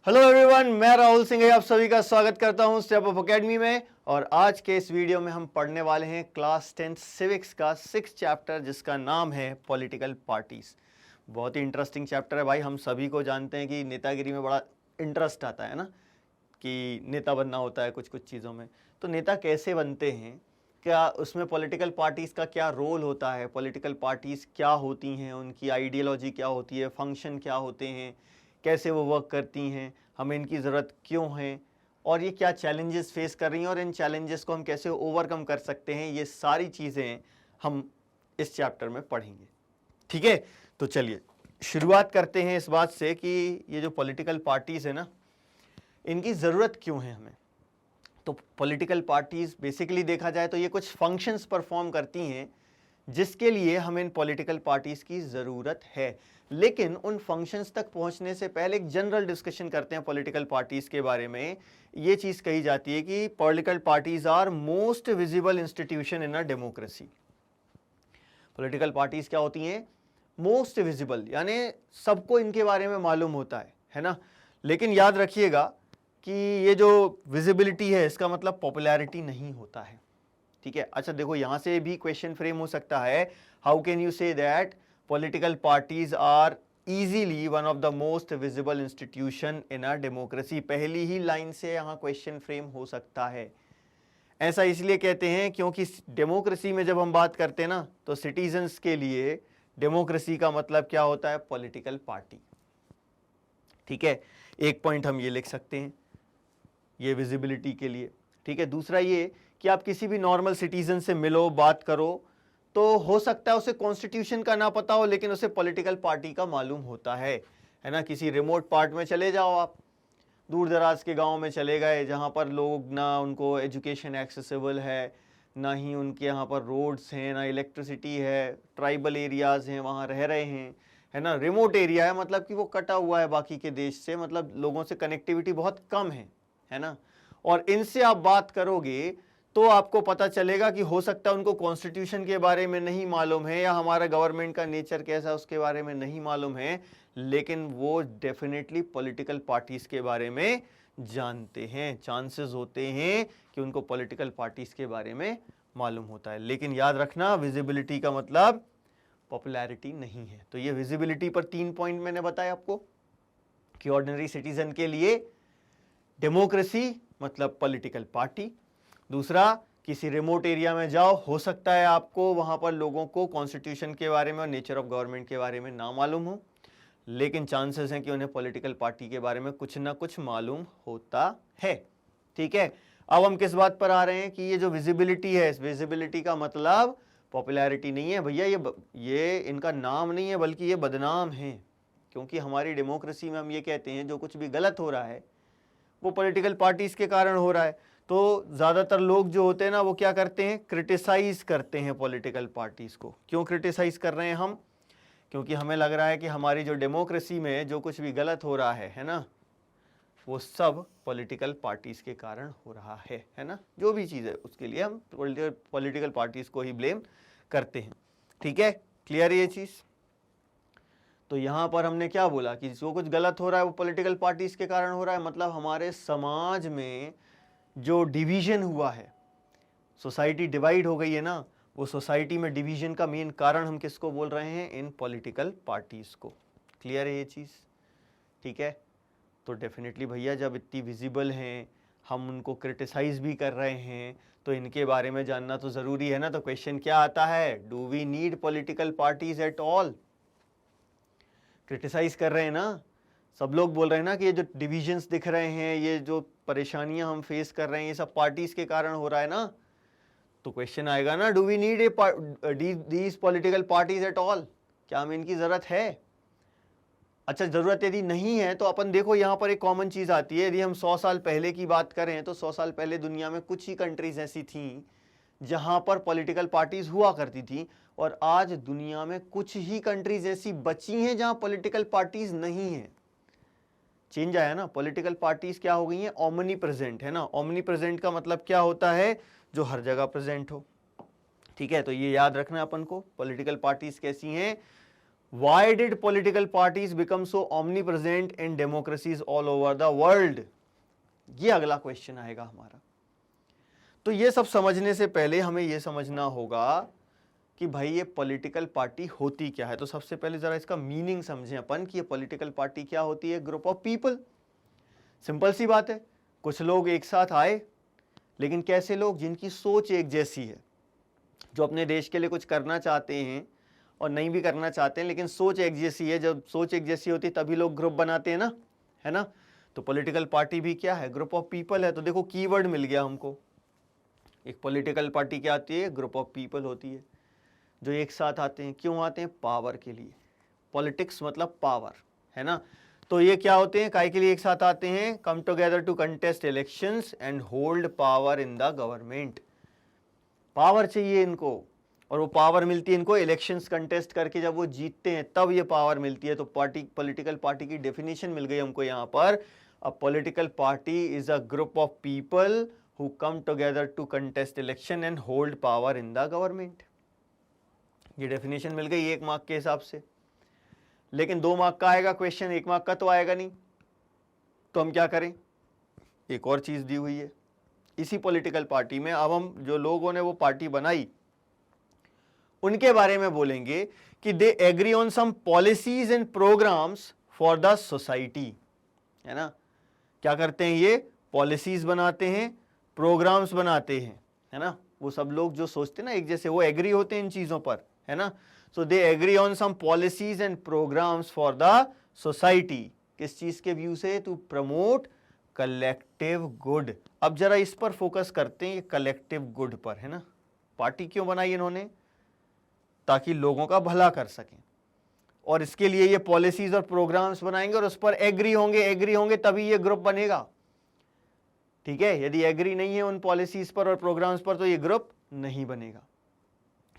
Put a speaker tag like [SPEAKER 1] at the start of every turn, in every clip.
[SPEAKER 1] Hello everyone, मैं राहुल सिंह आप सभी का स्वागत करता हूं स्टेप अप एकेडमी में। और आज के इस वीडियो में हम पढ़ने वाले हैं क्लास 10 सिविक्स का 6 चैप्टर जिसका नाम है पॉलिटिकल पार्टीज। बहुत ही इंटरेस्टिंग चैप्टर है भाई। हम सभी को जानते हैं कि नेतागिरी में बड़ा इंटरेस्ट आता है ना, कि नेता बनना होता है कुछ कुछ चीज़ों में। तो नेता कैसे बनते हैं, क्या उसमें पॉलिटिकल पार्टीज़ का क्या रोल होता है, पॉलिटिकल पार्टीज़ क्या होती हैं, उनकी आइडियोलॉजी क्या होती है, फंक्शन क्या होते हैं, कैसे वो वर्क करती हैं, हमें इनकी ज़रूरत क्यों है और ये क्या चैलेंजेस फेस कर रही हैं और इन चैलेंजेस को हम कैसे ओवरकम कर सकते हैं, ये सारी चीज़ें हम इस चैप्टर में पढ़ेंगे। ठीक है, तो चलिए शुरुआत करते हैं इस बात से कि ये जो पॉलिटिकल पार्टीज़ है ना, इनकी ज़रूरत क्यों है हमें। तो पॉलिटिकल पार्टीज़ बेसिकली देखा जाए तो ये कुछ फंक्शंस परफॉर्म करती हैं जिसके लिए हमें इन पॉलिटिकल पार्टीज़ की ज़रूरत है। लेकिन उन फंक्शंस तक पहुंचने से पहले एक जनरल डिस्कशन करते हैं पॉलिटिकल पार्टीज़ के बारे में। ये चीज़ कही जाती है कि political parties are most visible institution in a democracy. Political parties क्या होती हैं? मोस्ट विजिबल, यानी सबको इनके बारे में मालूम होता है ना। लेकिन याद रखिएगा कि ये जो विजिबिलिटी है इसका मतलब पॉपुलैरिटी नहीं होता है। ठीक है, अच्छा देखो यहां से भी क्वेश्चन फ्रेम हो सकता है, how can you say that political parties are easily one of the most visible institution in a democracy. पहली ही लाइन से यहां क्वेश्चन फ्रेम हो सकता है। ऐसा इसलिए कहते हैं क्योंकि डेमोक्रेसी में जब हम बात करते हैं ना, तो सिटीजन्स के लिए डेमोक्रेसी का मतलब क्या होता है? Political party. ठीक है, एक पॉइंट हम ये लिख सकते हैं ये विजिबिलिटी के लिए। ठीक है, दूसरा ये कि आप किसी भी नॉर्मल सिटीजन से मिलो, बात करो, तो हो सकता है उसे कॉन्स्टिट्यूशन का ना पता हो लेकिन उसे पॉलिटिकल पार्टी का मालूम होता है ना। किसी रिमोट पार्ट में चले जाओ, आप दूर दराज के गांव में चले गए जहां पर लोग ना उनको एजुकेशन एक्सेसिबल है, ना ही उनके यहाँ पर रोड्स हैं, ना इलेक्ट्रिसिटी है, ट्राइबल एरियाज हैं, वहाँ रह रहे हैं, है ना। रिमोट एरिया है, मतलब कि वो कटा हुआ है बाकी के देश से, मतलब लोगों से कनेक्टिविटी बहुत कम है ना। और इनसे आप बात करोगे तो आपको पता चलेगा कि हो सकता है उनको कॉन्स्टिट्यूशन के बारे में नहीं मालूम है या हमारा गवर्नमेंट का नेचर कैसा है उसके बारे में नहीं मालूम है, लेकिन वो डेफिनेटली पॉलिटिकल पार्टीज के बारे में जानते हैं। चांसेस होते हैं कि उनको पॉलिटिकल पार्टीज के बारे में मालूम होता है। लेकिन याद रखना, विजिबिलिटी का मतलब पॉपुलैरिटी नहीं है। तो ये विजिबिलिटी पर 3 पॉइंट मैंने बताया आपको कि ऑर्डिनरी सिटीजन के लिए डेमोक्रेसी मतलब पॉलिटिकल पार्टी। दूसरा, किसी रिमोट एरिया में जाओ, हो सकता है आपको वहां पर लोगों को कॉन्स्टिट्यूशन के बारे में और नेचर ऑफ गवर्नमेंट के बारे में ना मालूम हो, लेकिन चांसेस हैं कि उन्हें पॉलिटिकल पार्टी के बारे में कुछ ना कुछ मालूम होता है। ठीक है, अब हम किस बात पर आ रहे हैं कि ये जो विजिबिलिटी है, इस विजिबिलिटी का मतलब पॉपुलैरिटी नहीं है भैया। ये इनका नाम नहीं है बल्कि ये बदनाम है। क्योंकि हमारी डेमोक्रेसी में हम ये कहते हैं जो कुछ भी गलत हो रहा है वो पॉलिटिकल पार्टीज के कारण हो रहा है। तो ज़्यादातर लोग जो होते हैं ना, वो क्या करते हैं? क्रिटिसाइज करते हैं पॉलिटिकल पार्टीज को। क्यों क्रिटिसाइज कर रहे हैं हम? क्योंकि हमें लग रहा है कि हमारी जो डेमोक्रेसी में जो कुछ भी गलत हो रहा है ना, वो सब पॉलिटिकल पार्टीज के कारण हो रहा है ना। जो भी चीज़ है उसके लिए हम पॉलिटिकल पार्टीज को ही ब्लेम करते हैं। ठीक है, क्लियर है ये चीज़? तो यहाँ पर हमने क्या बोला कि जो कुछ गलत हो रहा है वो पॉलिटिकल पार्टीज के कारण हो रहा है। मतलब हमारे समाज में जो डिवीजन हुआ है, सोसाइटी डिवाइड हो गई है ना, वो सोसाइटी में डिवीजन का मेन कारण हम किसको बोल रहे हैं? इन पॉलिटिकल पार्टीज को। क्लियर है ये चीज़? ठीक है, तो डेफिनेटली भैया जब इतनी विजिबल हैं, हम उनको क्रिटिसाइज भी कर रहे हैं, तो इनके बारे में जानना तो ज़रूरी है ना। तो क्वेश्चन क्या आता है? Do we need political parties at all? Criticise कर रहे हैं ना, सब लोग बोल रहे हैं ना कि ये जो डिविजन्स दिख रहे हैं, ये जो परेशानियां हम फेस कर रहे हैं, ये सब पार्टीज के कारण हो रहा है ना। तो क्वेश्चन आएगा ना, do we need these political parties at all? क्या हमें इनकी जरूरत है? अच्छा, जरूरत यदि नहीं है तो अपन देखो यहाँ पर एक कॉमन चीज आती है। यदि हम 100 साल पहले की बात करें तो 100 साल पहले दुनिया में कुछ ही कंट्रीज ऐसी थी जहां पर पॉलिटिकल पार्टीज हुआ करती थी, और आज दुनिया में कुछ ही कंट्रीज ऐसी बची हैं जहां पॉलिटिकल पार्टीज नहीं है। चेंज आया ना, पॉलिटिकल पार्टीज क्या हो गई हैं? ओमनी प्रेजेंट, है ना। ओमनी प्रेजेंट का मतलब क्या होता है? जो हर जगह प्रेजेंट हो। ठीक है, तो ये याद रखना अपन को, पॉलिटिकल पार्टीज कैसी हैं? Why did political parties become so omnipresent in democracies all over the world? ये अगला क्वेश्चन आएगा हमारा। तो ये सब समझने से पहले हमें ये समझना होगा कि भाई ये पॉलिटिकल पार्टी होती क्या है। तो सबसे पहले जरा इसका मीनिंग समझें अपन कि ये पॉलिटिकल पार्टी क्या होती है। ग्रुप ऑफ पीपल, सिंपल सी बात है, कुछ लोग एक साथ आए, लेकिन कैसे लोग? जिनकी सोच एक जैसी है, जो अपने देश के लिए कुछ करना चाहते हैं और नहीं भी करना चाहते हैं, लेकिन सोच एक जैसी है। जब सोच एक जैसी होती है तभी लोग ग्रुप बनाते हैं ना, है ना। तो पॉलिटिकल पार्टी भी क्या है? ग्रुप ऑफ पीपल है। तो देखो कीवर्ड मिल गया हमको। एक पॉलिटिकल पार्टी क्या आती है? ग्रुप ऑफ पीपल होती है, जो एक साथ आते हैं। क्यों आते हैं? पावर के लिए। पॉलिटिक्स मतलब पावर, है ना। तो ये क्या होते हैं? काय के लिए एक साथ आते हैं? Come together to contest elections and hold power in the government. Power चाहिए इनको, और वो पावर मिलती है इनको इलेक्शंस कंटेस्ट करके। जब वो जीतते हैं तब ये पावर मिलती है। तो पॉलिटिकल पार्टी की डेफिनेशन मिल गई हमको यहाँ पर। A political party is a group of people who come together to contest election and hold power in the government. ये डेफिनेशन मिल गई 1 मार्क के हिसाब से। लेकिन 2 मार्क का आएगा क्वेश्चन, 1 मार्क का तो आएगा नहीं। तो हम क्या करें? एक और चीज दी हुई है इसी पॉलिटिकल पार्टी में। अब हम जो लोगों ने वो पार्टी बनाई उनके बारे में बोलेंगे कि they agree on some policies and programmes for the society, है ना। क्या करते हैं ये? पॉलिसीज बनाते हैं, प्रोग्राम्स बनाते हैं, है ना। वो सब लोग जो सोचते हैं ना एक जैसे, वो एग्री होते हैं इन चीजों पर, है ना। So they agree on some policies and programmes for the society. किस चीज के व्यू से? To promote collective good. अब जरा इस पर फोकस करते हैं, ये कलेक्टिव गुड पर, है ना। पार्टी क्यों बनाई इन्होंने? ताकि लोगों का भला कर सकें, और इसके लिए ये पॉलिसीज और प्रोग्राम्स बनाएंगे और उस पर एग्री होंगे तभी ये ग्रुप बनेगा। ठीक है, यदि एग्री नहीं है उन पॉलिसीज पर और प्रोग्राम्स पर तो ये ग्रुप नहीं बनेगा।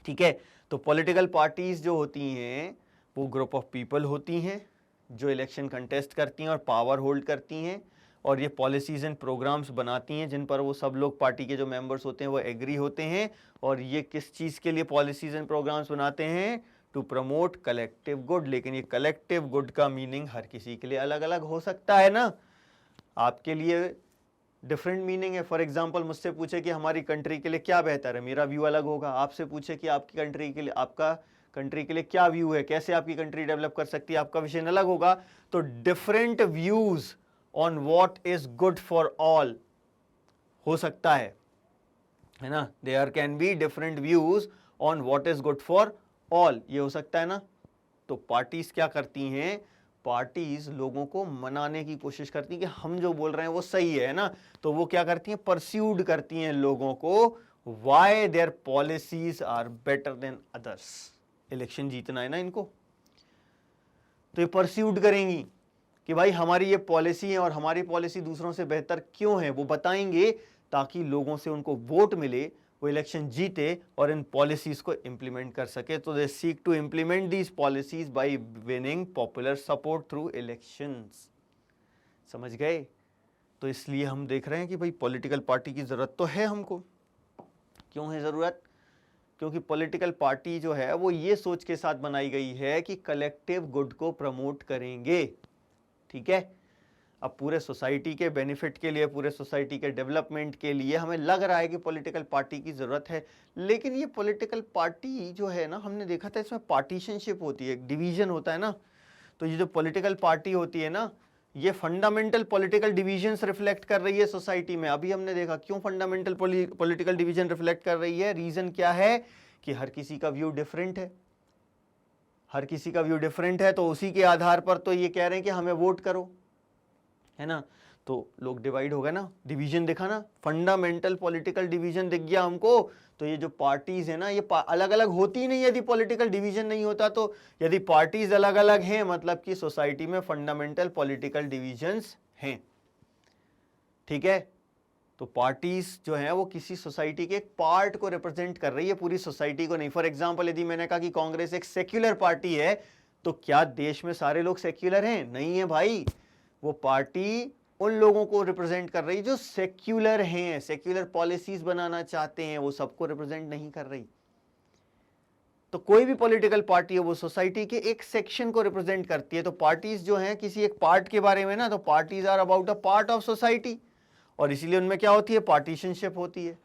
[SPEAKER 1] ठीक है, तो पॉलिटिकल पार्टीज जो होती हैं वो ग्रुप ऑफ पीपल होती हैं जो इलेक्शन कंटेस्ट करती हैं और पावर होल्ड करती हैं, और ये पॉलिसीज एंड प्रोग्राम्स बनाती हैं जिन पर वो सब लोग पार्टी के जो मेंबर्स होते हैं वो एग्री होते हैं। और ये किस चीज़ के लिए पॉलिसीज एंड प्रोग्राम्स बनाते हैं? To promote collective good. लेकिन ये कलेक्टिव गुड का मीनिंग हर किसी के लिए अलग अलग हो सकता है ना। आपके लिए डिफरेंट मीनिंग है। फॉर एग्जाम्पल मुझसे पूछे कि हमारी कंट्री के लिए क्या बेहतर है, मेरा व्यू अलग होगा। आपसे पूछे कि आपकी कंट्री के लिए, आपका कंट्री के लिए क्या व्यू है, कैसे आपकी कंट्री डेवलप कर सकती है, आपका विजन अलग होगा। तो different views on what is good for all हो सकता है ना। There can be different views on what is good for all, ये हो सकता है ना। तो पार्टीज क्या करती हैं? पार्टीज लोगों को मनाने की कोशिश करती हैं कि हम जो बोल रहे हैं वो सही है ना। तो वो क्या करती हैं? परस्यूड करती हैं लोगों को, why their policies are better than others. Election जीतना है ना इनको, तो ये परस्यूड करेंगी कि भाई हमारी ये पॉलिसी है और हमारी पॉलिसी दूसरों से बेहतर क्यों है, वो बताएंगे ताकि लोगों से उनको वोट मिले, वो इलेक्शन जीते और इन पॉलिसीज को इंप्लीमेंट कर सके। तो they seek to implement these policies by winning popular support through elections. समझ गए? तो इसलिए हम देख रहे हैं कि भाई पॉलिटिकल पार्टी की जरूरत तो है हमको। क्यों है जरूरत? क्योंकि पॉलिटिकल पार्टी जो है वो ये सोच के साथ बनाई गई है कि कलेक्टिव गुड को प्रमोट करेंगे। ठीक है, अब पूरे सोसाइटी के बेनिफिट के लिए, पूरे सोसाइटी के डेवलपमेंट के लिए हमें लग रहा है कि पॉलिटिकल पार्टी की ज़रूरत है। लेकिन ये पॉलिटिकल पार्टी जो है ना, हमने देखा था इसमें पार्टीशनशिप होती है, डिवीजन होता है ना। तो ये जो पॉलिटिकल पार्टी होती है ना, ये फंडामेंटल पॉलिटिकल डिविजन्स रिफ्लेक्ट कर रही है सोसाइटी में। अभी हमने देखा क्यों फंडामेंटल पॉलिटिकल डिवीजन रिफ्लेक्ट कर रही है। रीज़न क्या है? कि हर किसी का व्यू डिफरेंट है, हर किसी का व्यू डिफरेंट है। तो उसी के आधार पर तो ये कह रहे हैं कि हमें वोट करो, है ना। तो लोग डिवाइड हो गए ना, डिवीजन दिखा ना, फंडामेंटल पॉलिटिकल डिवीजन दिख गया हमको। तो ये जो पार्टीज है ना, ये अलग अलग होती ही नहीं यदि पॉलिटिकल डिवीजन नहीं होता। तो यदि पार्टीज अलग अलग हैं मतलब कि सोसाइटी में फंडामेंटल पॉलिटिकल डिवीजन्स हैं। ठीक है, तो पार्टीज जो है वो किसी सोसाइटी के एक पार्ट को रिप्रेजेंट कर रही है, पूरी सोसाइटी को नहीं। फॉर एग्जाम्पल यदि मैंने कहा कि कांग्रेस एक सेक्युलर पार्टी है, तो क्या देश में सारे लोग सेक्युलर हैं? नहीं है भाई। वो पार्टी उन लोगों को रिप्रेजेंट कर रही जो सेक्युलर हैं, सेक्युलर पॉलिसीज बनाना चाहते हैं, वो सबको रिप्रेजेंट नहीं कर रही। तो कोई भी पॉलिटिकल पार्टी है वो सोसाइटी के एक सेक्शन को रिप्रेजेंट करती है। तो पार्टीज जो हैं किसी एक पार्ट के बारे में ना, तो parties are about a part of society, और इसीलिए उनमें क्या होती है, पार्टीशनशिप होती है।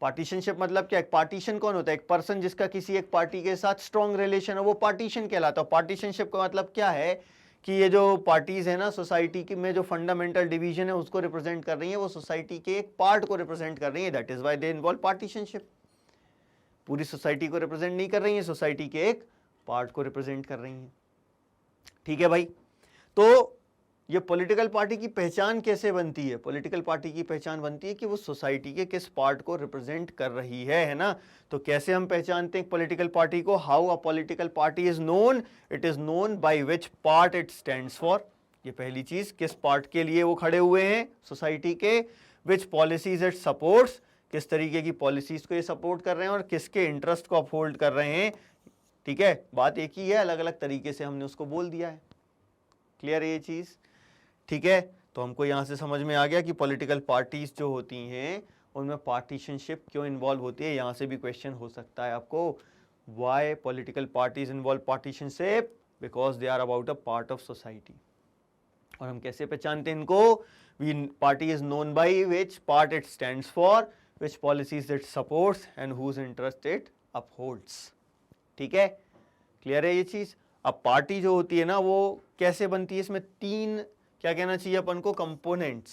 [SPEAKER 1] पार्टीशनशिप मतलब क्या, एक पार्टीशन कौन होता है, एक पर्सन जिसका किसी एक पार्टी के साथ स्ट्रॉन्ग रिलेशन है, वो पार्टीशन कहलाता है। पार्टीशनशिप का मतलब क्या है कि ये जो पार्टीज है ना सोसाइटी की में जो फंडामेंटल डिवीजन है उसको रिप्रेजेंट कर रही है, वो सोसाइटी के एक पार्ट को रिप्रेजेंट कर रही है, that is why they involve पार्टीशनशिप। पूरी सोसाइटी को रिप्रेजेंट नहीं कर रही है, सोसाइटी के एक पार्ट को रिप्रेजेंट कर रही है। ठीक है भाई, तो ये पॉलिटिकल पार्टी की पहचान कैसे बनती है, पॉलिटिकल पार्टी की पहचान बनती है कि वो सोसाइटी के किस पार्ट को रिप्रेजेंट कर रही है ना। तो कैसे हम पहचानते हैं पॉलिटिकल पार्टी को, how a political party is known, it is known by which part it stands for. ये पहली चीज, किस पार्ट के लिए वो खड़े हुए हैं सोसाइटी के, विच पॉलिसीज इट सपोर्ट्स, किस तरीके की पॉलिसीज को ये सपोर्ट कर रहे हैं और किसके इंटरेस्ट को अपहोल्ड कर रहे हैं। ठीक है, बात एक ही है, अलग अलग तरीके से हमने उसको बोल दिया है। क्लियर है ये चीज? ठीक है, तो हमको यहां से समझ में आ गया कि पॉलिटिकल पार्टीज जो होती हैं उनमें पार्टीशनशिप क्यों इन्वॉल्व होती है। यहां से भी क्वेश्चन हो सकता है आपको, why political parties involve partisanship, because they are about a part of society. और हम कैसे पहचानते हैं इनको, we party is known by which part it stands for, which policies it supports and whose interest it upholds. ठीक है, clear है ये चीज? अब पार्टी जो होती है ना वो कैसे बनती है, इसमें तीन, क्या कहना चाहिए अपन को, कंपोनेंट्स,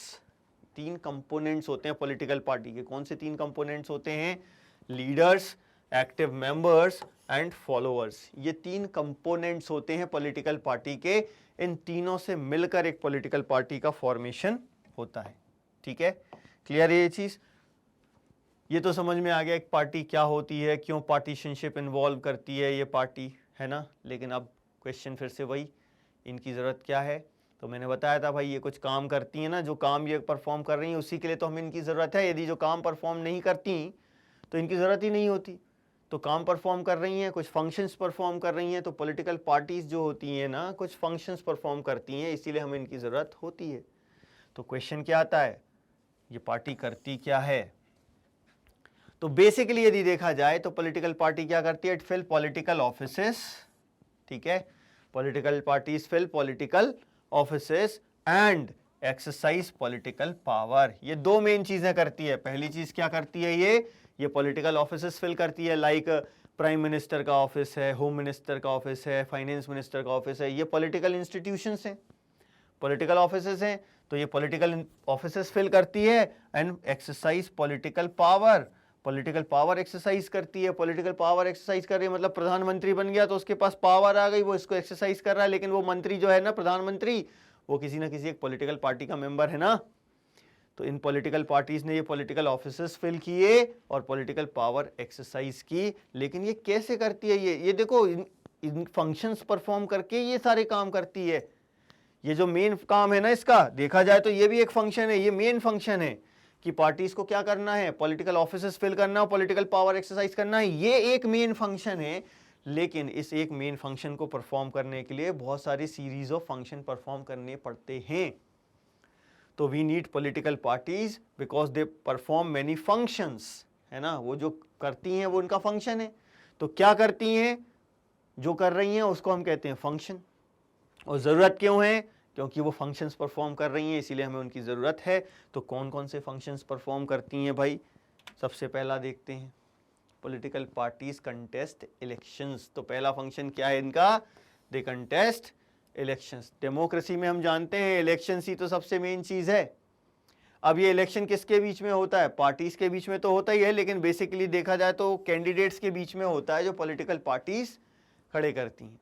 [SPEAKER 1] तीन कंपोनेंट्स होते हैं पॉलिटिकल पार्टी के। कौन से तीन कंपोनेंट्स होते हैं, leaders, active members and followers. ये तीन कंपोनेंट्स होते हैं पॉलिटिकल पार्टी के, इन तीनों से मिलकर एक पॉलिटिकल पार्टी का फॉर्मेशन होता है। ठीक है, क्लियर है ये चीज? ये तो समझ में आ गया एक पार्टी क्या होती है, क्यों पार्टीशनशिप इन्वॉल्व करती है ये पार्टी, है ना। लेकिन अब क्वेश्चन फिर से वही, इनकी ज़रूरत क्या है। तो मैंने बताया था भाई ये कुछ काम करती हैं ना, जो काम ये परफॉर्म कर रही हैं उसी के लिए तो हमें इनकी ज़रूरत है। यदि जो काम परफॉर्म नहीं करती तो इनकी ज़रूरत ही नहीं होती। तो काम परफॉर्म कर रही हैं, कुछ फंक्शंस परफॉर्म कर रही हैं, तो पॉलिटिकल पार्टीज जो होती हैं ना कुछ फंक्शंस परफॉर्म करती हैं, इसीलिए हमें इनकी ज़रूरत होती है। तो क्वेश्चन क्या आता है, ये पार्टी करती क्या है। तो बेसिकली यदि देखा जाए तो पॉलिटिकल पार्टी क्या करती है, इट फिल पॉलिटिकल ऑफिसेस। ठीक है, political parties fill political offices and exercise political power. ये दो मेन चीजें करती है। पहली चीज क्या करती है, ये पॉलिटिकल ऑफिसेस फिल करती है, लाइक प्राइम मिनिस्टर का ऑफिस है, होम मिनिस्टर का ऑफिस है, फाइनेंस मिनिस्टर का ऑफिस है। ये पॉलिटिकल इंस्टीट्यूशंस हैं, पॉलिटिकल ऑफिसेस हैं। तो ये पॉलिटिकल ऑफिसेस फिल करती है and exercise political power, political power exercise करती है। पॉलिटिकल पावर एक्सरसाइज कर रही है मतलब प्रधानमंत्री बन गया तो उसके पास पावर आ गई, वो इसको एक्सरसाइज कर रहा है। लेकिन वो मंत्री जो है ना, प्रधानमंत्री, वो किसी ना किसी एक पॉलिटिकल पार्टी का मेंबर है ना। तो इन पॉलिटिकल पार्टीज ने ये पॉलिटिकल ऑफिसेस फिल किए और पॉलिटिकल पावर एक्सरसाइज की। लेकिन ये कैसे करती है, ये देखो इन फंक्शंस परफॉर्म करके ये सारे काम करती है। ये जो मेन काम है ना इसका, देखा जाए तो ये भी एक फंक्शन है, ये मेन फंक्शन है कि पार्टीज को क्या करना है, पॉलिटिकल ऑफिसेस फिल करना, पॉलिटिकल पावर एक्सरसाइज करना है। ये एक मेन फंक्शन है। लेकिन इस एक मेन फंक्शन को परफॉर्म करने के लिए बहुत सारी सीरीज ऑफ फंक्शन परफॉर्म करने पड़ते हैं। तो we need political parties because they perform many functions, है ना। वो जो करती हैं वो उनका फंक्शन है। तो क्या करती हैं, जो कर रही हैं उसको हम कहते हैं फंक्शन। और ज़रूरत क्यों है, क्योंकि वो फंक्शंस परफॉर्म कर रही हैं, इसीलिए हमें उनकी ज़रूरत है। तो कौन कौन से फंक्शंस परफॉर्म करती हैं भाई, सबसे पहला देखते हैं, पॉलिटिकल पार्टीज कंटेस्ट इलेक्शंस। तो पहला फंक्शन क्या है इनका, दे कंटेस्ट इलेक्शंस। डेमोक्रेसी में हम जानते हैं इलेक्शंस ही तो सबसे मेन चीज़ है। अब ये इलेक्शन किसके बीच में होता है, पार्टीज के बीच में तो होता ही है, लेकिन बेसिकली देखा जाए तो कैंडिडेट्स के बीच में होता है जो पॉलिटिकल पार्टीज खड़े करती हैं,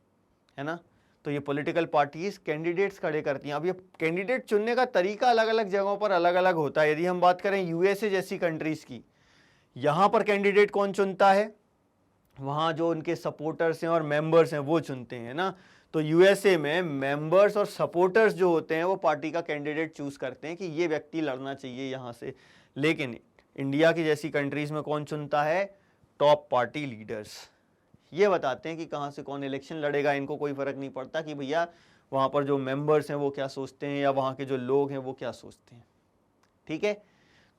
[SPEAKER 1] है ना। तो ये पॉलिटिकल पार्टीज कैंडिडेट्स खड़े करती हैं। अब ये कैंडिडेट चुनने का तरीका अलग अलग जगहों पर अलग अलग होता है। यदि हम बात करें यूएसए जैसी कंट्रीज की, यहाँ पर कैंडिडेट कौन चुनता है, वहाँ जो उनके सपोर्टर्स हैं और मेंबर्स हैं वो चुनते हैं ना। तो यूएसए में मेंबर्स और सपोर्टर्स जो होते हैं वो पार्टी का कैंडिडेट चूज करते हैं कि ये व्यक्ति लड़ना चाहिए यहाँ से। लेकिन इंडिया की जैसी कंट्रीज में कौन चुनता है, टॉप पार्टी लीडर्स। ये बताते हैं कि कहाँ से कौन इलेक्शन लड़ेगा। इनको कोई फर्क नहीं पड़ता कि भैया वहाँ पर जो मेंबर्स हैं वो क्या सोचते हैं या वहाँ के जो लोग हैं वो क्या सोचते हैं। ठीक है,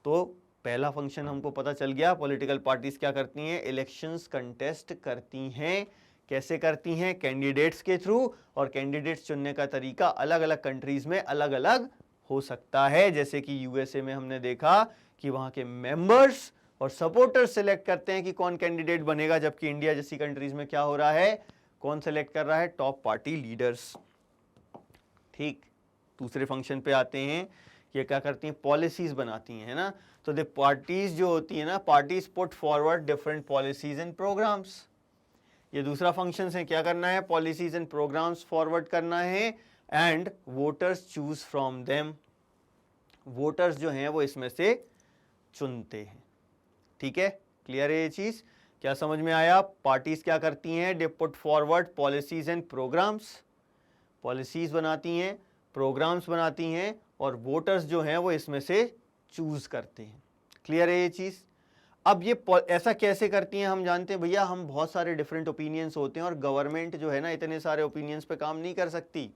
[SPEAKER 1] तो पहला फंक्शन हमको पता चल गया, पॉलिटिकल पार्टीज क्या करती हैं, इलेक्शंस कंटेस्ट करती हैं। कैसे करती हैं, कैंडिडेट्स के थ्रू, और कैंडिडेट्स चुनने का तरीका अलग अलग कंट्रीज में अलग अलग हो सकता है। जैसे कि यूएसए में हमने देखा कि वहां के मेंबर्स और सपोर्टर्स सिलेक्ट करते हैं कि कौन कैंडिडेट बनेगा, जबकि इंडिया जैसी कंट्रीज में क्या हो रहा है, कौन सिलेक्ट कर रहा है, टॉप पार्टी लीडर्स। ठीक, दूसरे फंक्शन पे आते हैं, ये क्या करती हैं, पॉलिसीज बनाती हैं, है ना। तो द पार्टीज जो होती है ना, parties put forward different policies and programmes. ये दूसरा फंक्शन है, क्या करना है, पॉलिसीज एंड प्रोग्राम्स फॉरवर्ड करना है, and voters choose from them. Voters जो हैं वो इसमें से चुनते हैं। ठीक है, क्लियर है ये चीज, क्या समझ में आया। पार्टीज क्या करती हैं, they put forward policies and programmes, policies बनाती हैं, प्रोग्राम्स बनाती हैं, और वोटर्स जो हैं वो इसमें से चूज करते हैं। क्लियर है ये चीज। अब ये ऐसा कैसे करती हैं, हम जानते हैं भैया, हम बहुत सारे डिफरेंट ओपिनियंस होते हैं और गवर्नमेंट जो है ना इतने सारे ओपिनियंस पे काम नहीं कर सकती,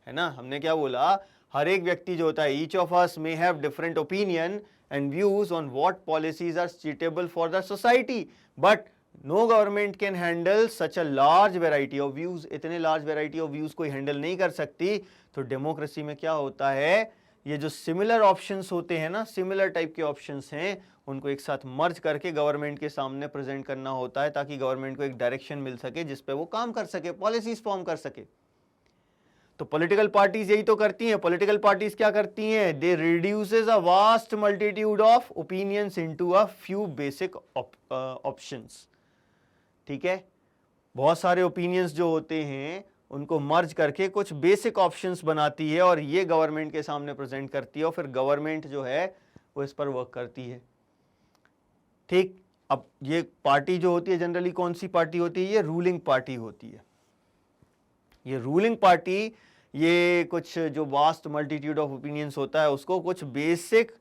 [SPEAKER 1] है ना। हमने क्या बोला, हर एक व्यक्ति जो होता है, each of us may have different opinion and views on what policies are suitable for the society, but no government can handle such a large variety of views. इतने लार्ज वेराइटी ऑफ व्यूज कोई handle नहीं कर सकती। तो democracy में क्या होता है, ये जो सिमिलर ऑप्शंस होते हैं ना, सिमिलर टाइप के ऑप्शंस हैं, उनको एक साथ मर्ज करके गवर्नमेंट के सामने प्रेजेंट करना होता है, ताकि गवर्नमेंट को एक डायरेक्शन मिल सके जिस पे वो काम कर सके, पॉलिसीज फॉर्म कर सके। तो पॉलिटिकल पार्टीज यही तो करती हैं। पॉलिटिकल पार्टीज क्या करती हैं, they reduces a vast multitude of opinions into a few basic options. ठीक है, बहुत सारे ओपिनियंस जो होते हैं उनको मर्ज करके कुछ बेसिक ऑप्शंस बनाती है, और ये गवर्नमेंट के सामने प्रेजेंट करती है, और फिर गवर्नमेंट जो है वो इस पर वर्क करती है। ठीक, अब ये पार्टी जो होती है जनरली कौन सी पार्टी होती है, ये रूलिंग पार्टी होती है। ये रूलिंग पार्टी ये कुछ जो वास्ट मल्टीट्यूड ऑफ ओपिनियंस होता है उसको कुछ बेसिक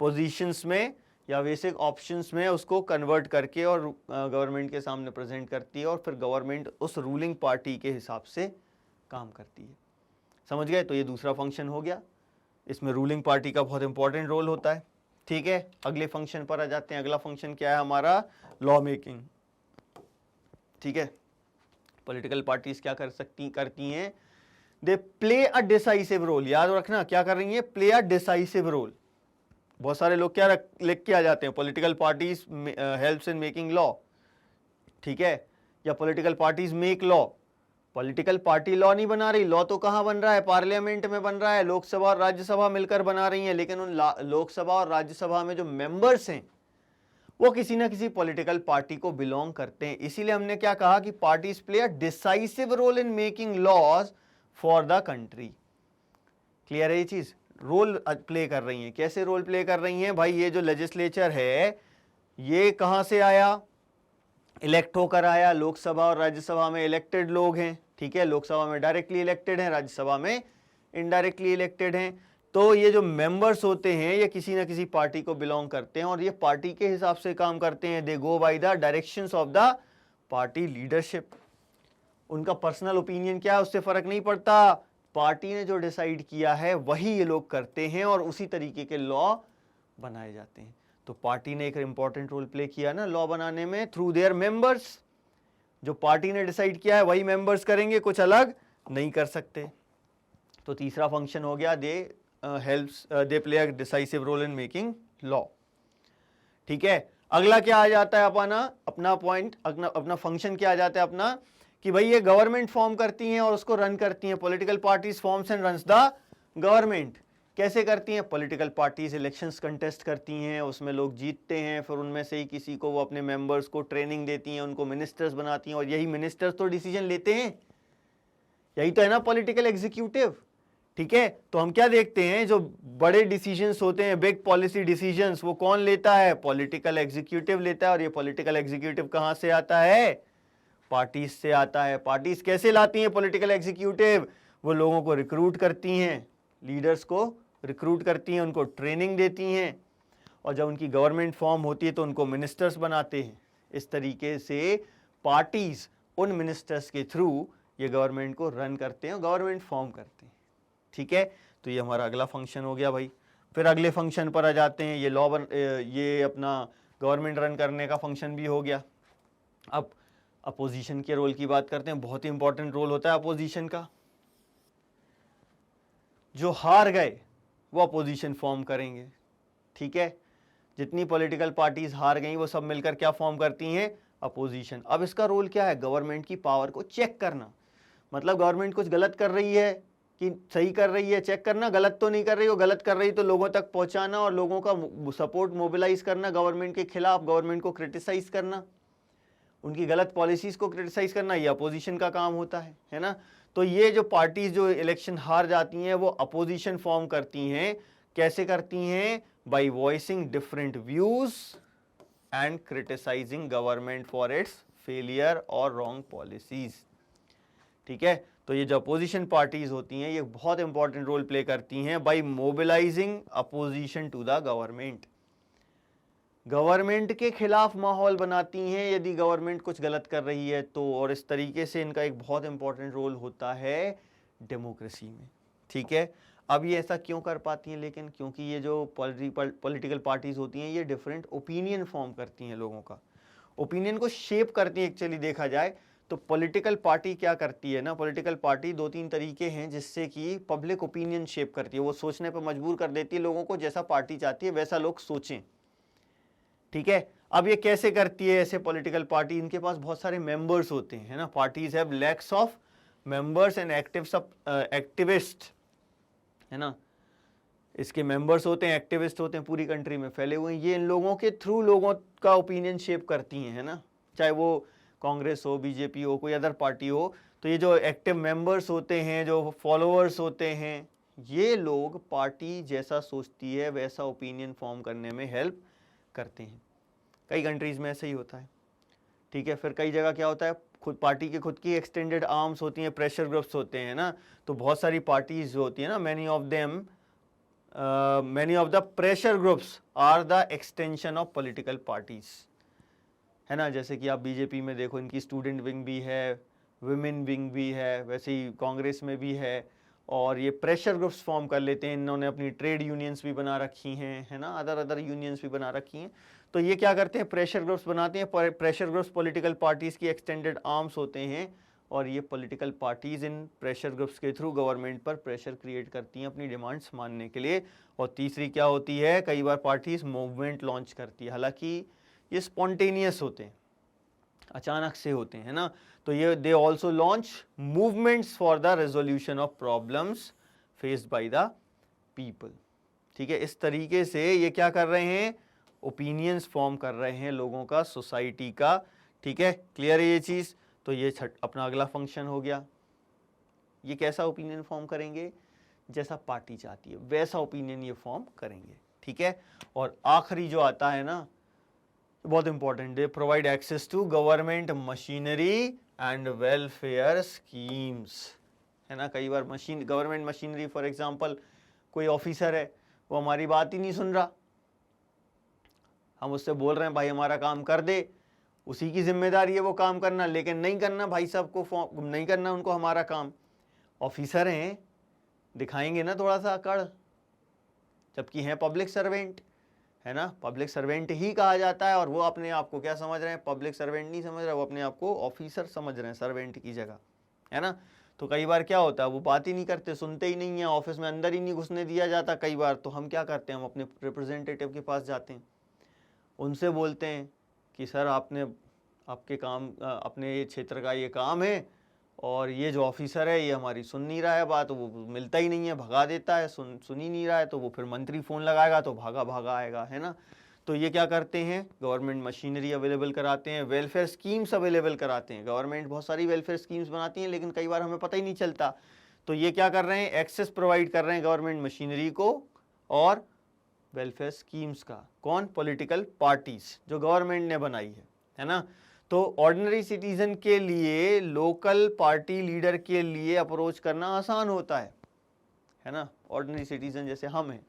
[SPEAKER 1] पोजीशंस में या बेसिक ऑप्शंस में उसको कन्वर्ट करके और गवर्नमेंट के सामने प्रेजेंट करती है, और फिर गवर्नमेंट उस रूलिंग पार्टी के हिसाब से काम करती है। समझ गए। तो ये दूसरा फंक्शन हो गया, इसमें रूलिंग पार्टी का बहुत इंपॉर्टेंट रोल होता है। ठीक है, अगले फंक्शन पर आ जाते हैं। अगला फंक्शन क्या है हमारा, लॉ मेकिंग। ठीक है, पॉलिटिकल पार्टीज क्या करती हैं, they play a decisive role. याद रखना क्या कर रही हैं, प्ले अ डिसाइसिव रोल। बहुत सारे लोग क्या लिख के आ जाते हैं, political parties helps in making law. ठीक है, या political parties make law. Political party law नहीं बना रही, लॉ तो कहां बन रहा है, पार्लियामेंट में बन रहा है, लोकसभा और राज्यसभा मिलकर बना रही हैं, लेकिन उन लोकसभा और राज्यसभा में जो मेंबर्स हैं वो किसी ना किसी पॉलिटिकल पार्टी को बिलोंग करते हैं। इसीलिए हमने क्या कहा कि parties play a decisive role in making laws for the country. Clear है ये चीज, रोल प्ले कर रही हैं। कैसे रोल प्ले कर रही हैं भाई, ये जो लेजिस्लेचर है ये कहां से आया, इलेक्ट होकर आया। लोकसभा और राज्यसभा में इलेक्टेड लोग हैं। ठीक है, लोकसभा में डायरेक्टली इलेक्टेड हैं, राज्यसभा में इनडायरेक्टली इलेक्टेड हैं। तो ये जो मेंबर्स होते हैं ये किसी ना किसी पार्टी को बिलोंग करते हैं, और ये पार्टी के हिसाब से काम करते हैं। They go by the directions of the party leadership. उनका पर्सनल ओपिनियन क्या है उससे फर्क नहीं पड़ता, पार्टी ने जो डिसाइड किया है वही ये लोग करते हैं, और उसी तरीके के लॉ बनाए जाते हैं। तो पार्टी ने एक इंपॉर्टेंट रोल प्ले किया ना लॉ बनाने में, थ्रू देयर मेंबर्स। जो पार्टी ने डिसाइड किया है वही मेंबर्स करेंगे, कुछ अलग नहीं कर सकते। तो तीसरा फंक्शन हो गया, they play a decisive role in making law. ठीक है, अगला क्या आ जाता है अपना पॉइंट, अपना फंक्शन क्या आ जाता है अपना, कि भाई ये गवर्नमेंट फॉर्म करती हैं और उसको रन करती हैं। Political parties forms and runs the government. कैसे करती हैं, पॉलिटिकल पार्टीज इलेक्शंस कंटेस्ट करती हैं, उसमें लोग जीतते हैं, फिर उनमें से ही किसी को वो अपने मेंबर्स को ट्रेनिंग देती हैं, उनको मिनिस्टर्स बनाती हैं, और यही मिनिस्टर्स तो डिसीजन लेते हैं। यही तो है ना पॉलिटिकल एग्जीक्यूटिव। ठीक है, तो हम क्या देखते हैं, जो बड़े डिसीजंस होते हैं, बिग पॉलिसी डिसीजंस, वो कौन लेता है, पॉलिटिकल एग्जीक्यूटिव लेता है। और ये पॉलिटिकल एग्जीक्यूटिव कहां से आता है, पार्टीज से आता है। पार्टीज कैसे लाती हैं पॉलिटिकल एग्जीक्यूटिव, वो लोगों को रिक्रूट करती हैं, लीडर्स को रिक्रूट करती हैं, उनको ट्रेनिंग देती हैं, और जब उनकी गवर्नमेंट फॉर्म होती है तो उनको मिनिस्टर्स बनाते हैं। इस तरीके से पार्टीज उन मिनिस्टर्स के थ्रू ये गवर्नमेंट को रन करते हैं और गवर्नमेंट फॉर्म करते हैं। ठीक है, तो ये हमारा अगला फंक्शन हो गया भाई। फिर अगले फंक्शन पर आ जाते हैं, ये अपना गवर्नमेंट रन करने का फंक्शन भी हो गया। अब अपोजिशन के रोल की बात करते हैं, बहुत ही इंपॉर्टेंट रोल होता है अपोजिशन का। जो हार गए वो अपोजिशन फॉर्म करेंगे, ठीक है। जितनी पॉलिटिकल पार्टीज हार गई वो सब मिलकर क्या फॉर्म करती हैं, अपोजिशन। अब इसका रोल क्या है, गवर्नमेंट की पावर को चेक करना। मतलब गवर्नमेंट कुछ गलत कर रही है कि सही कर रही है, चेक करना, गलत तो नहीं कर रही हो, गलत कर रही तो लोगों तक पहुंचाना और लोगों का सपोर्ट मोबिलाइज करना गवर्नमेंट के खिलाफ, गवर्नमेंट को क्रिटिसाइज करना, उनकी गलत पॉलिसीज को क्रिटिसाइज करना, ये अपोजिशन का काम होता है ना। तो ये जो पार्टीज जो इलेक्शन हार जाती हैं वो अपोजिशन फॉर्म करती हैं। कैसे करती हैं, by voicing different views and criticising government for its failure और रॉन्ग पॉलिसीज, ठीक है। तो ये जो अपोजिशन पार्टीज होती हैं ये बहुत इंपॉर्टेंट रोल प्ले करती हैं by mobilising opposition to the government. Government के खिलाफ माहौल बनाती हैं यदि गवर्नमेंट कुछ गलत कर रही है तो, और इस तरीके से इनका एक बहुत इंपॉर्टेंट रोल होता है डेमोक्रेसी में, ठीक है। अब ये ऐसा क्यों कर पाती हैं, लेकिन क्योंकि ये जो पॉलिटिकल पार्टीज होती हैं ये डिफरेंट ओपिनियन फॉर्म करती हैं, लोगों का ओपिनियन को शेप करती हैं। एक्चुअली देखा जाए तो पॉलिटिकल पार्टी क्या करती है ना, पॉलिटिकल पार्टी दो तीन तरीके हैं जिससे कि पब्लिक ओपिनियन शेप करती है। वो सोचने पर मजबूर कर देती है लोगों को, जैसा पार्टी चाहती है वैसा लोग सोचें, ठीक है। अब ये कैसे करती है ऐसे पॉलिटिकल पार्टी, इनके पास बहुत सारे मेंबर्स होते हैं, है ना। Parties have lakhs of members and activist, है ना। इसके मेंबर्स होते हैं, एक्टिविस्ट होते हैं, पूरी कंट्री में फैले हुए हैं। ये इन लोगों के थ्रू लोगों का ओपिनियन शेप करती हैं, है ना। चाहे वो कांग्रेस हो, बीजेपी हो, कोई अदर पार्टी हो, तो ये जो एक्टिव मेंबर्स होते हैं, जो फॉलोअर्स होते हैं, ये लोग पार्टी जैसा सोचती है वैसा ओपिनियन फॉर्म करने में हेल्प करते हैं। कई कंट्रीज में ऐसे ही होता है, ठीक है। फिर कई जगह क्या होता है, खुद पार्टी की खुद की एक्सटेंडेड आर्म्स होती हैं, प्रेशर ग्रुप्स होते हैं ना। तो बहुत सारी पार्टीज होती है ना, many of the pressure groups are the extension of political parties, है ना। जैसे कि आप बीजेपी में देखो, इनकी स्टूडेंट विंग भी है, विमेन विंग भी है, वैसे ही कांग्रेस में भी है। और ये प्रेशर ग्रुप्स फॉर्म कर लेते हैं, इन्होंने अपनी ट्रेड यूनियंस भी बना रखी हैं, है ना, अदर यूनियंस भी बना रखी हैं। तो ये क्या करते हैं, प्रेशर ग्रुप्स बनाते हैं। प्रेशर ग्रुप्स पॉलिटिकल पार्टीज की एक्सटेंडेड आर्म्स होते हैं, और ये पॉलिटिकल पार्टीज इन प्रेशर ग्रुप्स के थ्रू गवर्नमेंट पर प्रेशर क्रिएट करती हैं अपनी डिमांड्स मानने के लिए। और तीसरी क्या होती है, कई बार पार्टीज मूवमेंट लॉन्च करती है, हालांकि ये स्पॉन्टेनियस होते हैं, अचानक से होते हैं, है ना। तो ये they also launch movements for the resolution of problems faced by the people, ठीक है। इस तरीके से ये क्या कर रहे हैं, ओपिनियंस फॉर्म कर रहे हैं लोगों का, सोसाइटी का, ठीक है। क्लियर है ये चीज। तो ये अपना अगला फंक्शन हो गया। ये कैसा ओपिनियन फॉर्म करेंगे, जैसा पार्टी चाहती है वैसा ओपिनियन ये फॉर्म करेंगे, ठीक है। और आखिरी जो आता है ना, बहुत important, they provide access to government machinery and welfare schemes, है ना। कई बार गवर्नमेंट मशीनरी, फॉर एग्जांपल कोई ऑफिसर है, वो हमारी बात ही नहीं सुन रहा, हम उससे बोल रहे हैं भाई हमारा काम कर दे, उसी की जिम्मेदारी है वो काम करना, लेकिन नहीं करना भाई साहब को, नहीं करना उनको हमारा काम। ऑफिसर हैं, दिखाएंगे ना थोड़ा सा अकड़, जबकि हैं पब्लिक सर्वेंट, है ना। पब्लिक सर्वेंट ही कहा जाता है, और वो अपने आप को क्या समझ रहे हैं, पब्लिक सर्वेंट नहीं समझ रहे, वो अपने आप को ऑफिसर समझ रहे हैं, सर्वेंट की जगह, है ना। तो कई बार क्या होता है, वो बात ही नहीं करते, सुनते ही नहीं है, ऑफिस में अंदर ही नहीं घुसने दिया जाता कई बार। तो हम क्या करते हैं, हम अपने रिप्रेजेंटेटिव के पास जाते हैं, उनसे बोलते हैं कि सर आपके काम, अपने क्षेत्र का ये काम है, और ये जो ऑफिसर है ये हमारी सुन नहीं रहा है बात, वो मिलता ही नहीं है, भगा देता है, सुन ही नहीं रहा है। तो वो फिर मंत्री फ़ोन लगाएगा तो भागा आएगा, है ना। तो ये क्या करते हैं, गवर्नमेंट मशीनरी अवेलेबल कराते हैं, वेलफेयर स्कीम्स अवेलेबल कराते हैं। गवर्नमेंट बहुत सारी वेलफेयर स्कीम्स बनाती हैं, लेकिन कई बार हमें पता ही नहीं चलता। तो ये क्या कर रहे हैं, एक्सेस प्रोवाइड कर रहे हैं गवर्नमेंट मशीनरी को और वेलफेयर स्कीम्स का। कौन, पॉलिटिकल पार्टीज जो गवर्नमेंट ने बनाई है ना। तो ऑर्डिनरी सिटीजन के लिए लोकल पार्टी लीडर के लिए अप्रोच करना आसान होता है ना। ऑर्डिनरी सिटीजन जैसे हम हैं,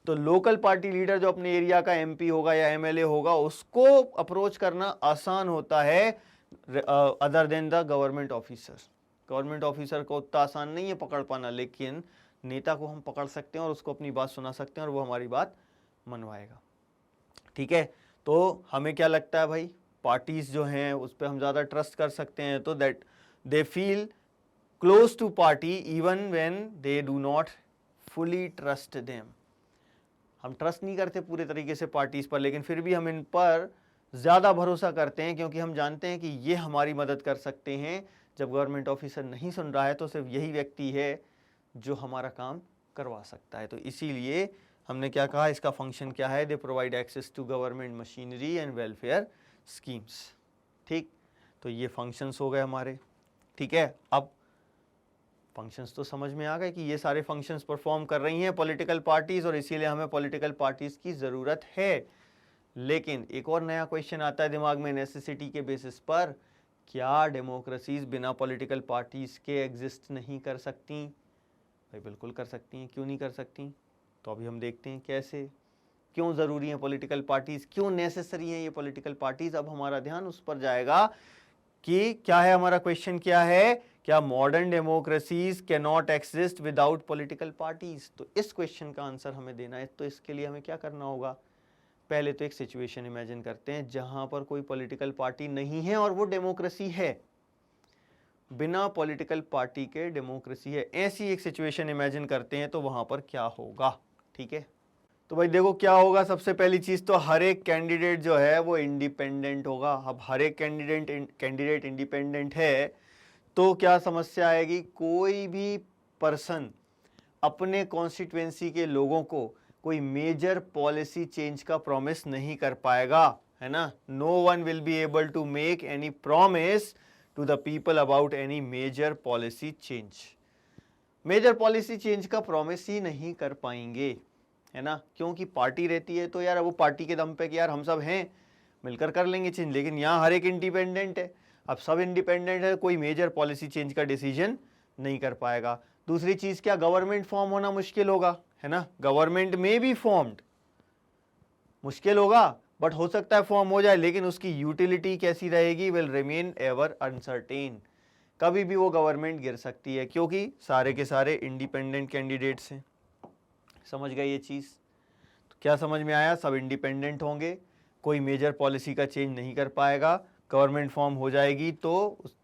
[SPEAKER 1] तो लोकल पार्टी लीडर जो अपने एरिया का एमपी होगा या एमएलए होगा, उसको अप्रोच करना आसान होता है other than the government officer. Government officer को उतना आसान नहीं है पकड़ पाना, लेकिन नेता को हम पकड़ सकते हैं और उसको अपनी बात सुना सकते हैं और वो हमारी बात मनवाएगा। ठीक है, तो हमें क्या लगता है भाई, पार्टीज जो हैं उस पर हम ज़्यादा ट्रस्ट कर सकते हैं, तो that they feel close to party even when they do not fully trust them. हम ट्रस्ट नहीं करते पूरे तरीके से पार्टीज पर, लेकिन फिर भी हम इन पर ज़्यादा भरोसा करते हैं क्योंकि हम जानते हैं कि ये हमारी मदद कर सकते हैं। जब गवर्नमेंट ऑफिसर नहीं सुन रहा है तो सिर्फ यही व्यक्ति है जो हमारा काम करवा सकता है। तो इसीलिए हमने क्या कहा, इसका फंक्शन क्या है, they provide access to government machinery and welfare schemes. ठीक, तो ये फंक्शंस हो गए हमारे। ठीक है, अब फंक्शंस तो समझ में आ गए कि ये सारे फंक्शंस परफॉर्म कर रही हैं पॉलिटिकल पार्टीज और इसीलिए हमें पॉलिटिकल पार्टीज की ज़रूरत है। लेकिन एक और नया क्वेश्चन आता है दिमाग में नेसेसिटी के बेसिस पर, क्या डेमोक्रेसीज बिना पॉलिटिकल पार्टीज के एग्जिस्ट नहीं कर सकती? भाई बिल्कुल कर सकती हैं, क्यों नहीं कर सकती? तो अभी हम देखते हैं कैसे, क्यों ज़रूरी है पॉलिटिकल पार्टीज, क्यों नेसेसरी हैं ये पॉलिटिकल पार्टीज। अब हमारा ध्यान उस पर जाएगा कि क्या है हमारा क्वेश्चन, क्या है, क्या modern democracies can not exist without political parties. तो इस क्वेश्चन का आंसर हमें देना है। तो इसके लिए हमें क्या करना होगा, पहले तो एक सिचुएशन इमेजिन करते हैं जहां पर कोई पॉलिटिकल पार्टी नहीं है और वो डेमोक्रेसी है, बिना पॉलिटिकल पार्टी के डेमोक्रेसी है, ऐसी एक सिचुएशन इमेजिन करते हैं तो वहां पर क्या होगा। ठीक है, तो भाई देखो क्या होगा, सबसे पहली चीज तो हर एक कैंडिडेट जो है वो इंडिपेंडेंट होगा। अब हर एक कैंडिडेट इंडिपेंडेंट है तो क्या समस्या आएगी, कोई भी पर्सन अपने कॉन्स्टिट्यूएंसी के लोगों को कोई मेजर पॉलिसी चेंज का प्रॉमिस नहीं कर पाएगा, है ना। No one will be able to make any promise to the people about any major policy change. Major policy change का प्रॉमिस ही नहीं कर पाएंगे, है ना, क्योंकि पार्टी रहती है तो यार वो पार्टी के दम पे कि यार हम सब हैं मिलकर कर लेंगे चेंज। लेकिन यहाँ हर एक इंडिपेंडेंट है, अब सब इंडिपेंडेंट है, कोई मेजर पॉलिसी चेंज का डिसीजन नहीं कर पाएगा। दूसरी चीज क्या, गवर्नमेंट फॉर्म होना मुश्किल होगा, है ना। गवर्नमेंट में भी फॉर्म्ड मुश्किल होगा, बट हो सकता है फॉर्म हो जाए, लेकिन उसकी यूटिलिटी कैसी रहेगी, विल रिमेन एवर अनसर्टेन। कभी भी वो गवर्नमेंट गिर सकती है क्योंकि सारे के सारे इंडिपेंडेंट कैंडिडेट्स हैं। समझ गए ये चीज़? तो क्या समझ में आया, सब इंडिपेंडेंट होंगे, कोई मेजर पॉलिसी का चेंज नहीं कर पाएगा, गवर्नमेंट फॉर्म हो जाएगी तो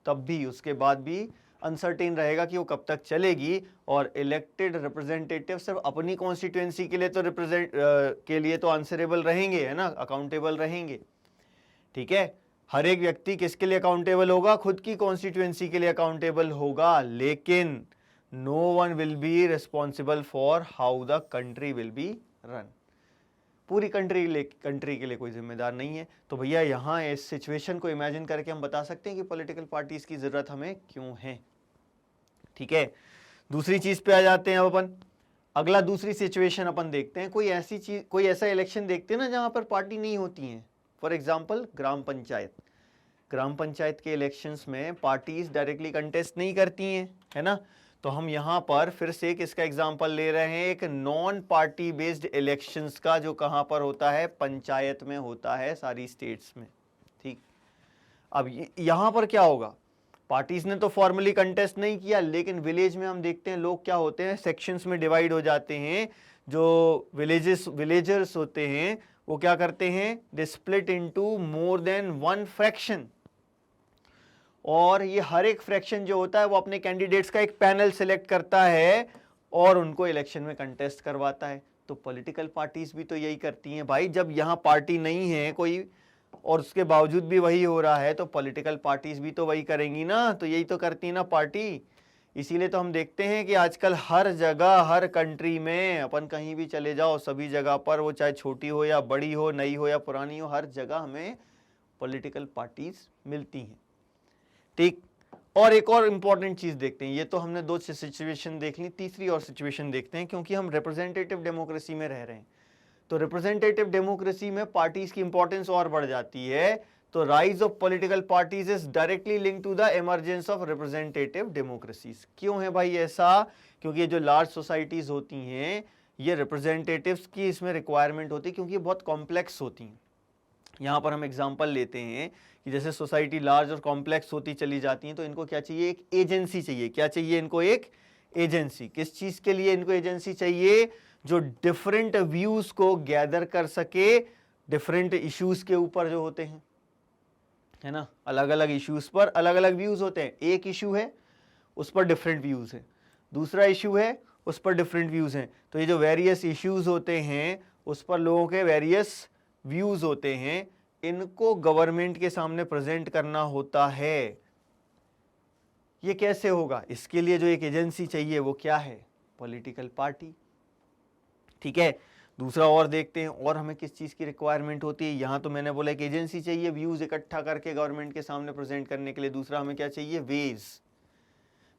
[SPEAKER 1] तब भी उसके बाद भी अनसर्टेन रहेगा कि वो कब तक चलेगी। और इलेक्टेड रिप्रेजेंटेटिव सिर्फ अपनी कॉन्स्टिट्यूएंसी के लिए तो के लिए तो आंसरेबल रहेंगे, है ना, अकाउंटेबल रहेंगे। ठीक है, हर एक व्यक्ति किसके लिए अकाउंटेबल होगा, खुद की कॉन्स्टिट्यूएंसी के लिए अकाउंटेबल होगा, लेकिन no one will be responsible for how the country will be run. पूरी कंट्री के लिए कोई जिम्मेदार नहीं है। तो भैया यहाँ इस सिचुएशन को इमेजिन करके हम बता सकते हैं कि पॉलिटिकल पार्टीज की जरूरत हमें क्यों है। ठीक है, दूसरी चीज पे आ जाते हैं अब अपन। अगला दूसरी सिचुएशन अपन देखते हैं, कोई ऐसा इलेक्शन देखते हैं ना जहां पर पार्टी नहीं होती है। फॉर एग्जाम्पल ग्राम पंचायत के इलेक्शंस में पार्टीज डायरेक्टली कंटेस्ट नहीं करती हैं, है ना। तो हम यहाँ पर फिर से किसका एग्जाम्पल ले रहे हैं, एक नॉन पार्टी बेस्ड इलेक्शंस का, जो कहाँ पर होता है, पंचायत में होता है, सारी स्टेट्स में। ठीक, अब यहाँ पर क्या होगा, पार्टीज ने तो फॉर्मली कंटेस्ट नहीं किया, लेकिन विलेज में हम देखते हैं लोग क्या होते हैं, सेक्शंस में डिवाइड हो जाते हैं। जो विलेजर्स होते हैं वो क्या करते हैं, they split into more than one fraction, और ये हर एक फ्रैक्शन जो होता है वो अपने कैंडिडेट्स का एक पैनल सिलेक्ट करता है और उनको इलेक्शन में कंटेस्ट करवाता है। तो पॉलिटिकल पार्टीज भी तो यही करती हैं भाई, जब यहाँ पार्टी नहीं है कोई और उसके बावजूद भी वही हो रहा है, तो पॉलिटिकल पार्टीज भी तो वही करेंगी ना, तो यही तो करती है ना पार्टी। इसीलिए तो हम देखते हैं कि आजकल हर जगह, हर कंट्री में, अपन कहीं भी चले जाओ, सभी जगह पर, वो चाहे छोटी हो या बड़ी हो, नई हो या पुरानी हो, हर जगह हमें पॉलिटिकल पार्टीज मिलती हैं। ठीक, और एक और इंपॉर्टेंट चीज देखते हैं, ये तो हमने दो सिचुएशन देख ली, तीसरी और सिचुएशन देखते हैं, क्योंकि हम रिप्रेजेंटेटिव डेमोक्रेसी में रह रहे हैं। तो रिप्रेजेंटेटिव डेमोक्रेसी में पार्टीज की इंपॉर्टेंस और बढ़ जाती है। तो rise of political parties is directly linked to the emergence of representative democracies. क्यों है भाई ऐसा, क्योंकि ये जो लार्ज सोसाइटीज होती हैं, ये रिप्रेजेंटेटिव्स की इसमें रिक्वायरमेंट होती है, क्योंकि ये बहुत कॉम्प्लेक्स होती हैं। यहाँ पर हम एग्जांपल लेते हैं कि जैसे सोसाइटी लार्ज और कॉम्प्लेक्स होती चली जाती हैं, तो इनको क्या चाहिए, एक एजेंसी चाहिए। क्या चाहिए इनको, एक एजेंसी। किस चीज के लिए इनको एजेंसी चाहिए? जो डिफरेंट व्यूज को गैदर कर सके, डिफरेंट इश्यूज के ऊपर जो होते हैं, है ना, अलग अलग इश्यूज पर अलग अलग व्यूज होते हैं। एक इशू है उस पर डिफरेंट व्यूज हैं, दूसरा इशू है उस पर डिफरेंट व्यूज हैं। तो ये जो वेरियस इश्यूज होते हैं उस पर लोगों के वेरियस व्यूज होते हैं, इनको गवर्नमेंट के सामने प्रेजेंट करना होता है। ये कैसे होगा? इसके लिए जो एक एजेंसी चाहिए वो क्या है? Political party. ठीक है, दूसरा और देखते हैं, और हमें किस चीज की रिक्वायरमेंट होती है। यहां तो मैंने बोला एक एजेंसी चाहिए व्यूज इकट्ठा करके गवर्नमेंट के सामने प्रेजेंट करने के लिए। दूसरा हमें क्या चाहिए? वेज।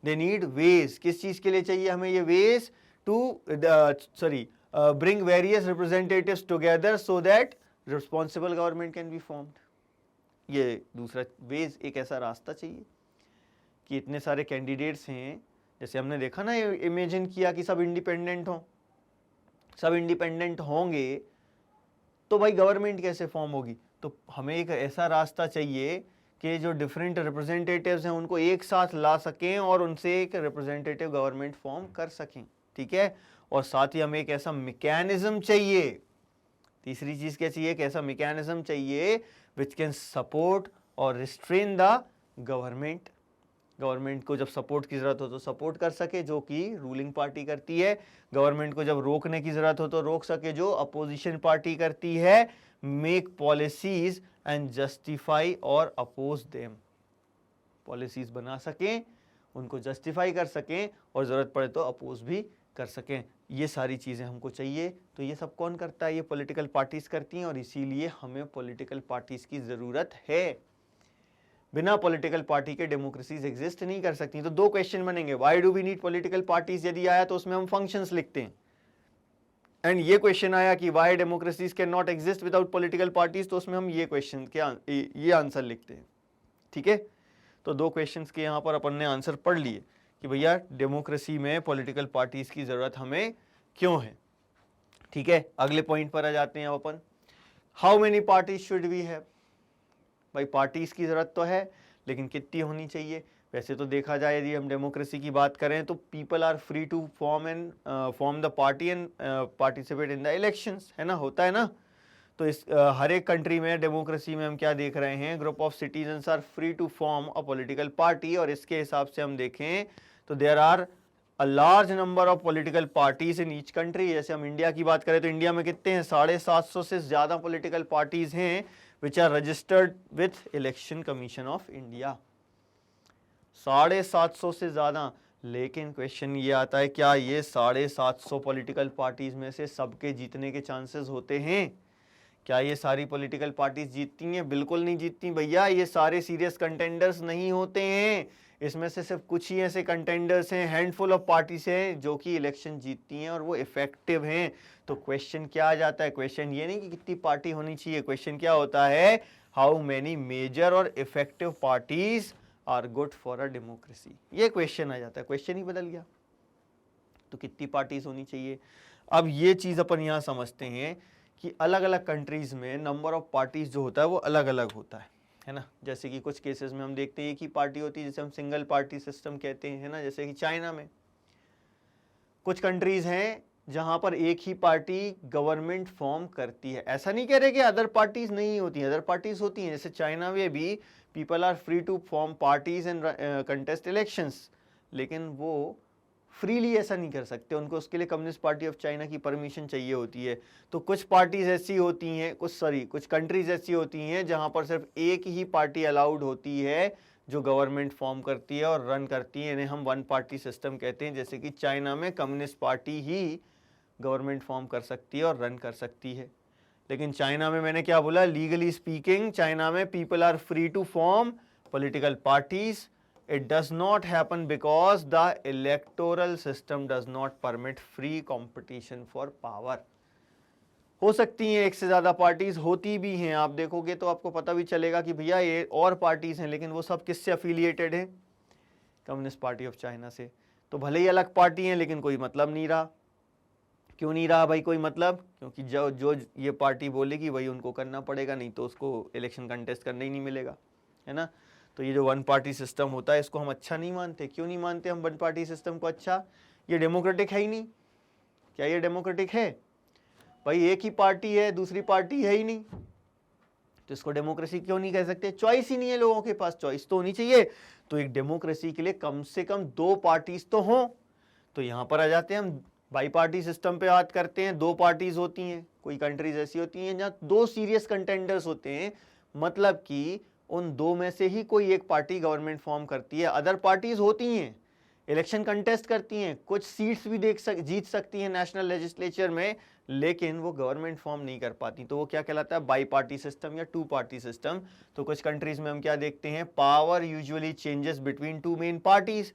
[SPEAKER 1] They need ways. किस चीज के लिए चाहिए हमें ये ways? To bring various representatives together so that responsible government can be formed. ये दूसरा वेज, एक ऐसा रास्ता चाहिए कि इतने सारे कैंडिडेट्स हैं, जैसे हमने देखा ना, इमेजिन किया कि सब इंडिपेंडेंट हों, सब इंडिपेंडेंट होंगे तो भाई गवर्नमेंट कैसे फॉर्म होगी? तो हमें एक ऐसा रास्ता चाहिए कि जो डिफरेंट रिप्रेजेंटेटिव्स हैं उनको एक साथ ला सकें और उनसे एक रिप्रेजेंटेटिव गवर्नमेंट फॉर्म कर सकें। ठीक है, और साथ ही हमें एक ऐसा मैकेनिज्म चाहिए। तीसरी चीज क्या चाहिए? एक ऐसा मैकेनिज्म चाहिए विच कैन सपोर्ट और रिस्ट्रेन द गवर्नमेंट। गवर्नमेंट को जब सपोर्ट की जरूरत हो तो सपोर्ट कर सके, जो कि रूलिंग पार्टी करती है। गवर्नमेंट को जब रोकने की जरूरत हो तो रोक सके, जो अपोजिशन पार्टी करती है। मेक पॉलिसीज एंड जस्टिफाई और अपोज देम। पॉलिसीज बना सकें, उनको जस्टिफाई कर सकें और जरूरत पड़े तो अपोज भी कर सकें। ये सारी चीजें हमको चाहिए। तो ये सब कौन करता है? ये पॉलिटिकल पार्टीज करती हैं, और इसीलिए हमें पॉलिटिकल पार्टीज की जरूरत है। बिना पॉलिटिकल पार्टी के डेमोक्रेसीज एग्जिस्ट नहीं कर सकती। तो दो क्वेश्चन बनेंगे, why do we need political parties यदि आया तो उसमें हम फंक्शंस लिखते हैं, एंड ये क्वेश्चन आया कि why democracies can not exist without political parties, तो उसमें हम ये क्वेश्चन के ये आंसर लिखते हैं। ठीक है, तो दो क्वेश्चंस के यहाँ पर अपन ने आंसर पढ़ लिए कि भैया डेमोक्रेसी में पॉलिटिकल पार्टीज की जरूरत हमें क्यों है। ठीक है, अगले पॉइंट पर आ जाते हैं अब अपन। How many parties should we have? भाई पार्टीज की जरूरत तो है, लेकिन कितनी होनी चाहिए? वैसे तो देखा जाए यदि हम डेमोक्रेसी की बात करें तो people are free to form the party and participate in the elections, है ना, होता है ना। तो इस हर एक कंट्री में डेमोक्रेसी में हम क्या देख रहे हैं? Group of citizens are free to form a political party, और इसके हिसाब से हम देखें तो there are a large number of political parties in each country. जैसे हम इंडिया की बात करें तो इंडिया में कितने हैं? 750 से ज्यादा पॉलिटिकल पार्टीज हैं which are registered with election commission of India. 750 से ज्यादा। लेकिन क्वेश्चन ये आता है, क्या ये 750 पॉलिटिकल पार्टीज में से सबके जीतने के चांसेस होते हैं? क्या ये सारी पॉलिटिकल पार्टीज जीतती हैं? बिल्कुल नहीं जीतती भैया। ये सारे सीरियस कंटेंडर्स नहीं होते हैं। इसमें से सिर्फ कुछ ही ऐसे कंटेंडर्स हैं, हैंडफुल ऑफ पार्टीज हैं जो कि इलेक्शन जीतती हैं और वो इफेक्टिव हैं। तो क्वेश्चन क्या आ जाता है? क्वेश्चन ये नहीं कि कितनी पार्टी होनी चाहिए, क्वेश्चन क्या होता है? हाउ मेनी मेजर और effective parties are good for a democracy. ये क्वेश्चन आ जाता है, क्वेश्चन ही बदल गया। तो कितनी पार्टीज होनी चाहिए? अब ये चीज अपन यहाँ समझते हैं कि अलग अलग कंट्रीज में नंबर ऑफ पार्टीज जो होता है वो अलग अलग होता है ना। जैसे कि कुछ केसेस में हम देखते हैं एक ही पार्टी होती है, जैसे हम सिंगल पार्टी सिस्टम कहते हैं, है ना। जैसे कि चाइना में कुछ कंट्रीज हैं जहां पर एक ही पार्टी गवर्नमेंट फॉर्म करती है। ऐसा नहीं कह रहे कि अदर पार्टीज नहीं होती हैं, अदर पार्टीज होती हैं। जैसे चाइना में भी people are free to form parties and contest elections, लेकिन वो फ्रीली ऐसा नहीं कर सकते, उनको उसके लिए कम्युनिस्ट पार्टी ऑफ चाइना की परमिशन चाहिए होती है। तो कुछ पार्टीज ऐसी होती हैं, कुछ कंट्रीज ऐसी होती हैं जहां पर सिर्फ एक ही पार्टी अलाउड होती है जो गवर्नमेंट फॉर्म करती है और रन करती है। इन्हें हम वन पार्टी सिस्टम कहते हैं। जैसे कि चाइना में कम्युनिस्ट पार्टी ही गवर्नमेंट फॉर्म कर सकती है और रन कर सकती है। लेकिन चाइना में मैंने क्या बोला? लीगली स्पीकिंग चाइना में people are free to form political parties. It does not happen because the electoral system does not permit free competition for power. हो सकती हैं एक से ज्यादा पार्टीज, होती भी हैं। आप देखोगे तो आपको पता भी चलेगा कि भैया ये और पार्टीज हैं, लेकिन वो सब किससे अफिलिएटेड हैं? कम्युनिस्ट पार्टी ऑफ चाइना से। तो भले ही अलग पार्टी हैं लेकिन कोई मतलब नहीं रहा। क्यों नहीं रहा भाई कोई मतलब? क्योंकि जो ये पार्टी बोलेगी वही उनको करना पड़ेगा, नहीं तो उसको इलेक्शन कंटेस्ट करने ही नहीं मिलेगा, है ना। तो तो ये जो वन पार्टी सिस्टम होता है इसको हम अच्छा नहीं मानते। क्यों नहीं मानते हम वन पार्टी सिस्टम को अच्छा? ये डेमोक्रेटिक है ही नहीं। क्या ये डेमोक्रेटिक है? भाई एक ही पार्टी है, दूसरी पार्टी है ही नहीं, तो इसको डेमोक्रेसी क्यों नहीं कह सकते? चॉइस ही नहीं है लोगों के पास, चॉइस तो होनी चाहिए। तो एक डेमोक्रेसी के लिए कम से कम 2 पार्टीज तो हों। तो यहां पर आ जाते हैं हम, बाई पार्टी सिस्टम पे बात करते हैं। 2 पार्टीज होती हैं, कोई कंट्रीज ऐसी होती हैं जहां 2 सीरियस कंटेंडर्स होते हैं, मतलब कि उन 2 में से ही कोई एक पार्टी गवर्नमेंट फॉर्म करती है। अदर पार्टीज होती हैं, इलेक्शन कंटेस्ट करती हैं, कुछ सीट्स भी जीत सकती हैं नेशनल लेजिस्लेचर में, लेकिन वो गवर्नमेंट फॉर्म नहीं कर पाती। तो वो क्या कहलाता है? बाई पार्टी सिस्टम या 2 पार्टी सिस्टम। तो कुछ कंट्रीज में हम क्या देखते हैं? Power usually changes between 2 main parties,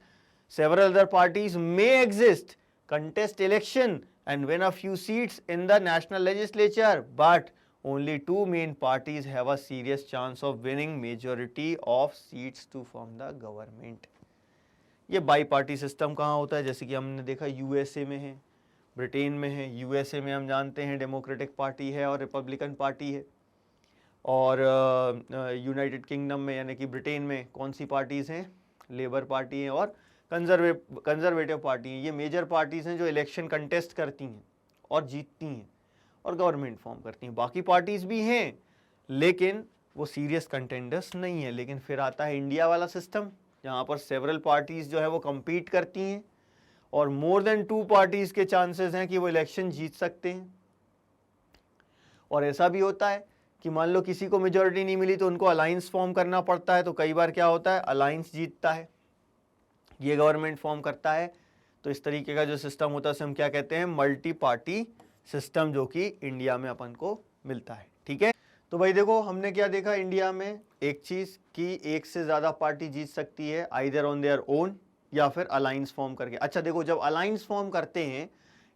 [SPEAKER 1] several other parties may exist, contest election and win a few seats in the national legislature, but only 2 main parties have a serious chance of winning majority of seats to form the government. ये bi party system कहाँ होता है? जैसे कि हमने देखा USA में है, ब्रिटेन में है। यूएसए में हम जानते हैं डेमोक्रेटिक पार्टी है और रिपब्लिकन पार्टी है, और यूनाइटेड किंगडम में यानी कि ब्रिटेन में कौन सी पार्टीज हैं? लेबर पार्टी है और कंजर्वेटिव पार्टी हैं। ये मेजर पार्टीज हैं जो इलेक्शन कंटेस्ट करती हैं और जीतती हैं और गवर्नमेंट फॉर्म करती हैं। बाकी पार्टीज भी हैं लेकिन वो सीरियस कंटेंडर्स नहीं है। लेकिन फिर आता है इंडिया वाला सिस्टम, जहाँ पर सेवरल पार्टीज जो है वो compete करती हैं और मोर देन 2 पार्टीज के चांसेस हैं कि वो इलेक्शन जीत सकते हैं। और ऐसा भी होता है कि मान लो किसी को मेजॉरिटी नहीं मिली तो उनको अलायंस फॉर्म करना पड़ता है। तो कई बार क्या होता है? अलायंस जीतता है, ये गवर्नमेंट फॉर्म करता है। तो इस तरीके का जो सिस्टम होता है उसे हम क्या कहते हैं? मल्टी पार्टी सिस्टम, जो कि इंडिया में अपन को मिलता है। ठीक है, तो भाई देखो हमने क्या देखा इंडिया में, एक चीज कि एक से ज्यादा पार्टी जीत सकती है आइदर ऑन देयर ओन या फिर अलायंस फॉर्म करके। अच्छा देखो, जब अलायंस फॉर्म करते हैं,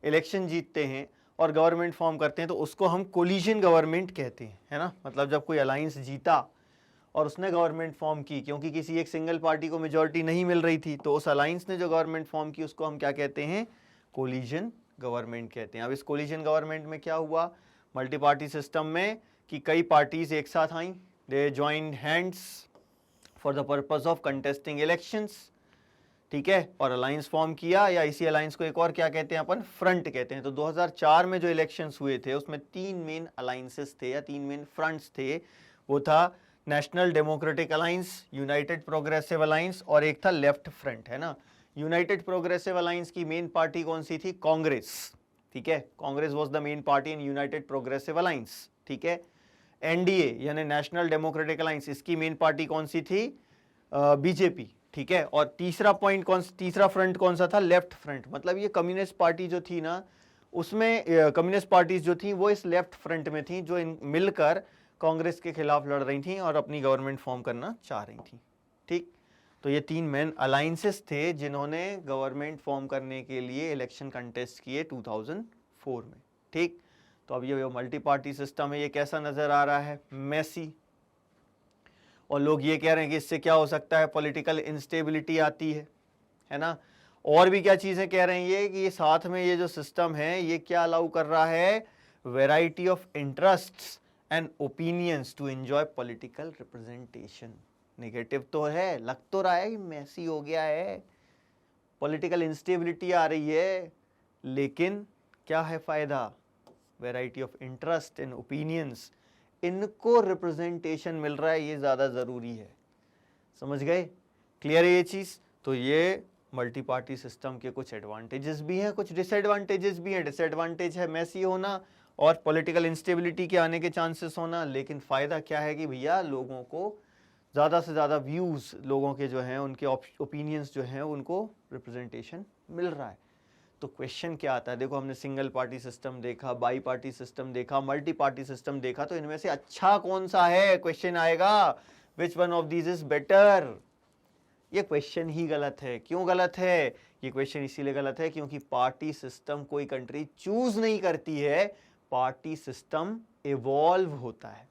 [SPEAKER 1] इलेक्शन जीतते हैं और गवर्नमेंट फॉर्म करते हैं तो उसको हम कोलिजन गवर्नमेंट कहते हैं, है ना। मतलब जब कोई अलायंस जीता और उसने गवर्नमेंट फॉर्म की, क्योंकि किसी एक सिंगल पार्टी को मेजॉरिटी नहीं मिल रही थी, तो उस अलायंस ने जो गवर्नमेंट फॉर्म की उसको हम क्या कहते हैं? कोलिजन गवर्नमेंट कहते हैं। अब इस कोलिजन गवर्नमेंट में क्या हुआ मल्टी पार्टी सिस्टम में कि कई पार्टीज एक साथ आई, they joined hands for the purpose of contesting elections, ठीक है, और अलायंस फॉर्म किया, या इसी अलायंस को एक और क्या कहते हैं अपन? फ्रंट कहते हैं। तो 2004 में जो इलेक्शंस हुए थे उसमें 3 मेन अलायंसेस थे या 3 मेन फ्रंट्स थे। वो था national democratic alliance, United progressive alliance और एक था लेफ्ट फ्रंट, है ना। यूनाइटेड प्रोग्रेसिव अलायंस की मेन पार्टी कौन सी थी? कांग्रेस, ठीक है, Congress was the main party in United progressive alliance, ठीक है। एनडीए यानी नेशनल डेमोक्रेटिक अलायंस, इसकी मेन पार्टी कौन सी थी? बीजेपी, ठीक है। और तीसरा फ्रंट कौन सा था? Left front. मतलब ये कम्युनिस्ट पार्टी जो थी ना, उसमें कम्युनिस्ट पार्टीज जो थी वो इस लेफ्ट फ्रंट में थी, जो मिलकर कांग्रेस के खिलाफ लड़ रही थी और अपनी गवर्नमेंट फॉर्म करना चाह रही थी, ठीक। तो ये 3 मेन अलायंसेस थे जिन्होंने गवर्नमेंट फॉर्म करने के लिए इलेक्शन कंटेस्ट किए 2004 में, ठीक। तो अब ये मल्टी पार्टी सिस्टम है, ये कैसा नजर आ रहा है? मेसी। और लोग ये कह रहे हैं कि इससे क्या हो सकता है? पॉलिटिकल इंस्टेबिलिटी आती है ना। और भी क्या चीजें कह रहे हैं ये कि ये साथ में ये जो सिस्टम है ये क्या अलाउ कर रहा है? Variety of interests and opinions to enjoy political representation. Negative तो है, लग तो रहा है कि मैसी हो गया है, पॉलिटिकल इंस्टेबिलिटी आ रही है, लेकिन क्या है फायदा? Variety of interest and opinions, इनको रिप्रेजेंटेशन मिल रहा है, ये ज़्यादा ज़रूरी है। समझ गए? क्लियर है ये चीज़? तो ये मल्टी पार्टी सिस्टम के कुछ एडवांटेजेस भी हैं, कुछ डिसएडवांटेजेस भी हैं। डिसएडवांटेज है मैसी होना और पॉलिटिकल इंस्टेबिलिटी के आने के चांसेस होना, लेकिन फ़ायदा क्या है कि भैया लोगों को ज़्यादा से ज़्यादा व्यूज़, लोगों के जो हैं उनके ओपिनियंस जो हैं उनको रिप्रेजेंटेशन मिल रहा है। तो क्वेश्चन क्या आता है? देखो हमने सिंगल पार्टी सिस्टम देखा, बाई पार्टी सिस्टम देखा, मल्टी पार्टी सिस्टम देखा, तो इनमें से अच्छा कौन सा है? क्वेश्चन आएगा which one of these is better. ये क्वेश्चन ही गलत है। क्यों गलत है? ये क्वेश्चन इसीलिए गलत है क्योंकि पार्टी सिस्टम कोई कंट्री चूज नहीं करती है, पार्टी सिस्टम इवॉल्व होता है।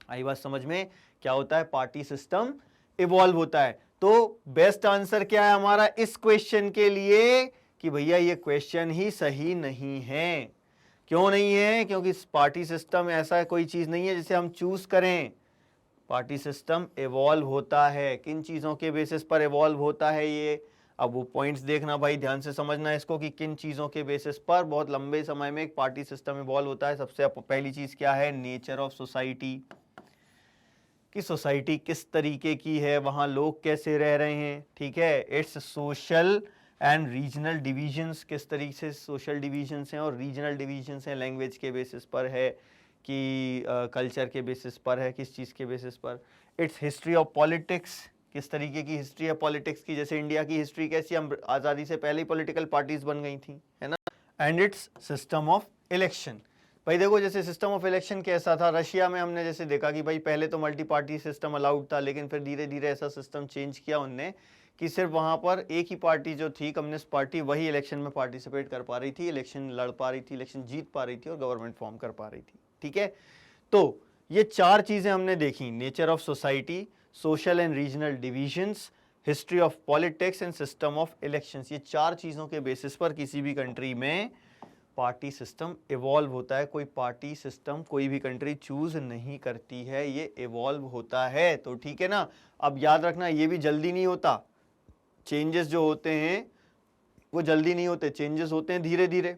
[SPEAKER 1] आई बात समझ में? क्या होता है? पार्टी सिस्टम इवॉल्व होता है। तो बेस्ट आंसर क्या है हमारा इस क्वेश्चन के लिए कि भैया ये क्वेश्चन ही सही नहीं है। क्यों नहीं है? क्योंकि पार्टी सिस्टम ऐसा कोई चीज नहीं है जिसे हम चूज करें। पार्टी सिस्टम इवॉल्व होता है। किन चीज़ों के बेसिस पर इवॉल्व होता है ये, अब वो पॉइंट्स देखना भाई, ध्यान से समझना इसको कि किन चीज़ों के बेसिस पर बहुत लंबे समय में एक पार्टी सिस्टम इवॉल्व होता है। सबसे पहली चीज़ क्या है, नेचर ऑफ सोसाइटी, कि सोसाइटी किस तरीके की है, वहाँ लोग कैसे रह रहे हैं, ठीक है। It's social and regional divisions, किस तरीके से सोशल डिविजन्स हैं और रीजनल डिविजन्स हैं, लैंग्वेज के बेसिस पर है कि कल्चर के बेसिस पर है, किस चीज़ के बेसिस पर। इट्स हिस्ट्री ऑफ पॉलिटिक्स, किस तरीके की हिस्ट्री है पॉलिटिक्स की, जैसे इंडिया की हिस्ट्री कैसी, हम आज़ादी से पहले ही पॉलिटिकल पार्टीज बन गई थी, है ना। And it's system of election, भाई देखो जैसे सिस्टम ऑफ इलेक्शन कैसा था, रशिया में हमने जैसे देखा कि भाई पहले तो मल्टी पार्टी सिस्टम अलाउड था, लेकिन फिर धीरे धीरे ऐसा सिस्टम चेंज किया उनने कि सिर्फ वहाँ पर एक ही पार्टी जो थी कम्युनिस्ट पार्टी, वही इलेक्शन में पार्टिसिपेट कर पा रही थी, इलेक्शन लड़ पा रही थी, इलेक्शन जीत पा रही थी और गवर्नमेंट फॉर्म कर पा रही थी, ठीक है। तो ये चार चीज़ें हमने देखी, nature of society, social and regional divisions, history of politics and system of elections. ये चार चीज़ों के बेसिस पर किसी भी कंट्री में पार्टी सिस्टम इवॉल्व होता है। कोई पार्टी सिस्टम कोई भी कंट्री चूज नहीं करती है, ये इवॉल्व होता है। तो ठीक है ना, अब याद रखना ये भी जल्दी नहीं होता, चेंजेस जो होते हैं वो जल्दी नहीं होते, चेंजेस होते हैं धीरे धीरे।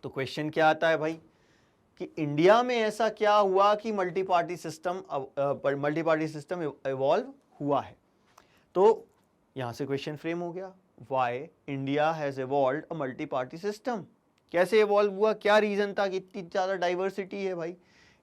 [SPEAKER 1] तो क्वेश्चन क्या आता है भाई कि इंडिया में ऐसा क्या हुआ कि मल्टी पार्टी सिस्टम इवॉल्व हुआ है। तो यहां से क्वेश्चन फ्रेम हो गया, why India has evolved a multi party system. कैसे इवॉल्व हुआ, क्या रीजन था कि इतनी ज़्यादा डाइवर्सिटी है भाई,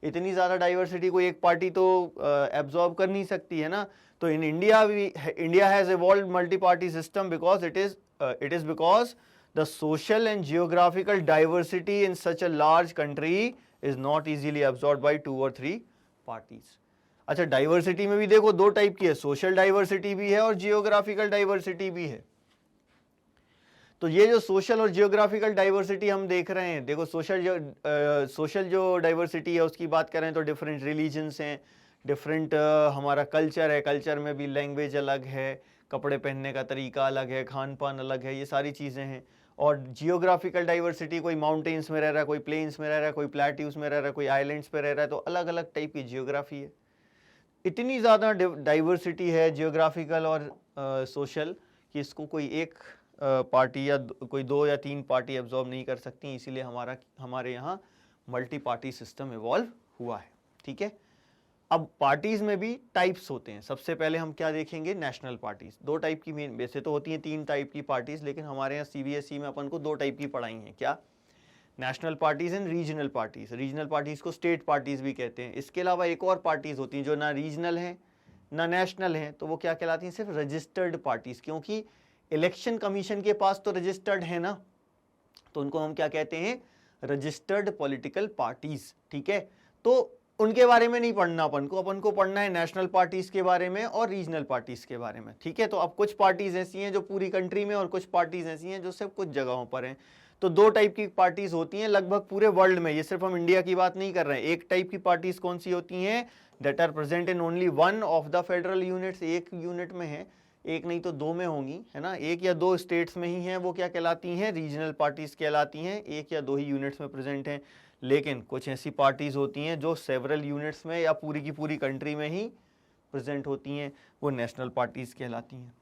[SPEAKER 1] इतनी ज़्यादा डाइवर्सिटी कोई एक पार्टी तो एब्जॉर्ब कर नहीं सकती है ना। तो in India has evolved multi party system because it is because the social and geographical diversity in such a large country is not easily absorb by 2 और 3 पार्टीज। अच्छा, डाइवर्सिटी में भी देखो दो टाइप की है, सोशल डाइवर्सिटी भी है और जियोग्राफिकल डाइवर्सिटी भी है। तो ये जो सोशल और जियोग्राफिकल डाइवर्सिटी हम देख रहे हैं, देखो सोशल जो डाइवर्सिटी है उसकी बात करें तो डिफरेंट रिलीजन्स हैं, डिफरेंट हमारा कल्चर है, कल्चर में भी लैंग्वेज अलग है, कपड़े पहनने का तरीका अलग है, खान पान अलग है, ये सारी चीज़ें हैं। और जियोग्राफिकल डाइवर्सिटी, कोई माउंटेन्स में रह रहा है, कोई प्लेन्स में रह रहा है, कोई प्लेट्यूज में रह रहा है, कोई आइलैंड्स पे रह रहा है, तो अलग अलग टाइप की जियोग्राफी है। इतनी ज़्यादा डाइवर्सिटी है जियोग्राफिकल और सोशल कि इसको कोई एक पार्टी या कोई 2 या 3 पार्टी एब्जॉर्ब नहीं कर सकती, इसीलिए हमारे यहाँ मल्टी पार्टी सिस्टम इवॉल्व हुआ है, ठीक है। अब पार्टीज में भी टाइप्स होते हैं। सबसे पहले हम क्या देखेंगे, नेशनल पार्टीज। 2 टाइप की मेन, वैसे तो होती हैं 3 टाइप की पार्टीज, लेकिन हमारे यहाँ सीबीएसई में अपन को 2 टाइप की पढ़ाई हैं। क्या, national parties and regional parties. Regional parties को स्टेट पार्टीज भी कहते हैं। इसके अलावा एक और पार्टीज होती हैं जो ना रीजनल हैं ना नेशनल हैं, तो वो क्या कहलाती हैं, सिर्फ रजिस्टर्ड पार्टीज। क्योंकि इलेक्शन कमीशन के पास तो रजिस्टर्ड है ना, तो उनको हम क्या कहते हैं, रजिस्टर्ड पॉलिटिकल पार्टीज, ठीक है। तो उनके बारे में नहीं पढ़ना अपन को पढ़ना है नेशनल पार्टीज के बारे में और रीजनल पार्टीज के बारे में, ठीक है। तो अब कुछ पार्टीज ऐसी हैं जो पूरी कंट्री में और कुछ पार्टीज ऐसी हैं जो सिर्फ कुछ जगहों पर हैं। तो 2 टाइप की पार्टीज होती हैं लगभग पूरे वर्ल्ड में, ये सिर्फ हम इंडिया की बात नहीं कर रहे हैं। एक टाइप की पार्टीज कौन सी होती हैं, that are present in only 1 of the federal units, एक यूनिट में है, एक नहीं तो 2 में होंगी, है ना, 1 या 2 स्टेट्स में ही हैं, वो क्या कहलाती हैं, रीजनल पार्टीज कहलाती हैं, 1 या 2 ही यूनिट्स में प्रेजेंट हैं। लेकिन कुछ ऐसी पार्टीज होती हैं जो सेवरल यूनिट्स में या पूरी की पूरी कंट्री में ही प्रेजेंट होती हैं, वो नेशनल पार्टीज कहलाती हैं,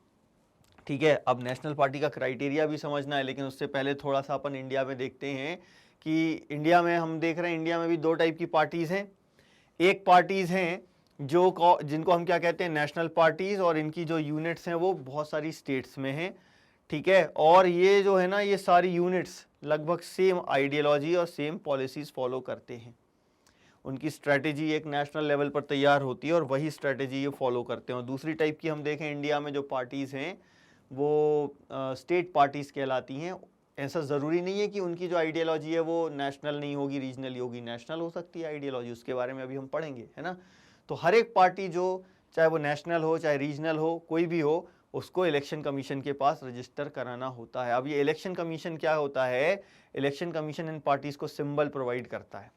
[SPEAKER 1] ठीक है। अब नेशनल पार्टी का क्राइटेरिया भी समझना है, लेकिन उससे पहले थोड़ा सा अपन इंडिया में देखते हैं कि इंडिया में हम देख रहे हैं, इंडिया में भी 2 टाइप की पार्टीज हैं। एक पार्टीज हैं जिनको हम क्या कहते हैं, नेशनल पार्टीज, और इनकी जो यूनिट्स हैं वो बहुत सारी स्टेट्स में हैं, ठीक है। और ये जो है ना, ये सारी यूनिट्स लगभग सेम आइडियोलॉजी और सेम पॉलिसीज फॉलो करते हैं। उनकी स्ट्रैटेजी एक नेशनल लेवल पर तैयार होती है और वही स्ट्रैटेजी ये फॉलो करते हैं। और दूसरी टाइप की हम देखें इंडिया में जो पार्टीज़ हैं वो स्टेट पार्टीज़ कहलाती हैं। ऐसा ज़रूरी नहीं है कि उनकी जो आइडियोलॉजी है वो नेशनल नहीं होगी, रीजनल ही होगी, नेशनल हो सकती है आइडियोलॉजी, उसके बारे में अभी हम पढ़ेंगे, है ना। तो हर एक पार्टी जो चाहे वो नेशनल हो चाहे रीजनल हो, कोई भी हो, उसको इलेक्शन कमीशन के पास रजिस्टर कराना होता है। अब ये इलेक्शन कमीशन क्या होता है, इलेक्शन कमीशन इन पार्टीज़ को सिंबल प्रोवाइड करता है।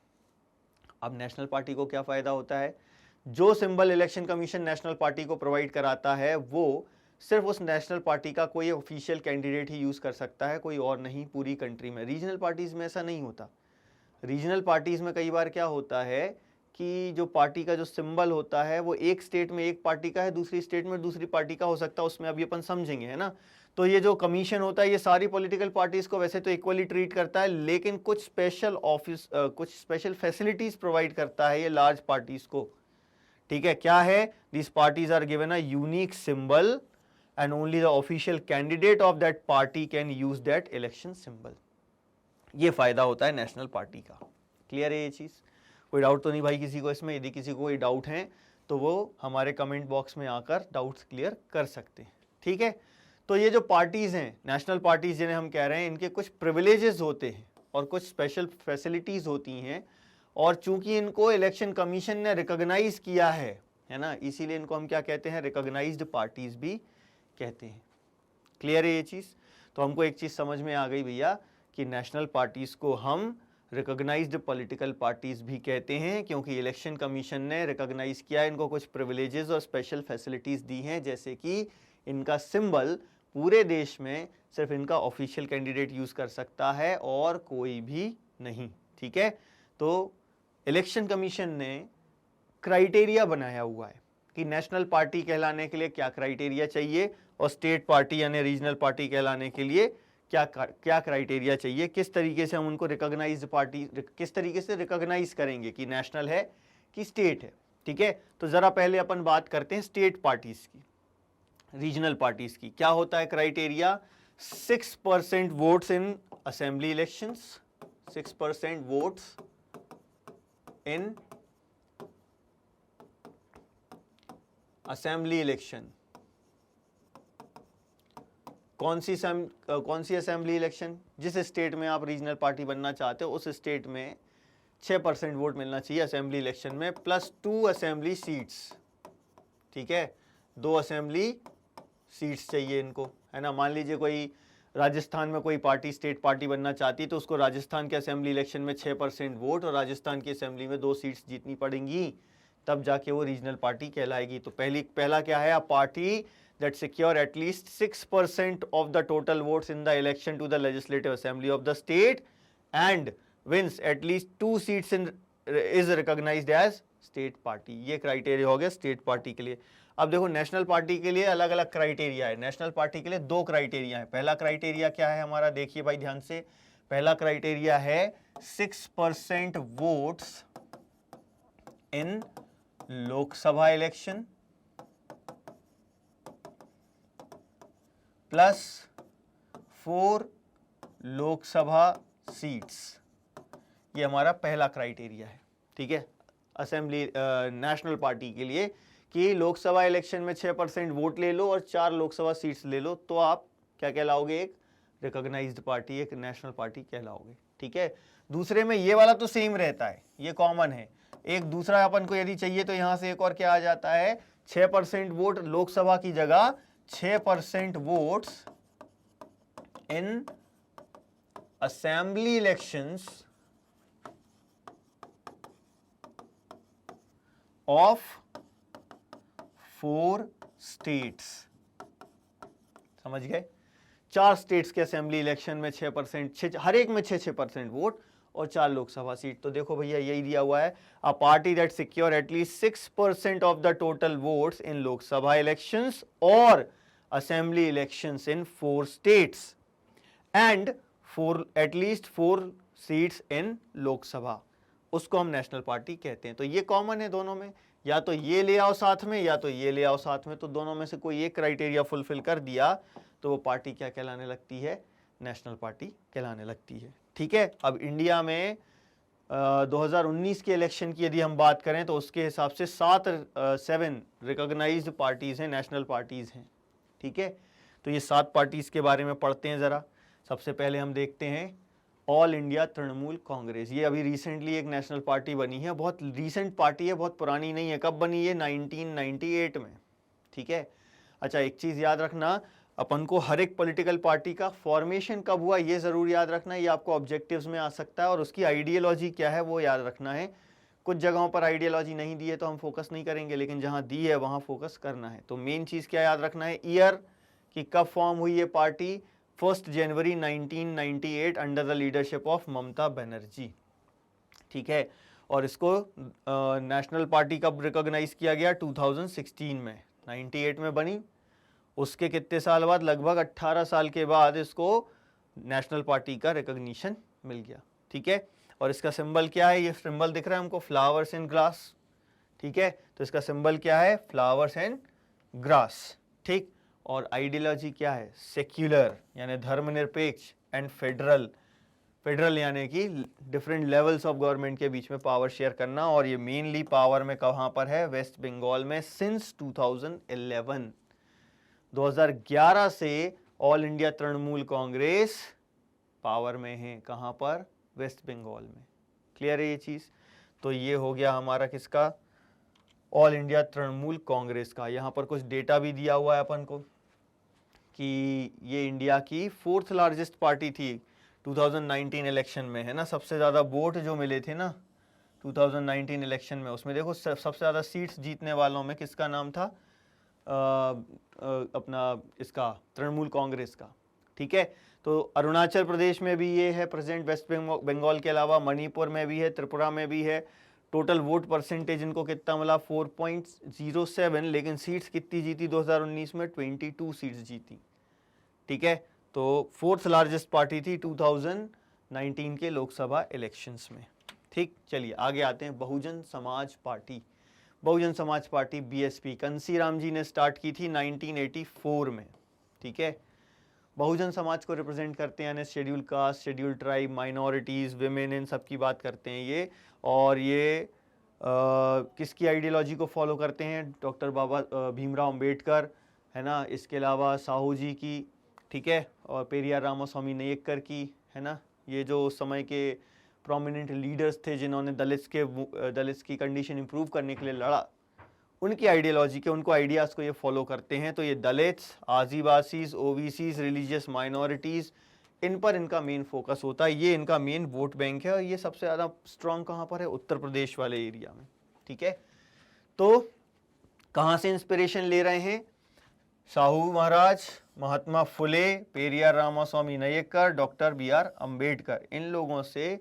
[SPEAKER 1] अब नेशनल पार्टी को क्या फ़ायदा होता है, जो symbol election commission national party को प्रोवाइड कराता है वो सिर्फ उस नेशनल पार्टी का कोई ऑफिशियल कैंडिडेट ही यूज़ कर सकता है, कोई और नहीं पूरी कंट्री में। रीजनल पार्टीज़ में ऐसा नहीं होता। रीजनल पार्टीज़ में कई बार क्या होता है कि जो पार्टी का जो सिंबल होता है वो एक स्टेट में एक पार्टी का है, दूसरी स्टेट में दूसरी पार्टी का हो सकता है, उसमें अभी अपन समझेंगे, है ना। तो ये जो कमीशन होता है ये सारी पॉलिटिकल पार्टीज को वैसे तो इक्वली ट्रीट करता है, लेकिन कुछ स्पेशल ऑफिस कुछ स्पेशल फैसिलिटीज प्रोवाइड करता है ये लार्ज पार्टीज को। ठीक है, क्या है? This parties are given a unique symbol and only the official candidate of that party can use that election symbol. ये फायदा होता है नेशनल पार्टी का। क्लियर है ये चीज? कोई डाउट तो नहीं भाई किसी को इसमें? यदि किसी को कोई डाउट है तो वो हमारे कमेंट बॉक्स में आकर डाउट्स क्लियर कर सकते हैं। ठीक है, तो ये जो पार्टीज हैं, नेशनल पार्टीज जिन्हें हम कह रहे हैं, इनके कुछ प्रिविलेजेस होते हैं और कुछ स्पेशल फैसिलिटीज होती हैं, और चूंकि इनको इलेक्शन कमीशन ने रिकॉग्नाइज किया है ना, इसीलिए इनको हम क्या कहते हैं? रिकॉग्नाइज्ड पार्टीज भी कहते हैं। क्लियर है ये चीज? तो हमको एक चीज समझ में आ गई भैया कि नेशनल पार्टीज को हम रिकॉग्नाइज्ड पॉलिटिकल पार्टीज भी कहते हैं, क्योंकि इलेक्शन कमीशन ने रिकॉग्नाइज किया, इनको कुछ प्रिविलेजेस और स्पेशल फैसिलिटीज दी हैं, जैसे कि इनका सिंबल पूरे देश में सिर्फ इनका ऑफिशियल कैंडिडेट यूज कर सकता है और कोई भी नहीं। ठीक है, तो इलेक्शन कमीशन ने क्राइटेरिया बनाया हुआ है कि नेशनल पार्टी कहलाने के लिए क्या क्राइटेरिया चाहिए और स्टेट पार्टी यानी रीजनल पार्टी कहलाने के लिए क्या क्राइटेरिया चाहिए, किस तरीके से हम उनको रिकॉग्नाइज्ड पार्टी किस तरीके से रिकॉग्नाइज करेंगे कि नेशनल है कि स्टेट है। ठीक है, तो जरा पहले अपन बात करते हैं स्टेट पार्टीज की, रीजनल पार्टीज की। क्या होता है criteria? 6% votes in assembly elections, 6% votes in assembly election. कौन सी असेंबली इलेक्शन? जिस स्टेट में आप रीजनल पार्टी बनना चाहते हो उस स्टेट में 6% वोट मिलना चाहिए असेंबली इलेक्शन में, प्लस 2 असेंबली सीट्स। ठीक है, 2 असेंबली सीट्स चाहिए इनको, है ना। मान लीजिए कोई राजस्थान में कोई पार्टी स्टेट पार्टी बनना चाहती है तो उसको राजस्थान के असेंबली इलेक्शन में 6% वोट और राजस्थान की असेंबली में 2 सीट्स जीतनी पड़ेंगी, तब जाके वो रीजनल पार्टी कहलाएगी। तो पहला क्या है? A party that secure at least 6% of the total votes in the election to the legislative assembly of the state and wins at least 2 seats in is recognized as state party। ये criteria हो गया state party के लिए। अब देखो national party के लिए अलग अलग क्राइटेरिया है। नेशनल पार्टी के लिए 2 क्राइटेरिया है। पहला क्राइटेरिया क्या है हमारा? देखिए भाई ध्यान से, पहला क्राइटेरिया है 6% votes in Lok Sabha election plus 4 Lok Sabha seats. ये हमारा पहला क्राइटेरिया है। ठीक है, असेंबली नेशनल पार्टी के लिए कि लोकसभा इलेक्शन में 6% वोट ले लो और 4 लोकसभा सीट्स ले लो तो आप क्या कहलाओगे? एक रिकॉग्नाइज्ड पार्टी, एक नेशनल पार्टी कहलाओगे। ठीक है, दूसरे में ये वाला तो सेम रहता है, ये कॉमन है। एक दूसरा अपन को यदि चाहिए तो यहां से एक और क्या आ जाता है? 6% वोट लोकसभा की जगह 6% votes in assembly elections of 4 states. समझ गए? 4 स्टेट्स के असेंबली इलेक्शन में 6%, हर एक में 6% वोट और 4 लोकसभा सीट। तो देखो भैया यही दिया हुआ है, a party that secure at least 6% of the total votes in Lok Sabha elections और assembly elections in 4 states and at least 4 seats in Lok Sabha, उसको हम नेशनल पार्टी कहते हैं। तो ये कॉमन है दोनों में, या तो ये ले आओ साथ में या तो ये ले आओ साथ में। तो दोनों में से कोई एक क्राइटेरिया फुलफिल कर दिया तो वो पार्टी क्या कहलाने लगती है? नेशनल पार्टी कहलाने लगती है। ठीक है, अब इंडिया में 2019 के इलेक्शन की यदि हम बात करें तो उसके हिसाब से 7 रिकॉग्नाइज्ड पार्टीज हैं, नेशनल पार्टीज हैं। ठीक है, तो ये 7 पार्टीज के बारे में पढ़ते हैं जरा। सबसे पहले हम देखते हैं ऑल इंडिया तृणमूल कांग्रेस। ये अभी रिसेंटली एक नेशनल पार्टी बनी है, बहुत रीसेंट पार्टी है, बहुत पुरानी नहीं है। कब बनी है? 1998 में। ठीक है, अच्छा एक चीज याद रखना, अपन को हर एक पॉलिटिकल पार्टी का फॉर्मेशन कब हुआ ये जरूर याद रखना, ये आपको ऑब्जेक्टिव्स में आ सकता है, और उसकी आइडियोलॉजी क्या है वो याद रखना है। कुछ जगहों पर आइडियोलॉजी नहीं दी है तो हम फोकस नहीं करेंगे, लेकिन जहां दी है वहां फोकस करना है। तो मेन चीज क्या याद रखना है? ईयर कि कब फॉर्म हुई ये पार्टी? 1 जनवरी 1998 under the leadership of Mamata Banerjee. ठीक है, और इसको नेशनल पार्टी कब रिकॉग्नाइज किया गया? 2016 में। 98 में बनी, उसके कितने साल बाद? लगभग 18 साल के बाद इसको नेशनल पार्टी का रिकॉग्निशन मिल गया। ठीक है, और इसका सिंबल क्या है? ये सिंबल दिख रहा है हमको, फ्लावर्स एंड ग्रास। ठीक है, तो इसका सिंबल क्या है? Flowers and grass. ठीक, और आइडियोलॉजी क्या है? सेक्युलर यानी धर्मनिरपेक्ष, एंड फेडरल, फेडरल यानी कि डिफरेंट लेवल्स ऑफ गवर्नमेंट के बीच में पावर शेयर करना। और ये मेनली पावर में कहाँ पर है? वेस्ट बंगाल में सिंस 2011। 2011 से all India Trinamool Congress power में है। कहाँ पर? वेस्ट बंगाल में। क्लियर है ये चीज? तो ये हो गया हमारा किसका? ऑल इंडिया तृणमूल कांग्रेस का। यहाँ पर कुछ डेटा भी दिया हुआ है अपन को कि ये इंडिया की 4th लार्जेस्ट पार्टी थी 2019 इलेक्शन में, है ना। सबसे ज़्यादा वोट जो मिले थे ना 2019 इलेक्शन में, उसमें देखो सबसे ज़्यादा सीट्स जीतने वालों में किसका नाम था? अपना इसका तृणमूल कांग्रेस का। ठीक है, तो अरुणाचल प्रदेश में भी ये है प्रेजेंट, वेस्ट बंगाल के अलावा मणिपुर में भी है, त्रिपुरा में भी है। टोटल वोट परसेंटेज इनको कितना मिला? 4.07, लेकिन सीट्स कितनी जीती 2019 में? 22 सीट्स जीती। ठीक है, तो 4th लार्जेस्ट पार्टी थी 2019 के लोकसभा इलेक्शंस में। ठीक, चलिए आगे आते हैं। Bahujan Samaj party. Bahujan Samaj party BSP कंसीराम जी ने स्टार्ट की थी 1984 में। ठीक है, बहुजन समाज को रिप्रेजेंट करते हैं, यानी schedule caste, schedule tribe, minorities, women, इन सब की बात करते हैं ये। और ये किसकी आइडियोलॉजी को फॉलो करते हैं? डॉक्टर बाबा भीमराव अंबेडकर, है ना। इसके अलावा साहू जी की, ठीक है, और पेरियार रामास्वामी नयक्कर की, है ना। ये जो उस समय के प्रोमिनेंट लीडर्स थे जिन्होंने दलित्स की कंडीशन इंप्रूव करने के लिए लड़ा, उनकी आइडियोलॉजी के, उनको आइडियाज़ को ये फॉलो करते हैं। तो ये Dalits, Adivasis, OBCs, religious minorities, इन पर इनका मेन फोकस होता है। ये इनका मेन वोट बैंक है। और ये सबसे ज़्यादा स्ट्रॉन्ग कहाँ पर है? उत्तर प्रदेश वाले एरिया में। ठीक है, तो कहाँ से इंस्पिरेशन ले रहे हैं? साहू महाराज, महात्मा फुले, पेरियार रामास्वामी नयक्कर, डॉक्टर BR अम्बेडकर, इन लोगों से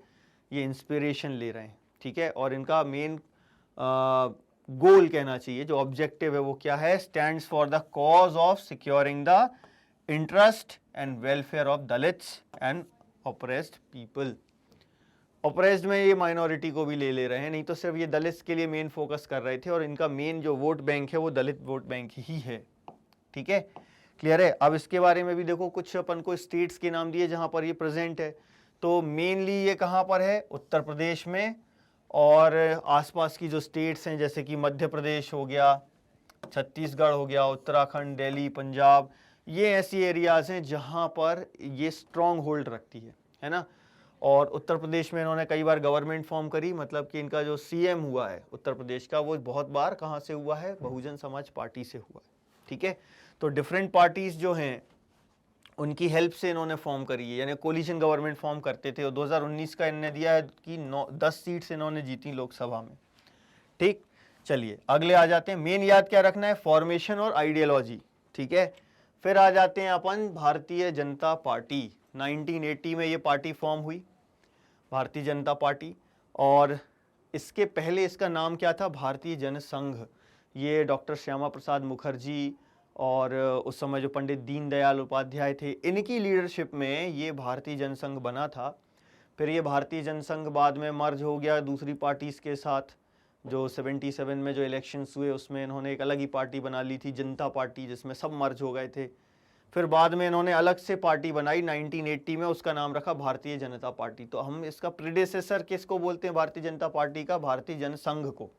[SPEAKER 1] ये इंस्पिरेशन ले रहे हैं। ठीक है, और इनका मेन गोल कहना चाहिए, जो ऑब्जेक्टिव है वो क्या है? Stands for the cause of securing the interest and welfare of Dalits and oppressed people. Oppressed में ये माइनॉरिटी को भी ले रहे हैं, नहीं तो सिर्फ ये दलित्स के लिए मेन फोकस कर रहे थे। और इनका मेन जो वोट बैंक है वो दलित वोट बैंक ही है। ठीक है, क्लियर है? अब इसके बारे में भी देखो, कुछ अपन को स्टेट्स के नाम दिए जहां पर ये प्रेजेंट है। तो मेनली ये कहां पर है? उत्तर प्रदेश में, और आसपास की जो स्टेट्स हैं जैसे कि मध्य प्रदेश हो गया, छत्तीसगढ़ हो गया, उत्तराखंड, दिल्ली, पंजाब, ये ऐसी एरियाज हैं जहां पर ये स्ट्रॉन्ग होल्ड रखती है ना। और उत्तर प्रदेश में इन्होंने कई बार गवर्नमेंट फॉर्म करी, मतलब कि इनका जो CM हुआ है उत्तर प्रदेश का, वो बहुत बार कहाँ से हुआ है? बहुजन समाज पार्टी से हुआ है। ठीक है, तो डिफरेंट पार्टीज जो हैं उनकी हेल्प से इन्होंने फॉर्म करी है, यानी कोलिशन गवर्नमेंट फॉर्म करते थे। और 2019 का इन्होंने दिया है कि 10 सीट्स इन्होंने जीती लोकसभा में। ठीक, चलिए अगले आ जाते हैं। मेन याद क्या रखना है? फॉर्मेशन और आइडियोलॉजी। ठीक है, फिर आ जाते हैं अपन भारतीय जनता पार्टी। 1980 में ये पार्टी फॉर्म हुई, भारतीय जनता पार्टी। और इसके पहले इसका नाम क्या था? भारतीय जनसंघ। ये डॉक्टर श्यामा प्रसाद मुखर्जी और उस समय जो पंडित दीनदयाल उपाध्याय थे, इनकी लीडरशिप में ये भारतीय जनसंघ बना था। फिर ये भारतीय जनसंघ बाद में मर्ज हो गया दूसरी पार्टीज़ के साथ। जो 77 में जो इलेक्शंस हुए उसमें इन्होंने एक अलग ही पार्टी बना ली थी, जनता पार्टी, जिसमें सब मर्ज हो गए थे। फिर बाद में इन्होंने अलग से पार्टी बनाई 1980 में, उसका नाम रखा भारतीय जनता पार्टी। तो हम इसका प्रीडेसेसर किसको बोलते हैं भारतीय जनता पार्टी का? भारतीय जनसंघ को।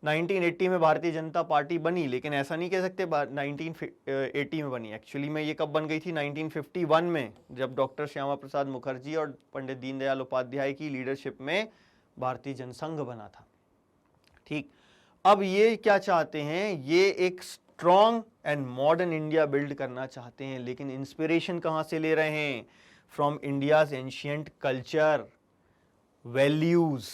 [SPEAKER 1] 1980 में भारतीय जनता पार्टी बनी, लेकिन ऐसा नहीं कह सकते 1980 में बनी। एक्चुअली में ये कब बन गई थी? 1951 में, जब डॉक्टर श्यामा प्रसाद मुखर्जी और पंडित दीनदयाल उपाध्याय की लीडरशिप में भारतीय जनसंघ बना था। ठीक, अब ये क्या चाहते हैं? ये एक strong and modern India build करना चाहते हैं, लेकिन इंस्पिरेशन कहाँ से ले रहे हैं? From India's ancient culture, values.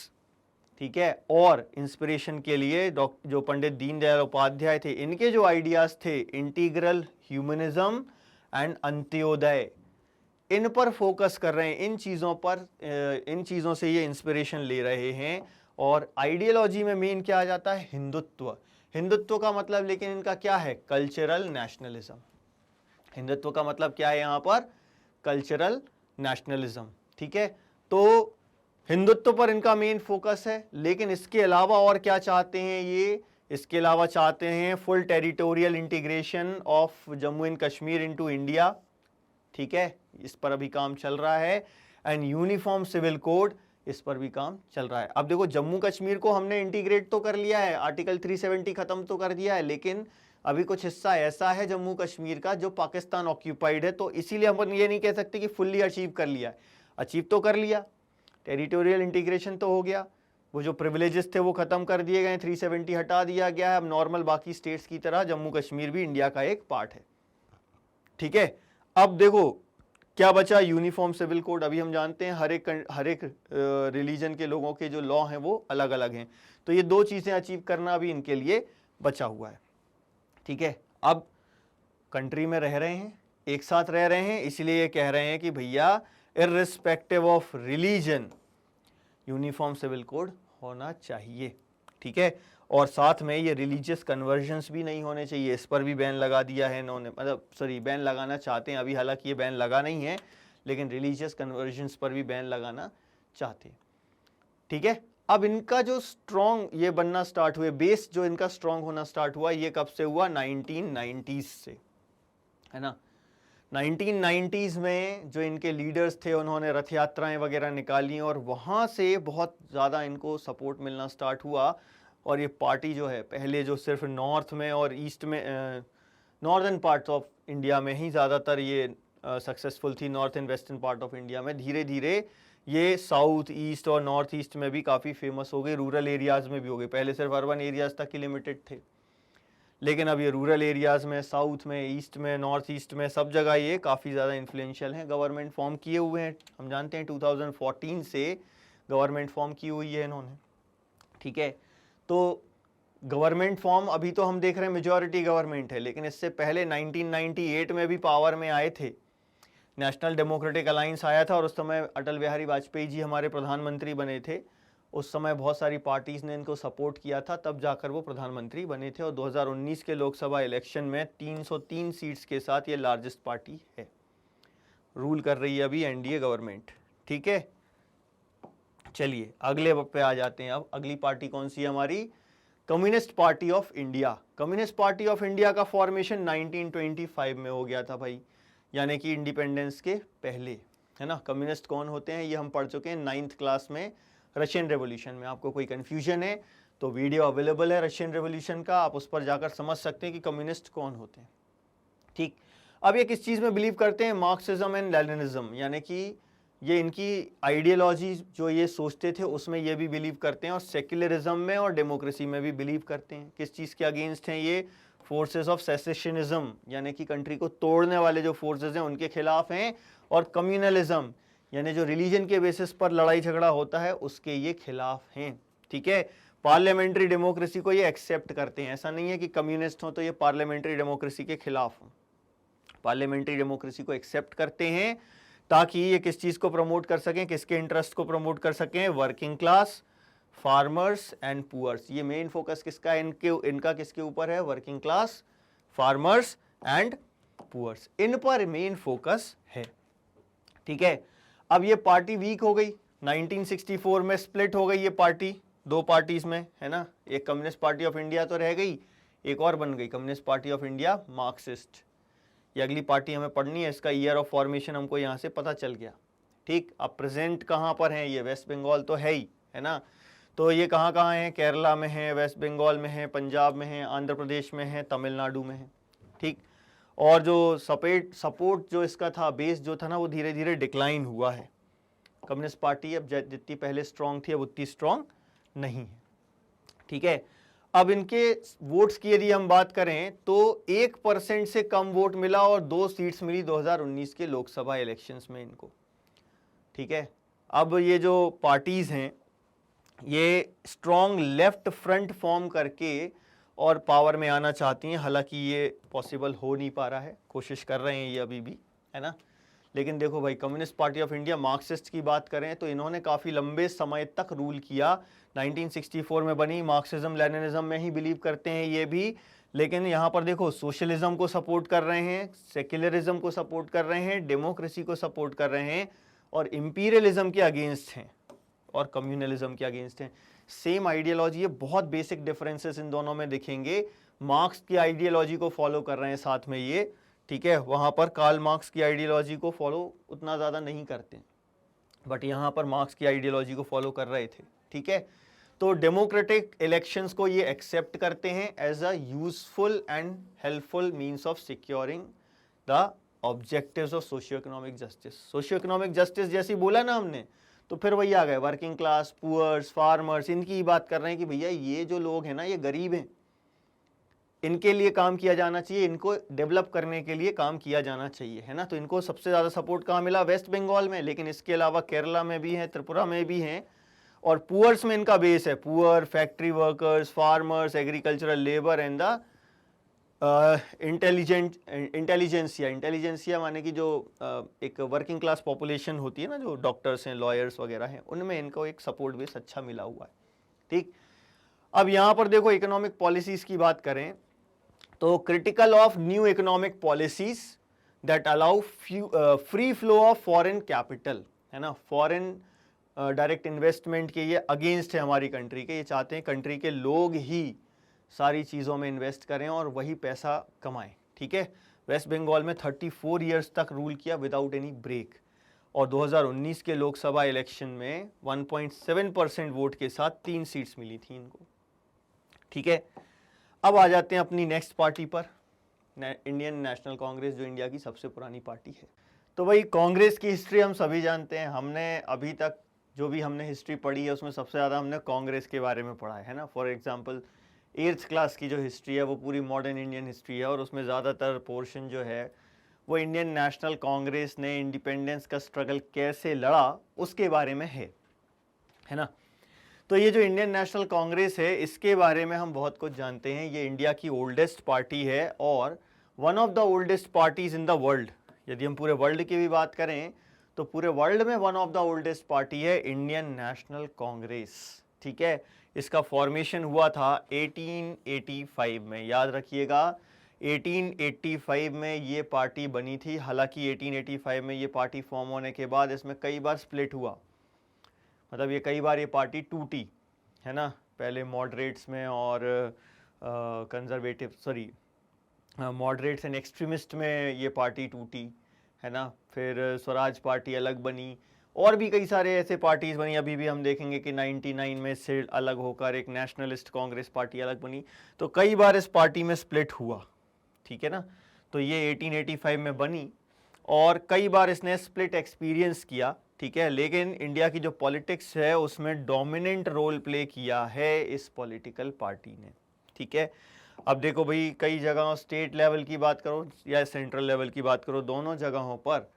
[SPEAKER 1] ठीक है, और इंस्पिरेशन के लिए जो पंडित दीनदयाल उपाध्याय थे, इनके जो आइडियाज थे, इंटीग्रल ह्यूमनिज्म एंड अंत्योदय, इन पर फोकस कर रहे हैं, इन चीज़ों पर, इन चीज़ों से ये इंस्पिरेशन ले रहे हैं। और आइडियोलॉजी में मेन क्या आ जाता है? हिंदुत्व। हिंदुत्व का मतलब लेकिन इनका क्या है? Cultural nationalism. हिंदुत्व का मतलब क्या है यहाँ पर? Cultural nationalism. ठीक है, तो हिंदुत्व पर इनका मेन फोकस है। लेकिन इसके अलावा और क्या चाहते हैं ये? इसके अलावा चाहते हैं full territorial integration of Jammu and Kashmir into India. ठीक है, इस पर अभी काम चल रहा है। एंड यूनिफॉर्म सिविल कोड, इस पर भी काम चल रहा है। अब देखो, जम्मू कश्मीर को हमने इंटीग्रेट तो कर लिया है, आर्टिकल 370 खत्म तो कर दिया है, लेकिन अभी कुछ हिस्सा ऐसा है जम्मू कश्मीर का जो पाकिस्तान ऑक्यूपाइड है, तो इसीलिए हम ये नहीं कह सकते कि फुल्ली अचीव कर लिया है। अचीव तो कर लिया, टेरिटोरियल इंटीग्रेशन तो हो गया, वो जो प्रिविलेजेस थे वो खत्म कर दिए गए, 370 हटा दिया गया है। अब नॉर्मल बाकी स्टेट्स की तरह जम्मू कश्मीर भी इंडिया का एक पार्ट है। ठीक है, अब देखो क्या बचा? Uniform civil code. अभी हम जानते हैं हर एक रिलीजन के लोगों के जो लॉ हैं वो अलग अलग हैं, तो ये दो चीज़ें अचीव करना भी इनके लिए बचा हुआ है। ठीक है, अब कंट्री में रह रहे हैं, एक साथ रह रहे हैं, इसलिए ये कह रहे हैं कि भैया irrespective of religion uniform civil code होना चाहिए। ठीक है, और साथ में ये रिलीजियस कन्वर्जन्स भी नहीं होने चाहिए, इस पर भी बैन लगा दिया है इन्होंने, मतलब सॉरी बैन लगाना चाहते हैं अभी, हालांकि ये बैन लगा नहीं है, लेकिन रिलीजियस कन्वर्जन्स पर भी बैन लगाना चाहते हैं। ठीक है, अब इनका जो स्ट्रॉन्ग ये बनना स्टार्ट हुए, बेस जो इनका स्ट्रॉन्ग होना स्टार्ट हुआ, ये कब से हुआ? 1990s से, है ना। 1990s में जो इनके लीडर्स थे उन्होंने रथ यात्राएं वगैरह निकाली और वहाँ से बहुत ज़्यादा इनको सपोर्ट मिलना स्टार्ट हुआ। और ये पार्टी जो है, पहले जो सिर्फ नॉर्थ में और ईस्ट में, नॉर्दर्न पार्ट्स ऑफ इंडिया में ही ज़्यादातर ये सक्सेसफुल थी, north and western part of India में, धीरे धीरे ये साउथ ईस्ट और नॉर्थ ईस्ट में भी काफ़ी फेमस हो गए, रूरल एरियाज़ में भी हो गए। पहले सिर्फ अर्बन एरियाज़ तक ही लिमिटेड थे, लेकिन अब ये रूरल एरियाज़ में, साउथ में, ईस्ट में, नॉर्थ ईस्ट में, सब जगह ये काफ़ी ज़्यादा इन्फ्लुएंशियल हैं। गवर्नमेंट फॉर्म किए हुए हैं, हम जानते हैं 2014 से गवर्नमेंट फॉर्म की हुई है इन्होंने। ठीक है, तो गवर्नमेंट फॉर्म अभी तो हम देख रहे हैं मेजॉरिटी गवर्नमेंट है, लेकिन इससे पहले 1998 में भी पावर में आए थे, नेशनल डेमोक्रेटिक अलायंस आया था और उस समय अटल बिहारी वाजपेयी जी हमारे प्रधानमंत्री बने थे। उस समय बहुत सारी पार्टीज़ ने इनको सपोर्ट किया था, तब जाकर वो प्रधानमंत्री बने थे। और 2019 के लोकसभा इलेक्शन में 303 सीट्स के साथ ये लार्जेस्ट पार्टी है, रूल कर रही है अभी एनडीए गवर्नमेंट। ठीक है, चलिए अगले पे आ जाते हैं। अब अगली पार्टी कौन सी है हमारी? Communist party of India. Communist party of India का फॉर्मेशन 1925 में हो गया था भाई, यानी कि इंडिपेंडेंस के पहले, है ना। कम्युनिस्ट कौन होते हैं ये हम पढ़ चुके हैं 9th क्लास में, रशियन रेवोल्यूशन में। आपको कोई कन्फ्यूजन है तो वीडियो अवेलेबल है रशियन रेवोल्यूशन का, आप उस पर जाकर समझ सकते हैं कि कम्युनिस्ट कौन होते हैं। ठीक, अब ये किस चीज़ में बिलीव करते हैं? मार्क्सिज्म एंड लेनिनिज्म, यानी कि ये इनकी आइडियोलॉजी जो ये सोचते थे उसमें ये भी बिलीव करते हैं, और सेक्युलरिज्म में और डेमोक्रेसी में भी बिलीव करते हैं। किस चीज़ के अगेंस्ट हैं ये? फोर्सेस ऑफ सेसेशनिज्म, यानी कि कंट्री को तोड़ने वाले जो फोर्सेस हैं उनके खिलाफ हैं, और कम्युनलिज्म यानी जो रिलीजन के बेसिस पर लड़ाई झगड़ा होता है उसके ये खिलाफ हैं। ठीक है, पार्लियामेंट्री डेमोक्रेसी को ये एक्सेप्ट करते हैं, ऐसा नहीं है कि कम्युनिस्ट हो तो ये पार्लियामेंट्री डेमोक्रेसी के खिलाफ हो, पार्लियामेंट्री डेमोक्रेसी को एक्सेप्ट करते हैं ताकि ये किस चीज़ को प्रमोट कर सकें, किसके इंटरेस्ट को प्रमोट कर सकें? Working class, farmers and poors. ये मेन फोकस किसका है? इनका किसके ऊपर है? Working class, farmers and poors, इन पर मेन फोकस है। ठीक है, अब ये पार्टी वीक हो गई, 1964 में स्प्लिट हो गई ये पार्टी दो पार्टीज में, है ना। एक कम्युनिस्ट पार्टी ऑफ इंडिया तो रह गई, एक और बन गई communist party of India Marxist. ये अगली पार्टी हमें पढ़नी है, इसका ईयर ऑफ फॉर्मेशन हमको यहाँ से पता चल गया। ठीक, अब प्रेजेंट कहाँ पर हैं ये? वेस्ट बंगाल तो है ही, है ना। तो ये कहाँ कहाँ हैं? केरला में है, वेस्ट बंगाल में है, पंजाब में है, आंध्र प्रदेश में है, तमिलनाडु में है। ठीक, और जो सपोर्ट जो इसका था, बेस जो था ना, वो धीरे धीरे डिक्लाइन हुआ है। कम्युनिस्ट पार्टी अब जितनी पहले स्ट्रांग थी अब उतनी स्ट्रांग नहीं है। ठीक है, अब इनके वोट्स की यदि हम बात करें तो 1% से कम वोट मिला और 2 सीट्स मिली 2019 के लोकसभा इलेक्शंस में इनको। ठीक है, अब ये जो पार्टीज हैं ये स्ट्रॉन्ग लेफ्ट फ्रंट फॉर्म करके और पावर में आना चाहती हैं, हालांकि ये पॉसिबल हो नहीं पा रहा है, कोशिश कर रहे हैं ये अभी भी, है ना। लेकिन देखो भाई, communist party of India, Marxist की बात करें तो इन्होंने काफ़ी लंबे समय तक रूल किया। 1964 में बनी, मार्क्सिज्म लेनिनिज्म में ही बिलीव करते हैं ये भी। लेकिन यहाँ पर देखो, सोशलिज्म को सपोर्ट कर रहे हैं, सेक्युलरिज्म को सपोर्ट कर रहे हैं, डेमोक्रेसी को सपोर्ट कर रहे हैं, और इंपीरियलिज्म के अगेंस्ट हैं, और कम्युनलिज्म के अगेंस्ट हैं। सेम आइडियोलॉजी है, बहुत बेसिक डिफरेंसेस इन दोनों में दिखेंगे। मार्क्स की आइडियोलॉजी को फॉलो कर रहे हैं साथ में ये, ठीक है। वहाँ पर कार्ल मार्क्स की आइडियोलॉजी को फॉलो उतना ज़्यादा नहीं करते, बट यहाँ पर मार्क्स की आइडियोलॉजी को फॉलो कर रहे थे, ठीक है। तो डेमोक्रेटिक इलेक्शंस को ये एक्सेप्ट करते हैं as a useful and helpful means of securing the objectives of socio economic justice. Socio economic justice जैसी बोला ना हमने, तो फिर वही आ गए, वर्किंग क्लास, पुअर्स, फार्मर्स, इनकी ही बात कर रहे हैं कि भैया ये जो लोग हैं ना, ये गरीब हैं, इनके लिए काम किया जाना चाहिए, इनको डेवलप करने के लिए काम किया जाना चाहिए, है ना। तो इनको सबसे ज़्यादा सपोर्ट कहाँ मिला? वेस्ट बंगाल में, लेकिन इसके अलावा केरला में भी हैं, त्रिपुरा में भी हैं। और पुअर्स में इनका बेस है, poor, factory workers, farmers, agricultural labour and the intelligentsia माने कि जो एक वर्किंग क्लास पॉपुलेशन होती है ना, जो डॉक्टर्स हैं, लॉयर्स वगैरह हैं, उनमें इनको एक सपोर्ट बेस अच्छा मिला हुआ है, ठीक। अब यहाँ पर देखो, इकोनॉमिक पॉलिसीज की बात करें तो critical of new economic policies that allow free flow of foreign capital, है ना। फॉरेन डायरेक्ट इन्वेस्टमेंट के ये अगेंस्ट है हमारी कंट्री के। ये चाहते हैं कंट्री के लोग ही सारी चीज़ों में इन्वेस्ट करें और वही पैसा कमाएं, ठीक है। वेस्ट बंगाल में 34 ईयर्स तक रूल किया विदाउट एनी ब्रेक, और 2019 के लोकसभा इलेक्शन में 1.7% वोट के साथ 3 सीट्स मिली थी इनको, ठीक है। अब आ जाते हैं अपनी नेक्स्ट पार्टी पर, इंडियन नेशनल कांग्रेस, जो इंडिया की सबसे पुरानी पार्टी है। तो भाई, कांग्रेस की हिस्ट्री हम सभी जानते हैं। हमने अभी तक जो भी हमने हिस्ट्री पढ़ी है उसमें सबसे ज़्यादा हमने कांग्रेस के बारे में पढ़ा है ना। फॉर एग्जांपल 8th क्लास की जो हिस्ट्री है वो पूरी मॉडर्न इंडियन हिस्ट्री है, और उसमें ज़्यादातर पोर्शन जो है वो इंडियन नेशनल कांग्रेस ने इंडिपेंडेंस का स्ट्रगल कैसे लड़ा उसके बारे में है ना। तो ये जो इंडियन नेशनल कांग्रेस है, इसके बारे में हम बहुत कुछ जानते हैं। ये इंडिया की ओल्डेस्ट पार्टी है और one of the oldest parties in the world. यदि हम पूरे वर्ल्ड की भी बात करें तो पूरे वर्ल्ड में one of the oldest party है इंडियन नेशनल कांग्रेस, ठीक है। इसका फॉर्मेशन हुआ था 1885 में, याद रखिएगा 1885 में ये पार्टी बनी थी। हालांकि 1885 में ये पार्टी फॉर्म होने के बाद इसमें कई बार स्प्लिट हुआ, मतलब ये कई बार ये पार्टी टूटी, है ना। पहले मॉडरेट्स में और मॉडरेट्स एंड एक्सट्रीमिस्ट में ये पार्टी टूटी, है ना। फिर स्वराज पार्टी अलग बनी, और भी कई सारे ऐसे पार्टीज बनी। अभी भी हम देखेंगे कि 99 में से अलग होकर एक नेशनलिस्ट कांग्रेस पार्टी अलग बनी। तो कई बार इस पार्टी में स्प्लिट हुआ, ठीक है ना। तो ये 1885 में बनी और कई बार इसने स्प्लिट एक्सपीरियंस किया, ठीक है। लेकिन इंडिया की जो पॉलिटिक्स है उसमें डोमिनेंट रोल प्ले किया है इस पॉलिटिकल पार्टी ने, ठीक है। अब देखो भाई, कई जगहों, स्टेट लेवल की बात करो या सेंट्रल लेवल की बात करो, दोनों जगहों पर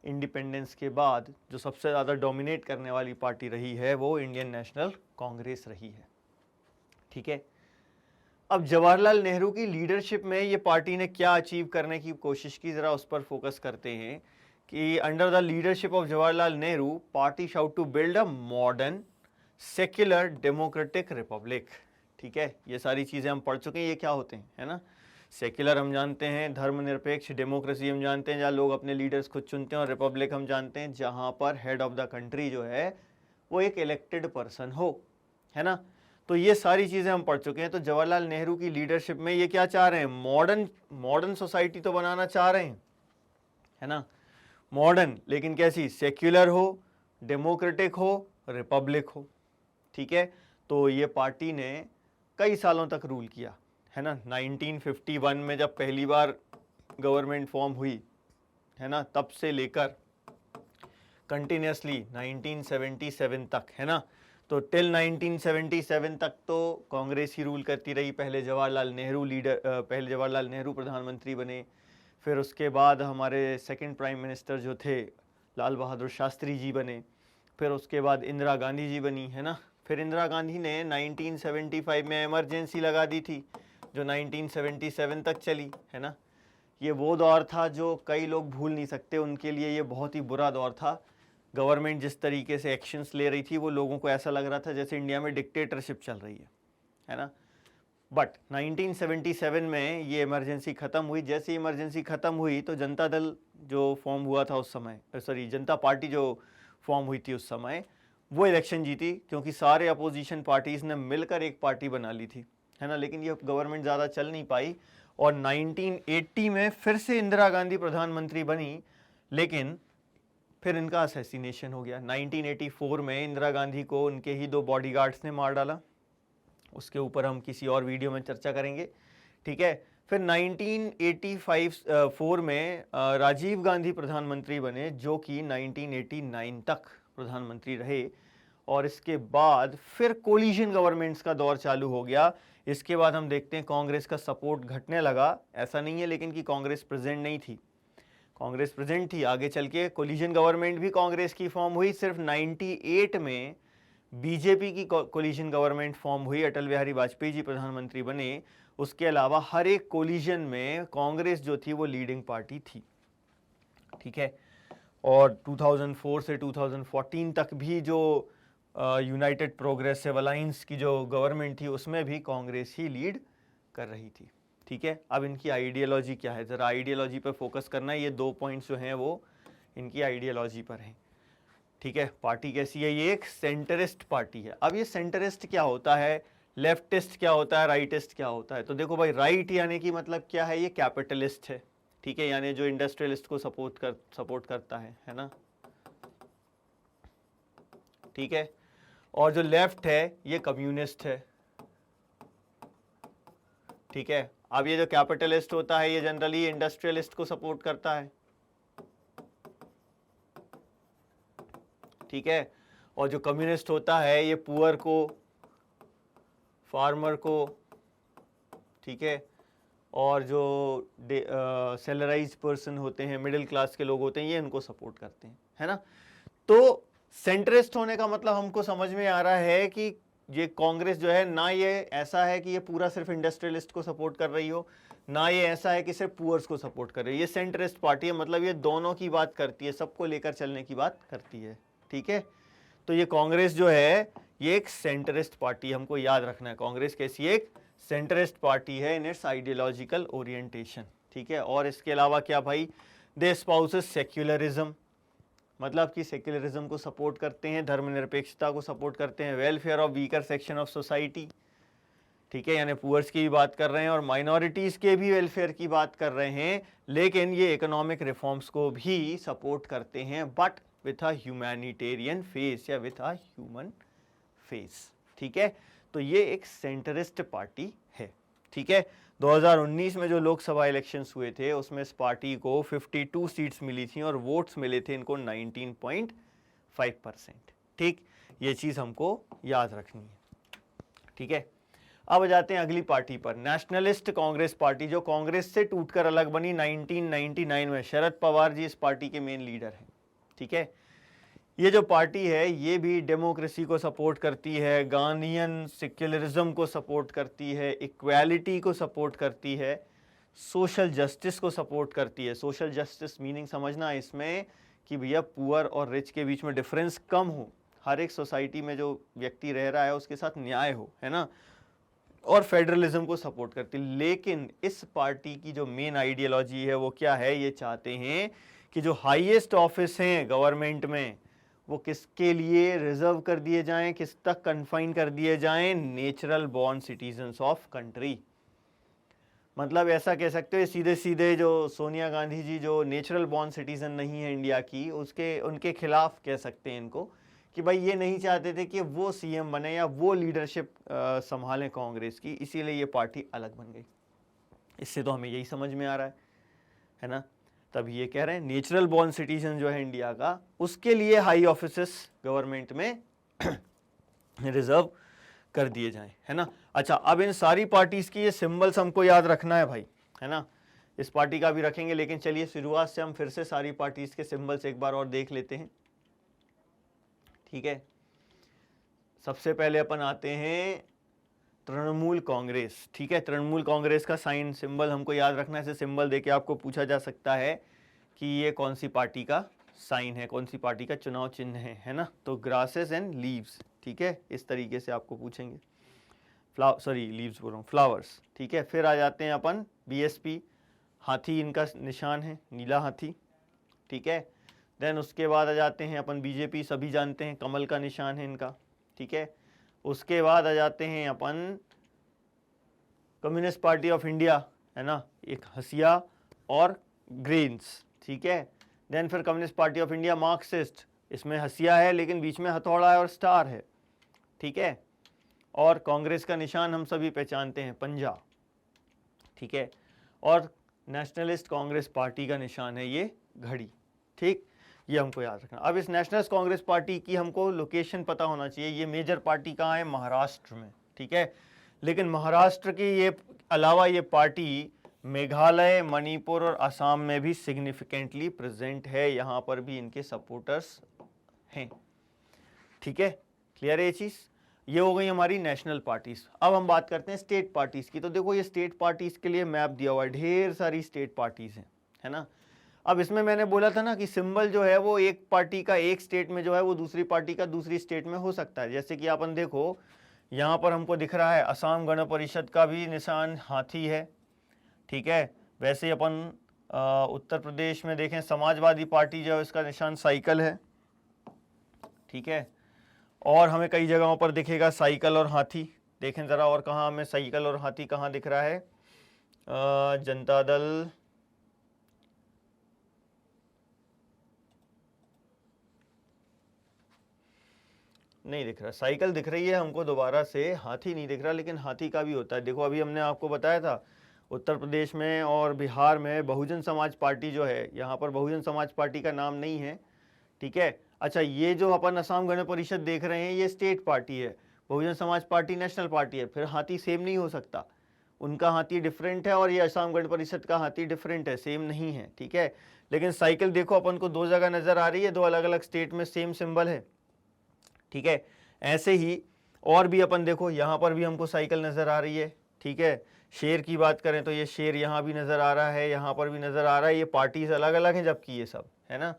[SPEAKER 1] इंडिपेंडेंस के बाद जो सबसे ज़्यादा डोमिनेट करने वाली पार्टी रही है वो इंडियन नेशनल कांग्रेस रही है, ठीक है। अब जवाहरलाल नेहरू की लीडरशिप में ये पार्टी ने क्या अचीव करने की कोशिश की, ज़रा उस पर फोकस करते हैं कि under the leadership of Jawaharlal Nehru party sought to build a modern secular democratic republic, ठीक है। ये सारी चीज़ें हम पढ़ चुके हैं, ये क्या होते हैं, है ना। सेक्युलर हम जानते हैं, धर्मनिरपेक्ष, डेमोक्रेसी हम जानते हैं जहाँ लोग अपने लीडर्स खुद चुनते हैं, और रिपब्लिक हम जानते हैं जहाँ पर हेड ऑफ द कंट्री जो है वो एक इलेक्टेड पर्सन हो, है ना। तो ये सारी चीज़ें हम पढ़ चुके हैं। तो जवाहरलाल नेहरू की लीडरशिप में ये क्या चाह रहे हैं? मॉडर्न सोसाइटी तो बनाना चाह रहे हैं, है ना। मॉडर्न, लेकिन कैसी? सेक्युलर हो, डेमोक्रेटिक हो, रिपब्लिक हो, ठीक है। तो ये पार्टी ने कई सालों तक रूल किया, है ना। 1951 में जब पहली बार गवर्नमेंट फॉर्म हुई, है ना, तब से लेकर कंटिन्यूसली 1977 तक, है ना। तो टिल 1977 तक तो कांग्रेस ही रूल करती रही। पहले जवाहरलाल नेहरू प्रधानमंत्री बने, फिर उसके बाद हमारे सेकंड प्राइम मिनिस्टर जो थे लाल बहादुर शास्त्री जी बने, फिर उसके बाद इंदिरा गांधी जी बनी, है ना। फिर इंदिरा गांधी ने 1975 में इमरजेंसी लगा दी थी जो 1977 तक चली, है ना। ये वो दौर था जो कई लोग भूल नहीं सकते, उनके लिए ये बहुत ही बुरा दौर था। गवर्नमेंट जिस तरीके से एक्शंस ले रही थी वो लोगों को ऐसा लग रहा था जैसे इंडिया में डिक्टेटरशिप चल रही है ना। बट 1977 में ये इमरजेंसी ख़त्म हुई। जैसे इमरजेंसी ख़त्म हुई तो जनता दल जो फॉर्म हुआ था उस समय, जनता पार्टी जो फॉर्म हुई थी उस समय, वो इलेक्शन जीती, क्योंकि सारे अपोजिशन पार्टीज़ ने मिलकर एक पार्टी बना ली थी, है ना। लेकिन ये गवर्नमेंट ज़्यादा चल नहीं पाई और 1980 में फिर से इंदिरा गांधी प्रधानमंत्री बनी, लेकिन फिर इनका असैसिनेशन हो गया। 1984 में इंदिरा गांधी को उनके ही 2 बॉडीगार्ड्स ने मार डाला। उसके ऊपर हम किसी और वीडियो में चर्चा करेंगे, ठीक है। फिर 1984 में राजीव गांधी प्रधानमंत्री बने, जो कि 1989 तक प्रधानमंत्री रहे। और इसके बाद फिर कोलिशन गवर्नमेंट्स का दौर चालू हो गया। इसके बाद हम देखते हैं कांग्रेस का सपोर्ट घटने लगा। ऐसा नहीं है लेकिन कि कांग्रेस प्रेजेंट नहीं थी, कांग्रेस प्रेजेंट थी। आगे चल के कोलिशन गवर्नमेंट भी कांग्रेस की फॉर्म हुई। सिर्फ 98 में बीजेपी की कोलिशन गवर्नमेंट फॉर्म हुई, अटल बिहारी वाजपेयी जी प्रधानमंत्री बने। उसके अलावा हर एक कोलिशन में कांग्रेस जो थी वो लीडिंग पार्टी थी, ठीक है। और 2004 से 2014 तक भी जो यूनाइटेड प्रोग्रेसिव अलायंस की जो गवर्नमेंट थी उसमें भी कांग्रेस ही लीड कर रही थी, ठीक है। अब इनकी आइडियोलॉजी क्या है, ज़रा आइडियोलॉजी पर फोकस करना है। ये 2 पॉइंट्स जो हैं वो इनकी आइडियोलॉजी पर हैं, ठीक है। पार्टी कैसी है, ये एक सेंटरिस्ट पार्टी है। अब ये सेंटरिस्ट क्या होता है, लेफ्टिस्ट क्या होता है, राइटिस्ट क्या होता है। तो देखो भाई, राइट यानी कि मतलब क्या है, ये कैपिटलिस्ट है, ठीक है, यानी जो इंडस्ट्रियलिस्ट को सपोर्ट करता है ना, ठीक है। और जो लेफ्ट है ये कम्युनिस्ट है, ठीक है। अब ये जो कैपिटलिस्ट होता है ये जनरली इंडस्ट्रियलिस्ट को सपोर्ट करता है, ठीक है। और जो कम्युनिस्ट होता है ये पुअर को, फार्मर को, ठीक है, और जो सैलराइज पर्सन होते हैं, मिडिल क्लास के लोग होते हैं, ये इनको सपोर्ट करते हैं, है ना। तो सेंट्रिस्ट होने का मतलब हमको समझ में आ रहा है कि ये कांग्रेस जो है ना, ये ऐसा है कि ये पूरा सिर्फ इंडस्ट्रियलिस्ट को सपोर्ट कर रही हो, ना ये ऐसा है कि सिर्फ पुअर्स को सपोर्ट कर रही है। ये सेंट्रिस्ट पार्टी है, मतलब ये दोनों की बात करती है, सबको लेकर चलने की बात करती है, ठीक है। तो ये कांग्रेस जो है ये एक सेंटरिस्ट पार्टी, हमको याद रखना है। कांग्रेस कैसी एक सेंटरिस्ट पार्टी है इन इट्स आइडियोलॉजिकल ओरिएंटेशन, ठीक है। और इसके अलावा क्या भाई, दे स्पाउसेस सेक्युलरिज्म, मतलब कि सेक्युलरिज्म को सपोर्ट करते हैं, धर्मनिरपेक्षता को सपोर्ट करते हैं, welfare of weaker section of society, ठीक है, यानी पुअर्स की भी बात कर रहे हैं और माइनॉरिटीज़ के भी वेलफेयर की बात कर रहे हैं। लेकिन ये इकोनॉमिक रिफॉर्म्स को भी सपोर्ट करते हैं, but with a humanitarian face या विथ अ ह्यूमन फेस, ठीक है। तो ये एक सेंटरिस्ट पार्टी है, ठीक है। 2019 में जो लोकसभा इलेक्शंस हुए थे उसमें इस पार्टी को 52 सीट्स मिली थी और वोट्स मिले थे इनको 19.5%, ठीक। ये चीज़ हमको याद रखनी है, ठीक है। अब जाते हैं अगली पार्टी पर, नेशनलिस्ट कांग्रेस पार्टी, जो कांग्रेस से टूटकर अलग बनी 1999 में। शरद पवार जी इस पार्टी के मेन लीडर हैं, ठीक है। ये जो पार्टी है ये भी डेमोक्रेसी को सपोर्ट करती है, गांधीयन सेक्युलरिज्म को सपोर्ट करती है, इक्वालिटी को सपोर्ट करती है, सोशल जस्टिस को सपोर्ट करती है। सोशल जस्टिस मीनिंग समझना इसमें कि भैया पुअर और रिच के बीच में डिफरेंस कम हो, हर एक सोसाइटी में जो व्यक्ति रह रहा है उसके साथ न्याय हो, है ना। और फेडरलिज्म को सपोर्ट करती है। लेकिन इस पार्टी की जो मेन आइडियोलॉजी है वो क्या है, ये चाहते हैं कि जो हाईएस्ट ऑफिस हैं गवर्नमेंट में वो किसके लिए रिजर्व कर दिए जाएं, किस तक कन्फाइन कर दिए जाएं, natural born citizens of country. मतलब ऐसा कह सकते हो सीधे सीधे जो सोनिया गांधी जी जो नेचुरल बॉर्न सिटीजन नहीं है इंडिया की, उनके खिलाफ कह सकते हैं इनको, कि भाई ये नहीं चाहते थे कि वो सीएम बने या वो लीडरशिप संभालें कांग्रेस की, इसीलिए ये पार्टी अलग बन गई। इससे तो हमें यही समझ में आ रहा है ना। तब ये कह रहे हैं नेचुरल बॉर्न सिटीजन जो है इंडिया का, उसके लिए हाई ऑफिसेस गवर्नमेंट में रिजर्व कर दिए जाएं, है ना। अच्छा, अब इन सारी पार्टीज की ये सिंबल्स हमको याद रखना है भाई, है ना। इस पार्टी का भी रखेंगे, लेकिन चलिए शुरुआत से हम फिर से सारी पार्टीज के सिंबल्स एक बार और देख लेते हैं, ठीक है। सबसे पहले अपन आते हैं तृणमूल कांग्रेस। ठीक है, तृणमूल कांग्रेस का साइन सिंबल हमको याद रखना है, ऐसे सिंबल देके आपको पूछा जा सकता है कि ये कौन सी पार्टी का साइन है, कौन सी पार्टी का चुनाव चिन्ह है ना। तो ग्रासेस एंड लीव्स, ठीक है, इस तरीके से आपको पूछेंगे। लीव्स बोल रहा हूँ, फ्लावर्स। ठीक है, फिर आ जाते हैं अपन बीएसपी, हाथी इनका निशान है, नीला हाथी। ठीक है, देन उसके बाद आ जाते हैं अपन बीजेपी, सभी जानते हैं कमल का निशान है इनका। ठीक है, उसके बाद आ जाते हैं अपन कम्युनिस्ट पार्टी ऑफ इंडिया, है ना, एक हसिया और ग्रेन्स। ठीक है, देन फिर communist party of India Marxist, इसमें हसिया है लेकिन बीच में हथौड़ा है और स्टार है। ठीक है, और कांग्रेस का निशान हम सभी पहचानते हैं, पंजा। ठीक है, और नेशनलिस्ट कांग्रेस पार्टी का निशान है ये घड़ी। ठीक, ये हमको याद रखना। अब इस नेशनलिस्ट कांग्रेस पार्टी की हमको लोकेशन पता होना चाहिए, ये मेजर पार्टी कहाँ है, महाराष्ट्र में। ठीक है, लेकिन महाराष्ट्र की ये अलावा ये पार्टी मेघालय, मणिपुर और असम में भी सिग्निफिकेंटली प्रेजेंट है, यहाँ पर भी इनके सपोर्टर्स हैं। ठीक है, क्लियर है ये चीज़। ये हो गई हमारी नेशनल पार्टीज। अब हम बात करते हैं स्टेट पार्टीज की। तो देखो ये स्टेट पार्टीज के लिए मैप दिया हुआ है, ढेर सारी स्टेट पार्टीज हैं, है ना। अब इसमें मैंने बोला था ना कि सिंबल जो है वो एक पार्टी का एक स्टेट में जो है वो दूसरी पार्टी का दूसरी स्टेट में हो सकता है। जैसे कि अपन देखो यहाँ पर हमको दिख रहा है असम गण परिषद का भी निशान हाथी है। ठीक है, वैसे अपन उत्तर प्रदेश में देखें समाजवादी पार्टी जो है इसका निशान साइकिल है। ठीक है, और हमें कई जगहों पर दिखेगा साइकिल और हाथी। देखें ज़रा और कहाँ हमें साइकिल और हाथी कहाँ दिख रहा है, जनता दल, नहीं दिख रहा, साइकिल दिख रही है हमको दोबारा से, हाथी नहीं दिख रहा, लेकिन हाथी का भी होता है। देखो अभी हमने आपको बताया था उत्तर प्रदेश में और बिहार में बहुजन समाज पार्टी जो है, यहाँ पर बहुजन समाज पार्टी का नाम नहीं है। ठीक है, अच्छा ये जो अपन असम गण परिषद देख रहे हैं ये स्टेट पार्टी है, Bahujan Samaj party national party है, फिर हाथी सेम नहीं हो सकता, उनका हाथी डिफरेंट है और ये असम गण परिषद का हाथी डिफरेंट है, सेम नहीं है। ठीक है, लेकिन साइकिल देखो अपन को दो जगह नजर आ रही है, दो अलग अलग स्टेट में सेम सिंबल है। ठीक है, ऐसे ही और भी अपन देखो यहाँ पर भी हमको साइकिल नजर आ रही है। ठीक है, शेर की बात करें तो ये शेर यहाँ भी नजर आ रहा है, यहाँ पर भी नजर आ रहा है, ये पार्टीज अलग अलग हैं जबकि ये सब, है ना।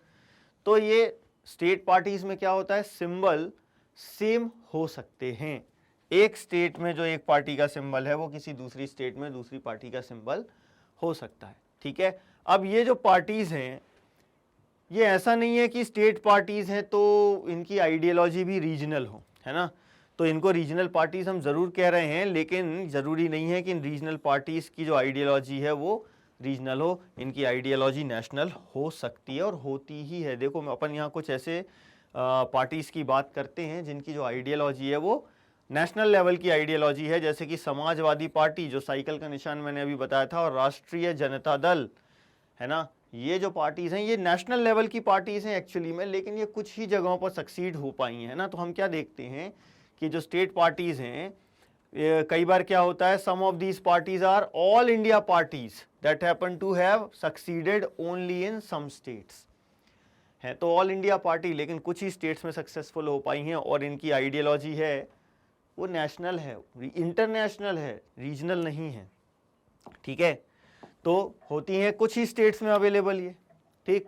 [SPEAKER 1] तो ये स्टेट पार्टीज में क्या होता है, सिंबल सेम हो सकते हैं, एक स्टेट में जो एक पार्टी का सिंबल है वो किसी दूसरी स्टेट में दूसरी पार्टी का सिंबल हो सकता है। ठीक है, अब ये जो पार्टीज हैं ये ऐसा नहीं है कि स्टेट पार्टीज हैं तो इनकी आइडियोलॉजी भी रीजनल हो, है ना। तो इनको रीजनल पार्टीज हम जरूर कह रहे हैं, लेकिन जरूरी नहीं है कि इन रीजनल पार्टीज की जो आइडियोलॉजी है वो रीजनल हो, इनकी आइडियोलॉजी नेशनल हो सकती है और होती ही है। देखो अपन यहाँ कुछ ऐसे पार्टीज की बात करते हैं जिनकी जो आइडियोलॉजी है वो नेशनल लेवल की आइडियोलॉजी है, जैसे कि समाजवादी पार्टी जो साइकिल का निशान मैंने अभी बताया था, और राष्ट्रीय जनता दल, है ना। ये जो पार्टीज हैं ये नेशनल लेवल की पार्टीज हैं एक्चुअली में, लेकिन ये कुछ ही जगहों पर सक्सीड हो पाई हैं, है ना। तो हम क्या देखते हैं कि जो स्टेट पार्टीज हैं कई बार क्या होता है, some of these parties are all India parties that happen to have succeeded only in some states, है तो ऑल इंडिया पार्टी लेकिन कुछ ही स्टेट्स में सक्सेसफुल हो पाई हैं, और इनकी आइडियोलॉजी है वो नेशनल है, इंटरनेशनल है, रीजनल नहीं है। ठीक है, तो होती हैं कुछ ही स्टेट्स में अवेलेबल ये। ठीक,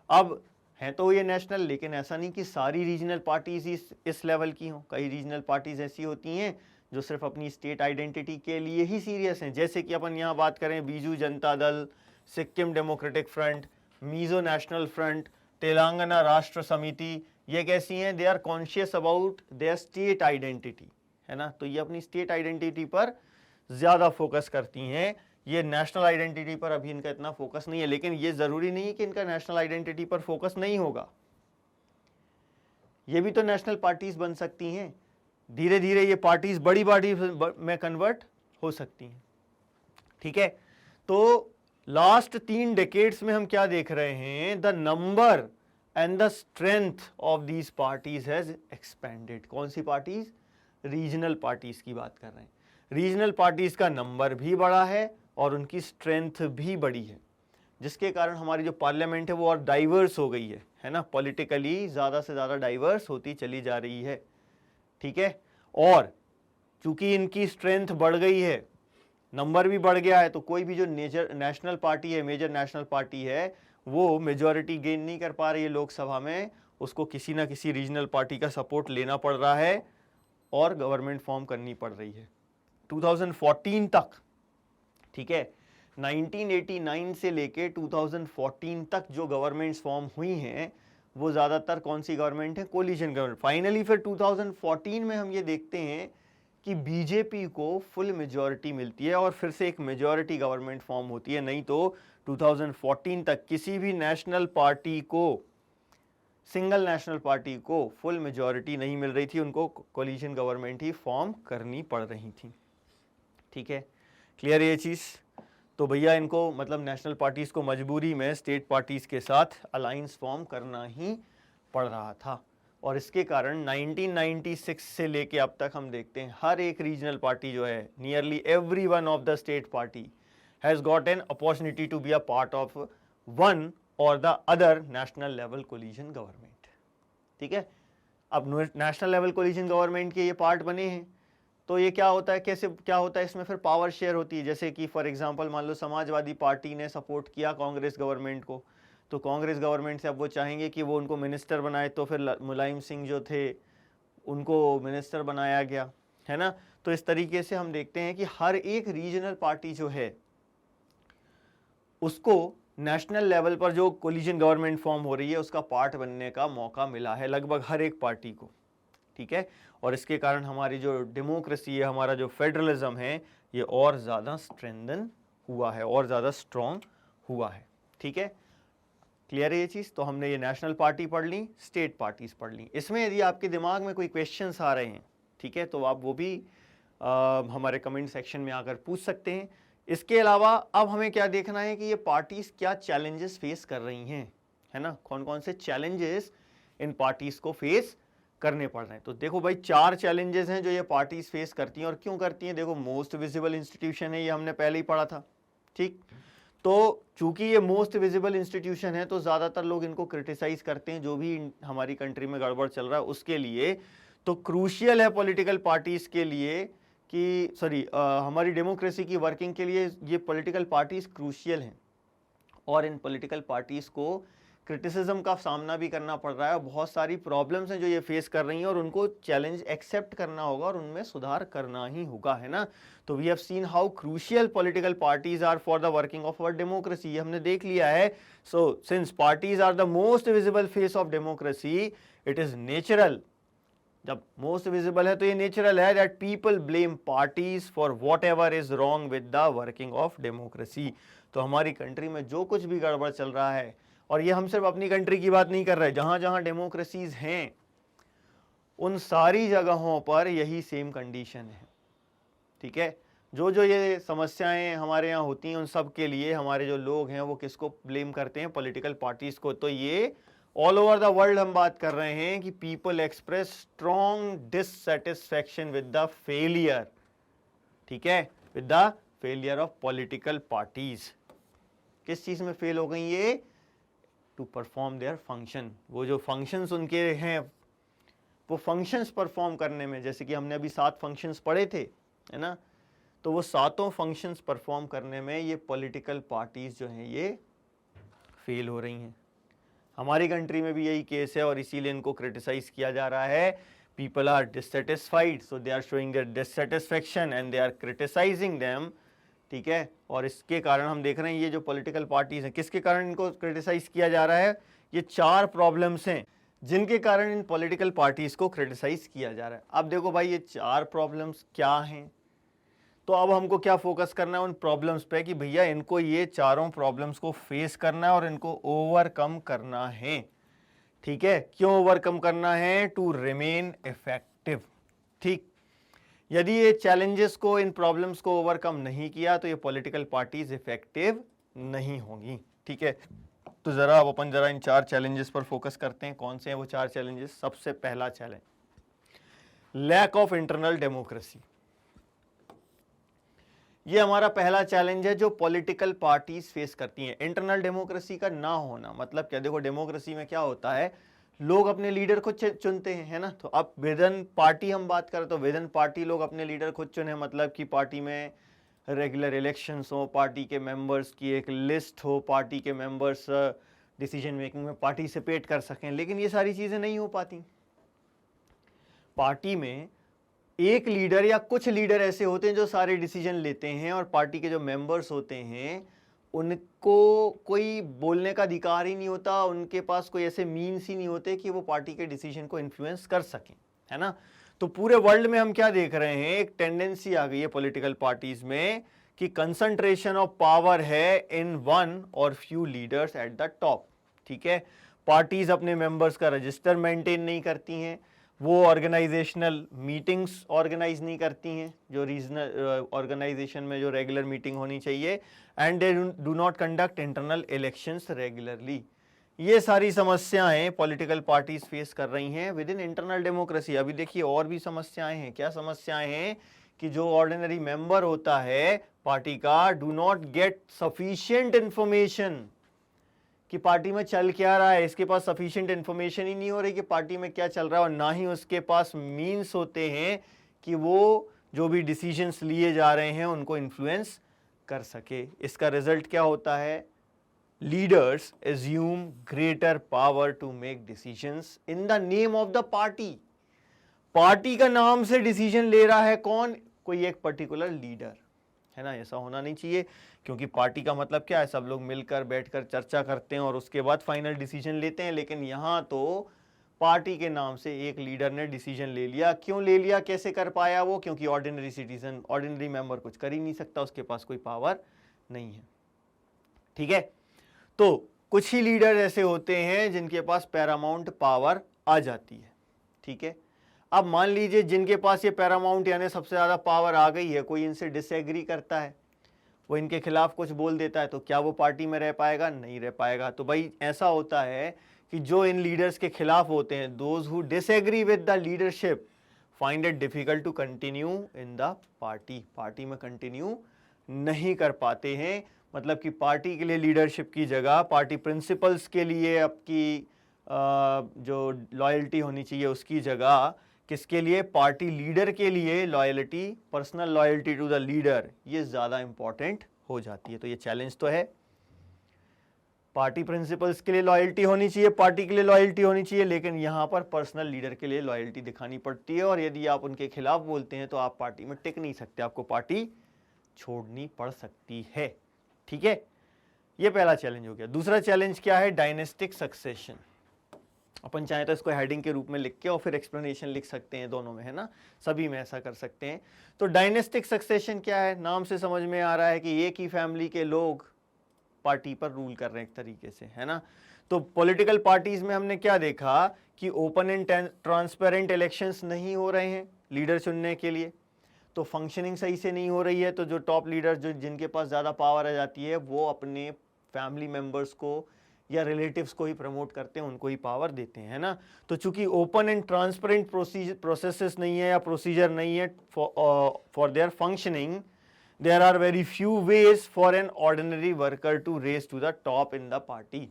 [SPEAKER 1] अब है तो ये नेशनल, लेकिन ऐसा नहीं कि सारी रीजनल पार्टीज इस लेवल की हों। कई रीजनल पार्टीज ऐसी होती हैं जो सिर्फ अपनी स्टेट आइडेंटिटी के लिए ही सीरियस हैं, जैसे कि अपन यहाँ बात करें Biju Janata Dal, Sikkim Democratic Front, Mizo National Front, Telangana Rashtra Samiti, ये कैसी हैं, they are conscious about their state identity, है ना। तो ये अपनी स्टेट आइडेंटिटी पर ज़्यादा फोकस करती हैं, ये नेशनल आइडेंटिटी पर अभी इनका इतना फोकस नहीं है, लेकिन ये ज़रूरी नहीं है कि इनका नेशनल आइडेंटिटी पर फोकस नहीं होगा, ये भी तो नेशनल पार्टीज बन सकती हैं, धीरे धीरे ये पार्टीज बड़ी पार्टी में कन्वर्ट हो सकती हैं। ठीक है, तो लास्ट 3 डेकेड्स में हम क्या देख रहे हैं, the number and the strength of these parties has expanded. कौन सी पार्टीज, रीजनल पार्टीज की बात कर रहे हैं। रीजनल पार्टीज का नंबर भी बड़ा है और उनकी स्ट्रेंथ भी बड़ी है, जिसके कारण हमारी जो पार्लियामेंट है वो और डाइवर्स हो गई है ना, पॉलिटिकली ज़्यादा से ज़्यादा डाइवर्स होती चली जा रही है। ठीक है, और चूंकि इनकी स्ट्रेंथ बढ़ गई है, नंबर भी बढ़ गया है, तो कोई भी जो नेशनल पार्टी है, मेजर नेशनल पार्टी है, वो मेजॉरिटी गेन नहीं कर पा रही है लोकसभा में, उसको किसी ना किसी रीजनल पार्टी का सपोर्ट लेना पड़ रहा है और गवर्नमेंट फॉर्म करनी पड़ रही है 2014 तक। ठीक है, 1989 से लेके 2014 तक जो गवर्नमेंट्स फॉर्म हुई हैं वो ज़्यादातर कौन सी गवर्नमेंट है? Coalition government. फाइनली फिर 2014 में हम ये देखते हैं कि बीजेपी को फुल मेजॉरिटी मिलती है और फिर से एक मेजॉरिटी गवर्नमेंट फॉर्म होती है। नहीं तो 2014 तक किसी भी नेशनल पार्टी को, सिंगल नेशनल पार्टी को फुल मेजॉरिटी नहीं मिल रही थी, उनको कोलिशन गवर्नमेंट ही फॉर्म करनी पड़ रही थी। ठीक है, क्लियर ये चीज़? तो भैया इनको मतलब नेशनल पार्टीज को मजबूरी में स्टेट पार्टीज के साथ अलायंस फॉर्म करना ही पड़ रहा था और इसके कारण 1996 से लेके अब तक हम देखते हैं हर एक रीजनल पार्टी जो है, nearly every one of the state party has got an opportunity to be a part of one or the other national level coalition government. ठीक है, अब नेशनल लेवल कोलिशन गवर्नमेंट के ये पार्ट बने हैं तो ये क्या होता है, कैसे क्या होता है इसमें? फिर पावर शेयर होती है। जैसे कि फॉर एग्जांपल मान लो समाजवादी पार्टी ने सपोर्ट किया कांग्रेस गवर्नमेंट को, तो कांग्रेस गवर्नमेंट से अब वो चाहेंगे कि वो उनको मिनिस्टर बनाए, तो फिर मुलायम सिंह जो थे उनको मिनिस्टर बनाया गया, है ना। तो इस तरीके से हम देखते हैं कि हर एक रीजनल पार्टी जो है उसको नेशनल लेवल पर जो कोलिशन गवर्नमेंट फॉर्म हो रही है उसका पार्ट बनने का मौका मिला है लगभग हर एक पार्टी को। ठीक है, और इसके कारण हमारी जो डेमोक्रेसी है, हमारा जो फेडरलिज्म है, ये और ज़्यादा स्ट्रेंथन हुआ है और ज़्यादा स्ट्रॉन्ग हुआ है। ठीक है, क्लियर है ये चीज़? तो हमने ये नेशनल पार्टी पढ़ ली, स्टेट पार्टीज पढ़ ली। इसमें यदि आपके दिमाग में कोई क्वेश्चंस आ रहे हैं, ठीक है, तो आप वो भी हमारे कमेंट सेक्शन में आकर पूछ सकते हैं। इसके अलावा अब हमें क्या देखना है कि ये पार्टीज क्या चैलेंजेस फेस कर रही हैं, है ना, कौन कौन से चैलेंजेस इन पार्टीज को फेस करने पड़ रहे हैं। तो देखो भाई 4 चैलेंजेस हैं जो ये पार्टीज फेस करती हैं और क्यों करती हैं। देखो, मोस्ट विजिबल इंस्टीट्यूशन है, ये हमने पहले ही पढ़ा था। ठीक, तो चूंकि ये मोस्ट विजिबल इंस्टीट्यूशन है तो ज़्यादातर लोग इनको क्रिटिसाइज करते हैं, जो भी हमारी कंट्री में गड़बड़ चल रहा है उसके लिए। तो क्रूशियल है पॉलिटिकल पार्टीज के लिए कि हमारी डेमोक्रेसी की वर्किंग के लिए ये पॉलिटिकल पार्टीज क्रूशियल हैं और इन पॉलिटिकल पार्टीज को क्रिटिसिज्म का सामना भी करना पड़ रहा है। बहुत सारी प्रॉब्लम्स हैं जो ये फेस कर रही हैं और उनको चैलेंज एक्सेप्ट करना होगा और उनमें सुधार करना ही होगा, है ना। तो we have seen how crucial political parties are for the working of our democracy, ये हमने देख लिया है। So since parties are the most visible face of democracy, it is natural, जब मोस्ट विजिबल है तो ये नेचुरल है that people blame parties for whatever is wrong with the working of democracy. तो हमारी कंट्री में जो कुछ भी गड़बड़ चल रहा है, और ये हम सिर्फ अपनी कंट्री की बात नहीं कर रहे, जहां जहां डेमोक्रेसीज हैं उन सारी जगहों पर यही सेम कंडीशन है। ठीक है, जो जो ये समस्याएं हमारे यहाँ होती हैं उन सब के लिए हमारे जो लोग हैं वो किसको ब्लेम करते हैं? पॉलिटिकल पार्टीज को। तो ये ऑल ओवर द वर्ल्ड हम बात कर रहे हैं कि people express strong dissatisfaction with the failure, ठीक है, with the failure of political parties. किस चीज में फेल हो गई ये? To perform their function. वो जो फंक्शंस उनके हैं वो फंक्शंस परफॉर्म करने में, जैसे कि हमने अभी 7 फंक्शंस पढ़े थे, है ना, तो वो 7 फंक्शंस परफॉर्म करने में ये पॉलिटिकल पार्टीज जो हैं ये फेल हो रही हैं। हमारी कंट्री में भी यही केस है और इसीलिए इनको क्रिटिसाइज किया जा रहा है। People are dissatisfied, so they are showing their dissatisfaction and they are criticising them. ठीक है, और इसके कारण हम देख रहे हैं ये जो पॉलिटिकल पार्टीज हैं, किसके कारण इनको क्रिटिसाइज किया जा रहा है? ये 4 प्रॉब्लम्स हैं जिनके कारण इन पॉलिटिकल पार्टीज को क्रिटिसाइज किया जा रहा है। अब देखो भाई ये 4 प्रॉब्लम्स क्या हैं, तो अब हमको क्या फोकस करना है? उन प्रॉब्लम्स पे कि भैया इनको ये चारों प्रॉब्लम्स को फेस करना है और इनको ओवरकम करना है। ठीक है, क्यों ओवरकम करना है? To remain effective. ठीक, यदि ये चैलेंजेस को, इन प्रॉब्लम्स को ओवरकम नहीं किया तो ये पॉलिटिकल पार्टीज इफेक्टिव नहीं होंगी। ठीक है, तो जरा अब अपन जरा इन 4 चैलेंजेस पर फोकस करते हैं। कौन से हैं वो 4 चैलेंजेस? सबसे पहला challenge, lack of internal democracy. ये हमारा पहला चैलेंज है जो पॉलिटिकल पार्टीज फेस करती हैं। इंटरनल डेमोक्रेसी का ना होना मतलब क्या? देखो, डेमोक्रेसी में क्या होता है, लोग अपने लीडर खुद चुनते हैं, है ना। तो अब विदिन पार्टी हम बात करें तो विदिन पार्टी लोग अपने लीडर खुद चुने, मतलब कि पार्टी में रेगुलर इलेक्शंस हो, पार्टी के मेंबर्स की एक लिस्ट हो, पार्टी के मेंबर्स डिसीजन मेकिंग में पार्टिसिपेट कर सकें। लेकिन ये सारी चीज़ें नहीं हो पाती। पार्टी में एक लीडर या कुछ लीडर ऐसे होते हैं जो सारे डिसीजन लेते हैं, और पार्टी के जो मेंबर्स होते हैं उनको कोई बोलने का अधिकार ही नहीं होता, उनके पास कोई ऐसे मीन्स ही नहीं होते कि वो पार्टी के डिसीजन को इन्फ्लुएंस कर सकें, है ना। तो पूरे वर्ल्ड में हम क्या देख रहे हैं, एक टेंडेंसी आ गई है पॉलिटिकल पार्टीज में कि कंसंट्रेशन ऑफ पावर है इन वन और few leaders at the top. ठीक है, पार्टीज अपने मेंबर्स का रजिस्टर मेंटेन नहीं करती हैं, वो ऑर्गेनाइजेशनल मीटिंग्स ऑर्गेनाइज नहीं करती हैं जो रीजनल ऑर्गेनाइजेशन में जो रेगुलर मीटिंग होनी चाहिए, and they do not conduct internal elections regularly. ये सारी समस्याएं पॉलिटिकल पार्टीज फेस कर रही हैं विद इन इंटरनल डेमोक्रेसी। अभी देखिए और भी समस्याएं हैं। क्या समस्याएं हैं कि जो ऑर्डिनरी मेंबर होता है पार्टी का do not gate sufficient information कि पार्टी में चल क्या रहा है, इसके पास सफिशिएंट इंफॉर्मेशन ही नहीं हो रही कि पार्टी में क्या चल रहा है, और ना ही उसके पास मीन्स होते हैं कि वो जो भी डिसीजंस लिए जा रहे हैं उनको इन्फ्लुएंस कर सके। इसका रिजल्ट क्या होता है, leaders assume greater power to make decisions in the name of the party. Party का नाम से डिसीजन ले रहा है कौन, कोई एक पर्टिकुलर लीडर, है ना। ऐसा होना नहीं चाहिए, क्योंकि पार्टी का मतलब क्या है, सब लोग मिलकर बैठकर चर्चा करते हैं और उसके बाद फाइनल डिसीजन लेते हैं। लेकिन यहाँ तो पार्टी के नाम से एक लीडर ने डिसीजन ले लिया। क्यों ले लिया, कैसे कर पाया वो, क्योंकि ऑर्डिनरी सिटीजन, ऑर्डिनरी मेंबर कुछ कर ही नहीं सकता, उसके पास कोई पावर नहीं है। ठीक है, तो कुछ ही लीडर ऐसे होते हैं जिनके पास पैरामाउंट पावर आ जाती है। ठीक है, अब मान लीजिए जिनके पास ये पैरामाउंट यानी सबसे ज़्यादा पावर आ गई है, कोई इनसे डिसएग्री करता है, वो इनके खिलाफ कुछ बोल देता है, तो क्या वो पार्टी में रह पाएगा, नहीं रह पाएगा। तो भाई ऐसा होता है कि जो इन लीडर्स के खिलाफ होते हैं, those who disagree with the leadership find it difficult to continue in the party, party में कंटिन्यू नहीं कर पाते हैं। मतलब कि पार्टी के लिए लीडरशिप की जगह पार्टी प्रिंसिपल्स के लिए आपकी जो लॉयल्टी होनी चाहिए उसकी जगह किसके लिए, पार्टी लीडर के लिए loyalty, personal loyalty to the leader, ये ज़्यादा इंपॉर्टेंट हो जाती है। तो ये चैलेंज तो है, पार्टी प्रिंसिपल्स के लिए लॉयल्टी होनी चाहिए, पार्टी के लिए लॉयल्टी होनी चाहिए, लेकिन यहाँ पर पर्सनल लीडर के लिए लॉयल्टी दिखानी पड़ती है, और यदि आप उनके खिलाफ बोलते हैं तो आप पार्टी में टिक नहीं सकते, आपको पार्टी छोड़नी पड़ सकती है। ठीक है, ये पहला चैलेंज हो गया। दूसरा चैलेंज क्या है, डायनेस्टिक सक्सेशन। अपन चाहे तो इसको हेडिंग के रूप में लिख के और फिर एक्सप्लेनेशन लिख सकते हैं दोनों में, है ना, सभी में ऐसा कर सकते हैं। तो डायनेस्टिक सक्सेशन क्या है, नाम से समझ में आ रहा है कि एक ही फैमिली के लोग पार्टी पर रूल कर रहे हैं एक तरीके से, है ना। तो पॉलिटिकल पार्टीज में हमने क्या देखा कि ओपन एंड ट्रांसपेरेंट इलेक्शंस नहीं हो रहे हैं लीडर चुनने के लिए, तो फंक्शनिंग सही से नहीं हो रही है। तो जो टॉप लीडर, जो जिनके पास ज़्यादा पावर आ जाती है, वो अपने फैमिली मेम्बर्स को या रिलेटिव्स को ही प्रमोट करते हैं, उनको ही पावर देते हैं, है ना। तो चूंकि ओपन एंड ट्रांसपेरेंट प्रोसेसेस नहीं है या प्रोसीजर नहीं है for their functioning, there are very few ways for an ordinary worker to rise to the top in the party.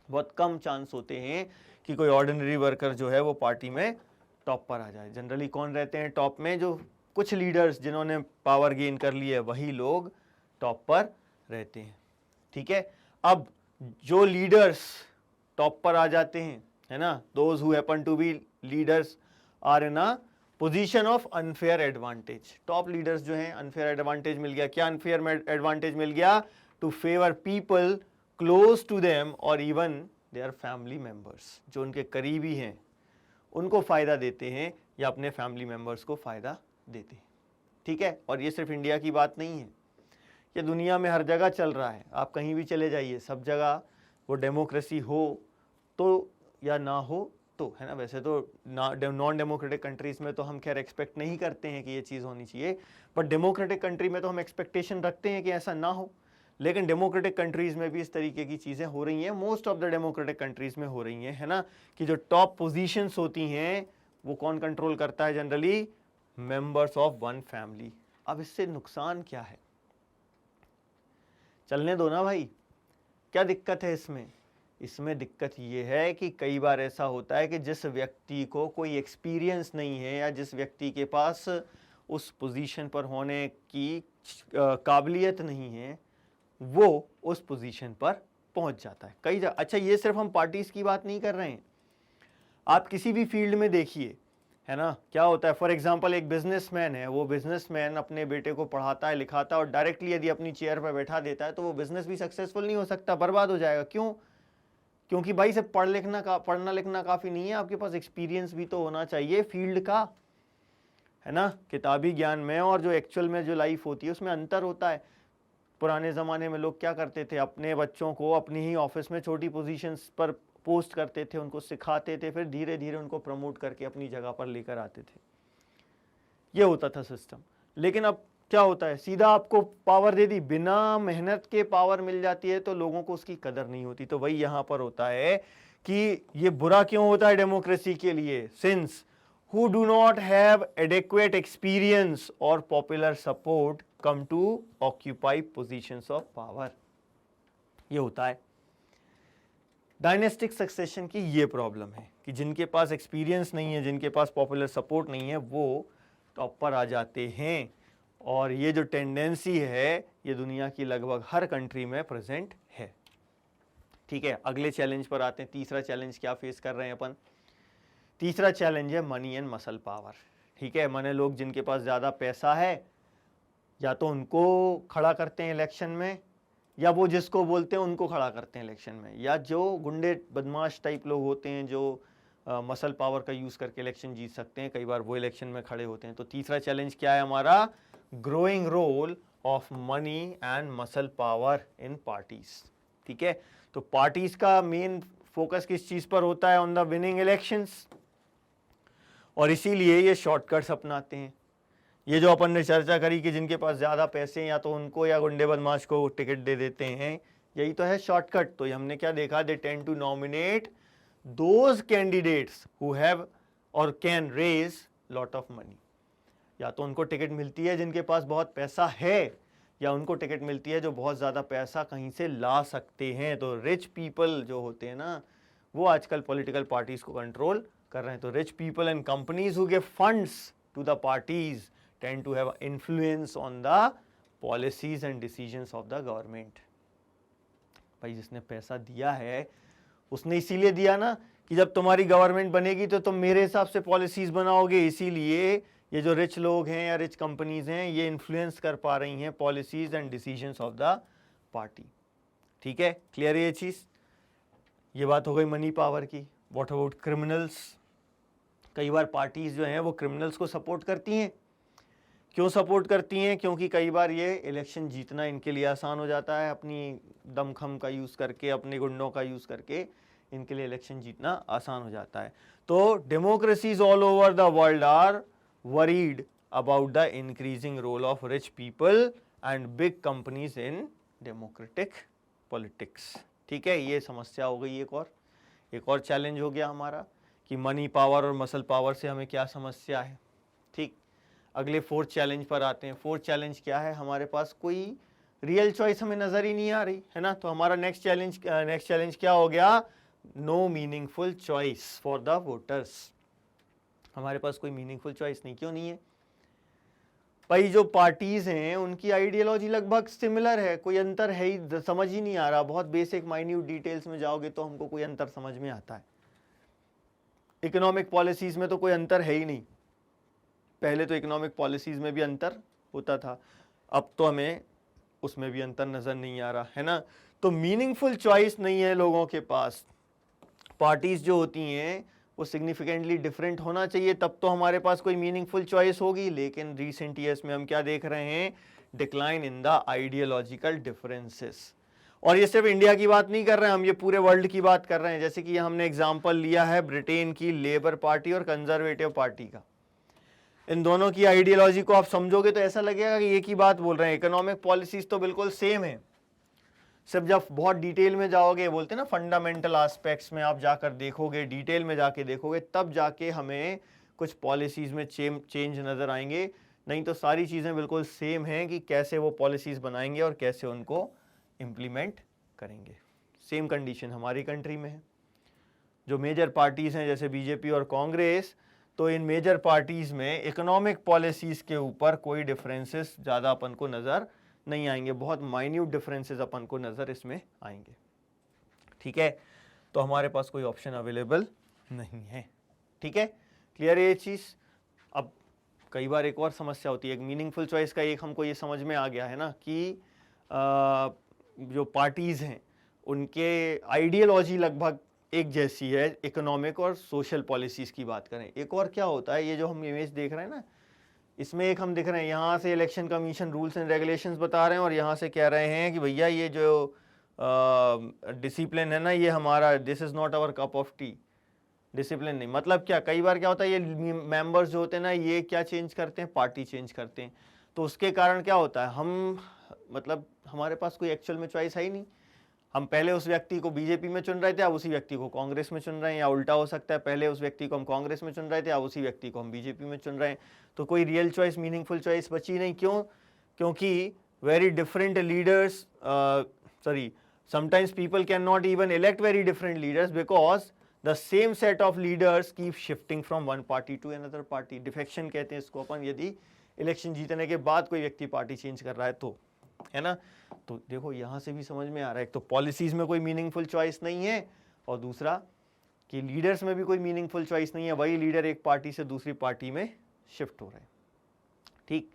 [SPEAKER 1] बहुत कम चांस होते हैं कि कोई ऑर्डिनरी वर्कर जो है वो पार्टी में टॉप पर आ जाए। जनरली कौन रहते हैं टॉप में, जो कुछ लीडर्स जिन्होंने पावर गेन कर ली है वही लोग टॉप पर रहते हैं। ठीक है, अब जो लीडर्स टॉप पर आ जाते हैं, है ना, those who happen to be leaders are in a position of unfair advantage. Top leaders जो हैं, अनफेयर एडवांटेज मिल गया। क्या अनफेयर एडवांटेज मिल गया, to favour people close to them और इवन देयर फैमिली मेंबर्स, जो उनके करीबी हैं उनको फायदा देते हैं या अपने फैमिली मेंबर्स को फायदा देते हैं। ठीक है, और ये सिर्फ इंडिया की बात नहीं है, ये दुनिया में हर जगह चल रहा है। आप कहीं भी चले जाइए, सब जगह वो डेमोक्रेसी हो तो या ना हो तो, है ना। वैसे तो नॉन डेमोक्रेटिक कंट्रीज में तो हम खैर एक्सपेक्ट नहीं करते हैं कि ये चीज़ होनी चाहिए, बट डेमोक्रेटिक कंट्री में तो हम एक्सपेक्टेशन रखते हैं कि ऐसा ना हो। लेकिन डेमोक्रेटिक कंट्रीज में भी इस तरीके की चीज़ें हो रही हैं, most of the democratic countries में हो रही हैं, है ना, कि जो टॉप पोजीशंस होती हैं वो कौन कंट्रोल करता है, generally members of one family. अब इससे नुकसान क्या है, चलने दो ना भाई, क्या दिक्कत है इसमें। इसमें दिक्कत ये है कि कई बार ऐसा होता है कि जिस व्यक्ति को कोई एक्सपीरियंस नहीं है या जिस व्यक्ति के पास उस पोजीशन पर होने की काबिलियत नहीं है, वो उस पोजीशन पर पहुंच जाता है कई अच्छा, ये सिर्फ हम पार्टीज की बात नहीं कर रहे हैं, आप किसी भी फील्ड में देखिए, है ना। क्या होता है, फॉर एग्जांपल एक बिजनेसमैन है, वो बिजनेसमैन अपने बेटे को पढ़ाता है लिखाता है और डायरेक्टली यदि अपनी चेयर पर बैठा देता है तो वो बिजनेस भी सक्सेसफुल नहीं हो सकता, बर्बाद हो जाएगा। क्यों? क्योंकि भाई सिर्फ पढ़ना लिखना काफ़ी नहीं है, आपके पास एक्सपीरियंस भी तो होना चाहिए फील्ड का, है ना। किताबी ज्ञान में और जो एक्चुअल में जो लाइफ होती है उसमें अंतर होता है। पुराने ज़माने में लोग क्या करते थे, अपने बच्चों को अपनी ही ऑफिस में छोटी पोजीशंस पर पोस्ट करते थे, उनको सिखाते थे, फिर धीरे धीरे उनको प्रमोट करके अपनी जगह पर लेकर आते थे, ये होता था सिस्टम। लेकिन अब क्या होता है, सीधा आपको पावर दे दी, बिना मेहनत के पावर मिल जाती है तो लोगों को उसकी कदर नहीं होती। तो वही यहां पर होता है कि ये बुरा क्यों होता है डेमोक्रेसी के लिए, since who do not have adequate experience or popular support come to occupy positions of power, ये होता है। डायनेस्टिक सक्सेशन की ये प्रॉब्लम है कि जिनके पास एक्सपीरियंस नहीं है, जिनके पास पॉपुलर सपोर्ट नहीं है, वो टॉप पर आ जाते हैं। और ये जो टेंडेंसी है ये दुनिया की लगभग हर कंट्री में प्रेजेंट है। ठीक है, अगले चैलेंज पर आते हैं। तीसरा चैलेंज क्या फेस कर रहे हैं अपन? तीसरा चैलेंज है मनी एंड मसल पावर। ठीक है, माने लोग जिनके पास ज़्यादा पैसा है या तो उनको खड़ा करते हैं इलेक्शन में, या वो जिसको बोलते हैं उनको खड़ा करते हैं इलेक्शन में, या जो गुंडे बदमाश टाइप लोग होते हैं जो मसल पावर का यूज़ करके इलेक्शन जीत सकते हैं, कई बार वो इलेक्शन में खड़े होते हैं। तो तीसरा चैलेंज क्या है हमारा? Growing role of money and muscle power in parties. ठीक है, तो पार्टीज का मेन फोकस किस चीज़ पर होता है? On the winning elections. और इसीलिए ये शॉर्टकट्स अपनाते हैं। ये जो अपन ने चर्चा करी कि जिनके पास ज़्यादा पैसे या तो उनको या गुंडे बदमाश को टिकट दे देते हैं, यही तो है शॉर्टकट। तो हमने क्या देखा? They tend to nominate those candidates who have or can raise lot of money. या तो उनको टिकट मिलती है जिनके पास बहुत पैसा है, या उनको टिकट मिलती है जो बहुत ज़्यादा पैसा कहीं से ला सकते हैं। तो रिच पीपल जो होते हैं ना, वो आजकल पॉलिटिकल पार्टीज को कंट्रोल कर रहे हैं। तो rich people and companies who give funds to the parties tend to have influence on the policies and decisions of the government. भाई जिसने पैसा दिया है उसने इसीलिए दिया ना कि जब तुम्हारी गवर्नमेंट बनेगी तो तुम मेरे हिसाब से पॉलिसीज बनाओगे। इसीलिए ये जो रिच लोग हैं या रिच कंपनीज हैं, ये इन्फ्लुएंस कर पा रही हैं policies and decisions of the party. ठीक है, क्लियर है ये चीज़? ये बात हो गई मनी पावर की। What about criminals? कई बार पार्टीज जो हैं वो क्रिमिनल्स को सपोर्ट करती हैं। क्यों सपोर्ट करती हैं? क्योंकि कई बार ये इलेक्शन जीतना इनके लिए आसान हो जाता है, अपनी दमखम का यूज़ करके, अपने गुंडों का यूज़ करके इनके लिए इलेक्शन जीतना आसान हो जाता है। तो democracies all over the world are worried about the increasing role of rich people and big companies in democratic politics. ठीक है, ये समस्या हो गई। एक और चैलेंज हो गया हमारा कि मनी पावर और मसल पावर से हमें क्या समस्या है। ठीक, अगले फोर्थ चैलेंज पर आते हैं। फोर्थ चैलेंज क्या है? हमारे पास कोई रियल चॉइस हमें नज़र ही नहीं आ रही, है ना। तो हमारा नेक्स्ट चैलेंज क्या हो गया? No meaningful choice for the voters. हमारे पास कोई मीनिंगफुल चॉइस नहीं। क्यों नहीं है? भाई जो पार्टीज हैं उनकी आइडियोलॉजी लगभग सिमिलर है, कोई अंतर है ही समझ ही नहीं आ रहा। बहुत बेसिक माइन्यूट डिटेल्स में जाओगे तो हमको कोई अंतर समझ में आता है। इकोनॉमिक पॉलिसीज में तो कोई अंतर है ही नहीं। पहले तो इकोनॉमिक पॉलिसीज में भी अंतर होता था, अब तो हमें उसमें भी अंतर नज़र नहीं आ रहा, है ना। तो मीनिंगफुल चॉइस नहीं है लोगों के पास। पार्टीज जो होती हैं वो सिग्निफिकेंटली डिफरेंट होना चाहिए, तब तो हमारे पास कोई मीनिंगफुल चॉइस होगी। लेकिन रिसेंट ईयर्स में हम क्या देख रहे हैं? Decline in the ideological differences. और ये सिर्फ इंडिया की बात नहीं कर रहे हैं हम, ये पूरे वर्ल्ड की बात कर रहे हैं। जैसे कि हमने एग्जांपल लिया है ब्रिटेन की लेबर पार्टी और कंजर्वेटिव पार्टी का। इन दोनों की आइडियोलॉजी को आप समझोगे तो ऐसा लगेगा कि एक ही बात बोल रहे हैं। इकोनॉमिक पॉलिसीज तो बिल्कुल सेम है, सिर्फ जब बहुत डिटेल में जाओगे, बोलते हैं ना फंडामेंटल एस्पेक्ट्स में आप जाकर देखोगे, डिटेल में जाके देखोगे, तब जाके हमें कुछ पॉलिसीज में चेंज नज़र आएंगे। नहीं तो सारी चीज़ें बिल्कुल सेम हैं कि कैसे वो पॉलिसीज बनाएंगे और कैसे उनको इम्प्लीमेंट करेंगे। सेम कंडीशन हमारी कंट्री में है। जो मेजर पार्टीज़ हैं जैसे बीजेपी और कांग्रेस, तो इन मेजर पार्टीज़ में इकोनॉमिक पॉलिसीज़ के ऊपर कोई डिफरेंसेस ज़्यादा अपन को नज़र नहीं आएंगे, बहुत माइन्यूट डिफरेंसेस अपन को नज़र इसमें आएंगे। ठीक है, तो हमारे पास कोई ऑप्शन अवेलेबल नहीं है। ठीक है, क्लियर है ये चीज़। अब कई बार एक और समस्या होती है, एक मीनिंगफुल चॉइस का एक हमको ये समझ में आ गया है ना कि जो पार्टीज़ हैं उनके आइडियोलॉजी लगभग एक जैसी है इकोनॉमिक और सोशल पॉलिसीज़ की बात करें। एक और क्या होता है, ये जो हम इमेज देख रहे हैं ना, इसमें एक हम दिख रहे हैं, यहाँ से election commission rules and regulations बता रहे हैं और यहाँ से कह रहे हैं कि भैया ये जो डिसिप्लिन है ना, ये हमारा, this is not our cup of tea. Discipline नहीं मतलब क्या, कई बार क्या होता है ये मेंबर्स जो होते हैं ना, ये क्या चेंज करते हैं, पार्टी चेंज करते हैं। तो उसके कारण क्या होता है, हम मतलब हमारे पास कोई एक्चुअल में चॉइस है ही नहीं। हम पहले उस व्यक्ति को बीजेपी में चुन रहे थे, अब उसी व्यक्ति को कांग्रेस में चुन रहे हैं, या उल्टा हो सकता है, पहले उस व्यक्ति को हम कांग्रेस में चुन रहे थे, अब उसी व्यक्ति को हम बीजेपी में चुन रहे हैं। तो कोई रियल चॉइस, मीनिंगफुल चॉइस बची नहीं। क्यों? क्योंकि very different leaders, sometimes people cannot even elect very different leaders because the same set of leaders keep shifting from one party to another party. Defection कहते हैं इसको अपन, यदि इलेक्शन जीतने के बाद कोई व्यक्ति पार्टी चेंज कर रहा है तो, है ना। तो देखो यहाँ से भी समझ में आ रहा है, एक तो पॉलिसीज में कोई मीनिंगफुल चॉइस नहीं है, और दूसरा कि लीडर्स में भी कोई मीनिंगफुल चॉइस नहीं है, वही लीडर एक पार्टी से दूसरी पार्टी में शिफ्ट हो रहे हैं। ठीक,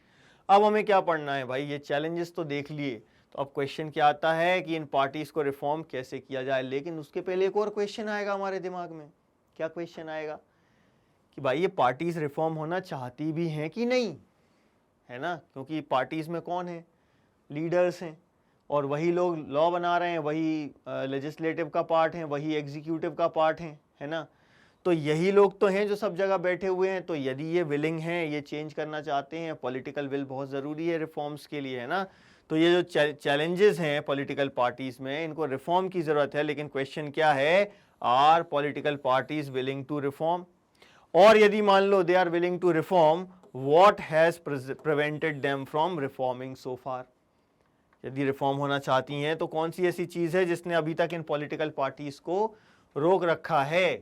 [SPEAKER 1] अब हमें क्या पढ़ना है भाई, ये चैलेंजेस तो देख लिए, तो अब क्वेश्चन क्या आता है कि इन पार्टीज को रिफॉर्म कैसे किया जाए। लेकिन उसके पहले एक और क्वेश्चन आएगा हमारे दिमाग में। क्या क्वेश्चन आएगा कि भाई ये पार्टीज रिफॉर्म होना चाहती भी हैं कि नहीं, है ना। क्योंकि पार्टीज में कौन है, लीडर्स हैं, और वही लोग लॉ बना रहे हैं, वही लेजिस्लेटिव का पार्ट है, वही एग्जीक्यूटिव का पार्ट है ना। तो यही लोग तो हैं जो सब जगह बैठे हुए हैं। तो यदि ये विलिंग हैं, ये चेंज करना चाहते हैं, पॉलिटिकल विल बहुत ज़रूरी है रिफॉर्म्स के लिए, है ना। तो ये जो चैलेंजेस हैं पॉलिटिकल पार्टीज में, इनको रिफॉर्म की ज़रूरत है। लेकिन क्वेश्चन क्या है, are political parties willing to reform, और यदि मान लो they are willing to reform, what has prevented them from reforming so far. यदि रिफॉर्म होना चाहती हैं तो कौन सी ऐसी चीज़ है जिसने अभी तक इन पॉलिटिकल पार्टीज को रोक रखा है।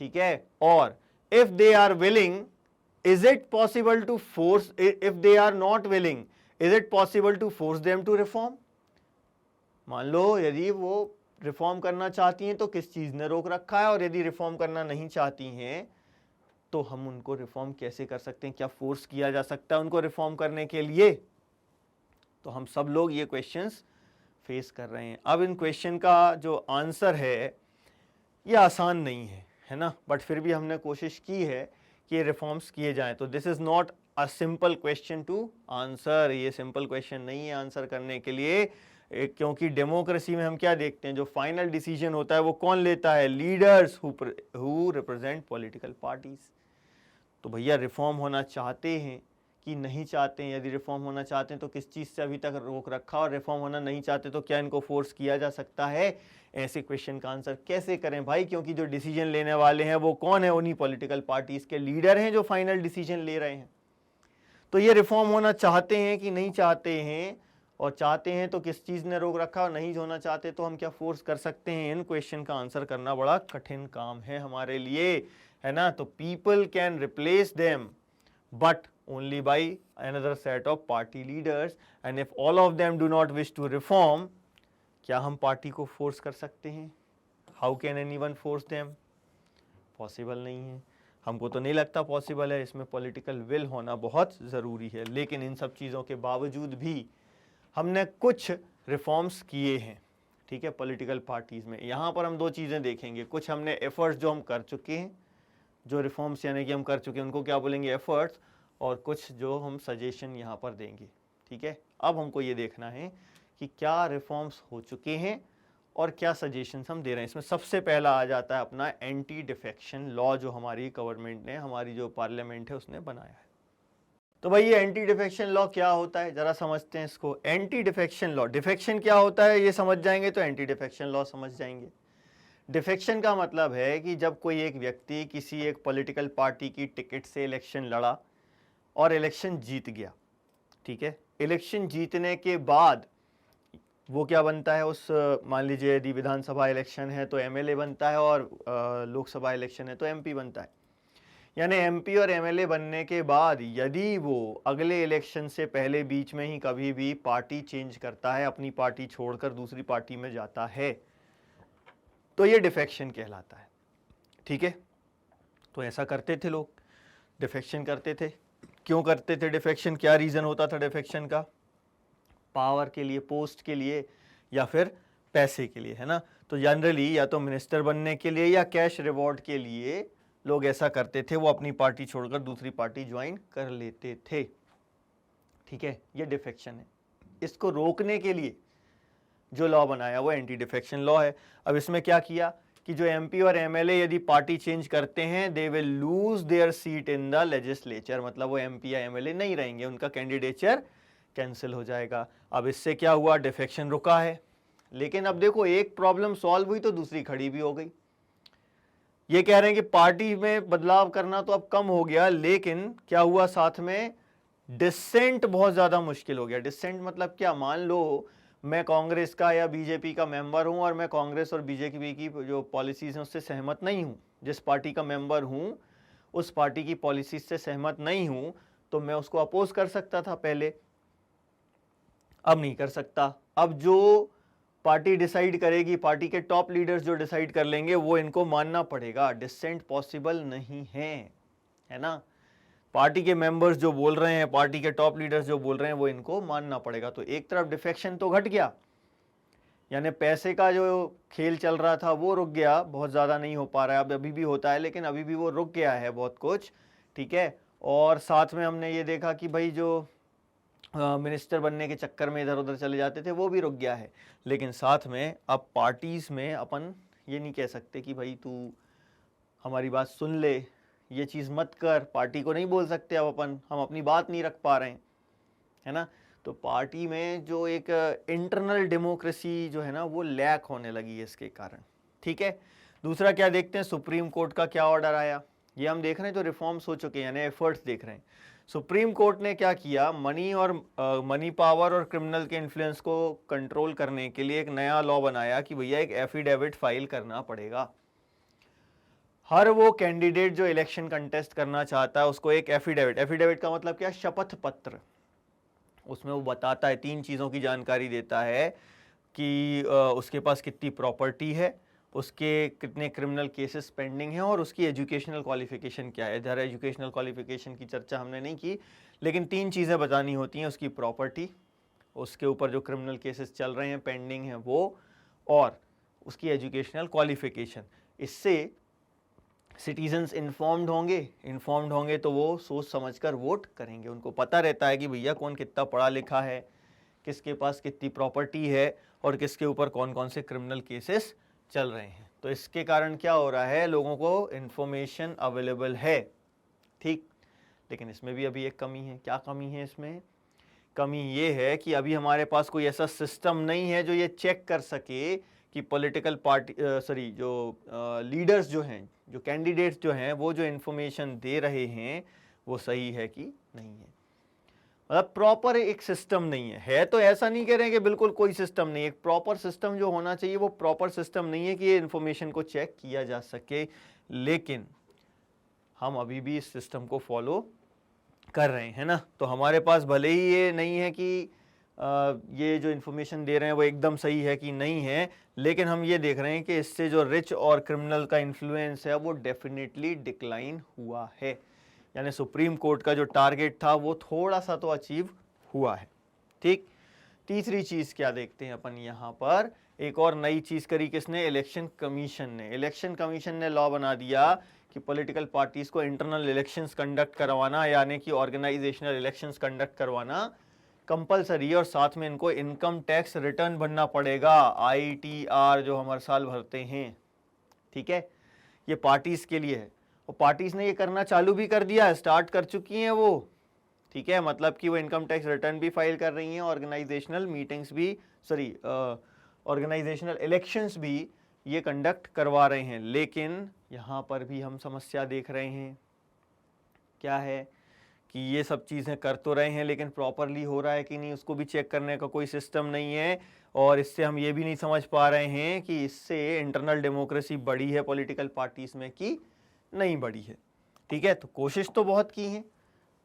[SPEAKER 1] ठीक है, और if they are willing, is it possible to force, if they are not willing, is it possible to force them to reform. मान लो यदि वो रिफॉर्म करना चाहती हैं तो किस चीज ने रोक रखा है, और यदि रिफॉर्म करना नहीं चाहती हैं तो हम उनको रिफॉर्म कैसे कर सकते हैं, क्या फोर्स किया जा सकता है उनको रिफॉर्म करने के लिए। तो हम सब लोग ये क्वेश्चंस फेस कर रहे हैं। अब इन क्वेश्चन का जो आंसर है ये आसान नहीं है ना, बट फिर भी हमने कोशिश की है कि रिफॉर्म्स किए जाएं। तो this is not a simple question to answer, ये सिंपल क्वेश्चन नहीं है आंसर करने के लिए, क्योंकि डेमोक्रेसी में हम क्या देखते हैं, जो फाइनल डिसीजन होता है वो कौन लेता है, leaders who represent political parties. तो भैया रिफॉर्म होना चाहते हैं कि नहीं चाहते हैं, यदि रिफॉर्म होना चाहते हैं तो किस चीज़ से अभी तक रोक रखा, और रिफॉर्म होना नहीं चाहते तो क्या इनको फोर्स किया जा सकता है। ऐसे क्वेश्चन का आंसर कैसे करें भाई, क्योंकि जो डिसीजन लेने वाले हैं वो कौन है, उन्हीं पॉलिटिकल पार्टीज के लीडर हैं जो फाइनल डिसीजन ले रहे हैं। तो ये रिफॉर्म होना चाहते हैं कि नहीं चाहते हैं, और चाहते हैं तो किस चीज़ ने रोक रखा, और नहीं होना चाहते तो हम क्या फोर्स कर सकते हैं। इन क्वेश्चन का आंसर करना बड़ा कठिन काम है हमारे लिए, है ना। तो people can replace them but only by another set of party leaders, and if all of them do not wish to reform, क्या हम पार्टी को फोर्स कर सकते हैं? How can anyone force them? Possible नहीं है, हमको तो नहीं लगता पॉसिबल है। इसमें पॉलिटिकल विल होना बहुत ज़रूरी है। लेकिन इन सब चीज़ों के बावजूद भी हमने कुछ रिफॉर्म्स किए हैं, ठीक है, पॉलिटिकल पार्टीज़ में। यहाँ पर हम दो चीज़ें देखेंगे, कुछ हमने एफर्ट्स जो हम कर चुके हैं, जो रिफॉर्म्स यानी कि हम कर चुके हैं उनको क्या बोलेंगे, एफर्ट्स, और कुछ जो हम सजेशन यहाँ पर देंगे। ठीक है, अब हमको ये देखना है कि क्या रिफॉर्म्स हो चुके हैं और क्या सजेशंस हम दे रहे हैं। इसमें सबसे पहला आ जाता है अपना एंटी डिफेक्शन लॉ, जो हमारी गवर्नमेंट ने, हमारी जो पार्लियामेंट है उसने बनाया है। तो भाई ये एंटी डिफेक्शन लॉ क्या होता है, जरा समझते हैं इसको। एंटी डिफेक्शन लॉ, डिफेक्शन क्या होता है ये समझ जाएंगे तो एंटी डिफेक्शन लॉ समझ जाएंगे। डिफेक्शन का मतलब है कि जब कोई एक व्यक्ति किसी एक पॉलिटिकल पार्टी की टिकट से इलेक्शन लड़ा और इलेक्शन जीत गया, ठीक है, इलेक्शन जीतने के बाद वो क्या बनता है, उस मान लीजिए यदि विधानसभा इलेक्शन है तो एमएलए बनता है और लोकसभा इलेक्शन है तो एमपी बनता है। यानी एमपी और एमएलए बनने के बाद यदि वो अगले इलेक्शन से पहले बीच में ही कभी भी पार्टी चेंज करता है, अपनी पार्टी छोड़कर दूसरी पार्टी में जाता है, तो ये डिफेक्शन कहलाता है। ठीक है, तो ऐसा करते थे लोग, डिफेक्शन करते थे। क्यों करते थे डिफेक्शन, क्या रीज़न होता था डिफेक्शन का? पावर के लिए, पोस्ट के लिए, या फिर पैसे के लिए, है ना। तो जनरली या तो मिनिस्टर बनने के लिए या कैश रिवॉर्ड के लिए लोग ऐसा करते थे, वो अपनी पार्टी छोड़कर दूसरी पार्टी ज्वाइन कर लेते थे। ठीक है, ये डिफेक्शन है। इसको रोकने के लिए जो लॉ बनाया वो एंटी डिफेक्शन लॉ है। अब इसमें क्या किया कि जो एमपी और एमएलए यदि पार्टी चेंज करते हैं, they will lose their seat in the legislature, मतलब वो एमपी या एमएलए नहीं रहेंगे, उनका कैंडिडेचर कैंसिल हो जाएगा। अब इससे क्या हुआ, डिफेक्शन रुका है। लेकिन अब देखो, एक प्रॉब्लम सॉल्व हुई तो दूसरी खड़ी भी हो गई। ये कह रहे हैं कि पार्टी में बदलाव करना तो अब कम हो गया, लेकिन क्या हुआ साथ में, डिसेंट बहुत ज्यादा मुश्किल हो गया। डिसेंट मतलब क्या, मान लो मैं कांग्रेस का या बीजेपी का मेंबर हूं और मैं कांग्रेस और बीजेपी की जो पॉलिसीज हैं उससे सहमत नहीं हूं, जिस पार्टी का मेंबर हूं उस पार्टी की पॉलिसीज से सहमत नहीं हूं, तो मैं उसको अपोज कर सकता था पहले, अब नहीं कर सकता। अब जो पार्टी डिसाइड करेगी, पार्टी के टॉप लीडर्स जो डिसाइड कर लेंगे, वो इनको मानना पड़ेगा। डिसेंट पॉसिबल नहीं है ना। पार्टी के मेंबर्स जो बोल रहे हैं, पार्टी के टॉप लीडर्स जो बोल रहे हैं, वो इनको मानना पड़ेगा। तो एक तरफ डिफेक्शन तो घट गया, यानी पैसे का जो खेल चल रहा था वो रुक गया, बहुत ज़्यादा नहीं हो पा रहा है, अब अभी भी होता है लेकिन अभी भी वो रुक गया है बहुत कुछ। ठीक है, और साथ में हमने ये देखा कि भाई जो मिनिस्टर बनने के चक्कर में इधर उधर चले जाते थे वो भी रुक गया है। लेकिन साथ में अब पार्टीज में अपन ये नहीं कह सकते कि भाई तू हमारी बात सुन ले, ये चीज़ मत कर, पार्टी को नहीं बोल सकते अब अपन, हम अपनी बात नहीं रख पा रहे हैं, है ना। तो पार्टी में जो एक इंटरनल डेमोक्रेसी जो है ना वो लैक होने लगी है इसके कारण। ठीक है, दूसरा क्या देखते हैं, सुप्रीम कोर्ट का क्या ऑर्डर आया, ये हम देख रहे हैं जो रिफॉर्म्स हो चुके हैं, यानी एफर्ट्स देख रहे हैं। सुप्रीम कोर्ट ने क्या किया, मनी पावर और क्रिमिनल के इन्फ्लुएंस को कंट्रोल करने के लिए एक नया लॉ बनाया कि भैया एक एफिडेविट फाइल करना पड़ेगा। हर वो कैंडिडेट जो इलेक्शन कंटेस्ट करना चाहता है उसको एक एफिडेविट का मतलब क्या, शपथ पत्र, उसमें वो बताता है, 3 चीज़ों की जानकारी देता है कि उसके पास कितनी प्रॉपर्टी है, उसके कितने क्रिमिनल केसेस पेंडिंग हैं और उसकी एजुकेशनल क्वालिफिकेशन क्या है। इधर एजुकेशनल क्वालिफिकेशन की चर्चा हमने नहीं की, लेकिन 3 चीज़ें बतानी होती हैं, उसकी प्रॉपर्टी, उसके ऊपर जो क्रिमिनल केसेस चल रहे हैं पेंडिंग हैं वो, और उसकी एजुकेशनल क्वालिफिकेशन। इससे सिटीजन्स इन्फॉर्म्ड होंगे तो वो सोच समझकर वोट करेंगे। उनको पता रहता है कि भैया कौन कितना पढ़ा लिखा है, किसके पास कितनी प्रॉपर्टी है और किसके ऊपर कौन कौन से क्रिमिनल केसेस चल रहे हैं। तो इसके कारण क्या हो रहा है, लोगों को इन्फॉर्मेशन अवेलेबल है। ठीक, लेकिन इसमें भी अभी एक कमी है। क्या कमी है इसमें? कमी ये है कि अभी हमारे पास कोई ऐसा सिस्टम नहीं है जो ये चेक कर सके कि पॉलिटिकल पार्टी जो लीडर्स जो हैं, जो कैंडिडेट्स जो हैं, वो जो इन्फॉर्मेशन दे रहे हैं वो सही है कि नहीं है। मतलब प्रॉपर एक सिस्टम नहीं है तो ऐसा नहीं कह रहे हैं कि बिल्कुल कोई सिस्टम नहीं है। एक प्रॉपर सिस्टम जो होना चाहिए वो प्रॉपर सिस्टम नहीं है कि ये इन्फॉर्मेशन को चेक किया जा सके, लेकिन हम अभी भी इस सिस्टम को फॉलो कर रहे हैं ना। तो हमारे पास भले ही ये नहीं है कि ये जो इन्फॉर्मेशन दे रहे हैं वो एकदम सही है कि नहीं है, लेकिन हम ये देख रहे हैं कि इससे जो रिच और क्रिमिनल का इन्फ्लुएंस है वो डेफिनेटली डिक्लाइन हुआ है। यानी सुप्रीम कोर्ट का जो टारगेट था वो थोड़ा सा तो अचीव हुआ है। ठीक, तीसरी चीज़ क्या देखते हैं अपन यहाँ पर, एक और नई चीज़ करी किसने, इलेक्शन कमीशन ने। इलेक्शन कमीशन ने लॉ बना दिया कि पॉलिटिकल पार्टीज को इंटरनल इलेक्शंस कंडक्ट करवाना, यानी कि ऑर्गेनाइजेशनल इलेक्शंस कंडक्ट करवाना कंपलसरी है, और साथ में इनको इनकम टैक्स रिटर्न भरना पड़ेगा, ITR जो हम हर साल भरते हैं। ठीक है, ये पार्टीज के लिए है और पार्टीज ने ये करना चालू भी कर दिया है, स्टार्ट कर चुकी हैं वो। ठीक है, मतलब कि वो इनकम टैक्स रिटर्न भी फाइल कर रही हैं, ऑर्गेनाइजेशनल मीटिंग्स भी ऑर्गेनाइजेशनल इलेक्शंस भी ये कंडक्ट करवा रहे हैं। लेकिन यहाँ पर भी हम समस्या देख रहे हैं, क्या है कि ये सब चीज़ें कर तो रहे हैं लेकिन प्रॉपरली हो रहा है कि नहीं उसको भी चेक करने का कोई सिस्टम नहीं है। और इससे हम ये भी नहीं समझ पा रहे हैं कि इससे इंटरनल डेमोक्रेसी बढ़ी है पॉलिटिकल पार्टीज़ में कि नहीं बढ़ी है। ठीक है, तो कोशिश तो बहुत की है,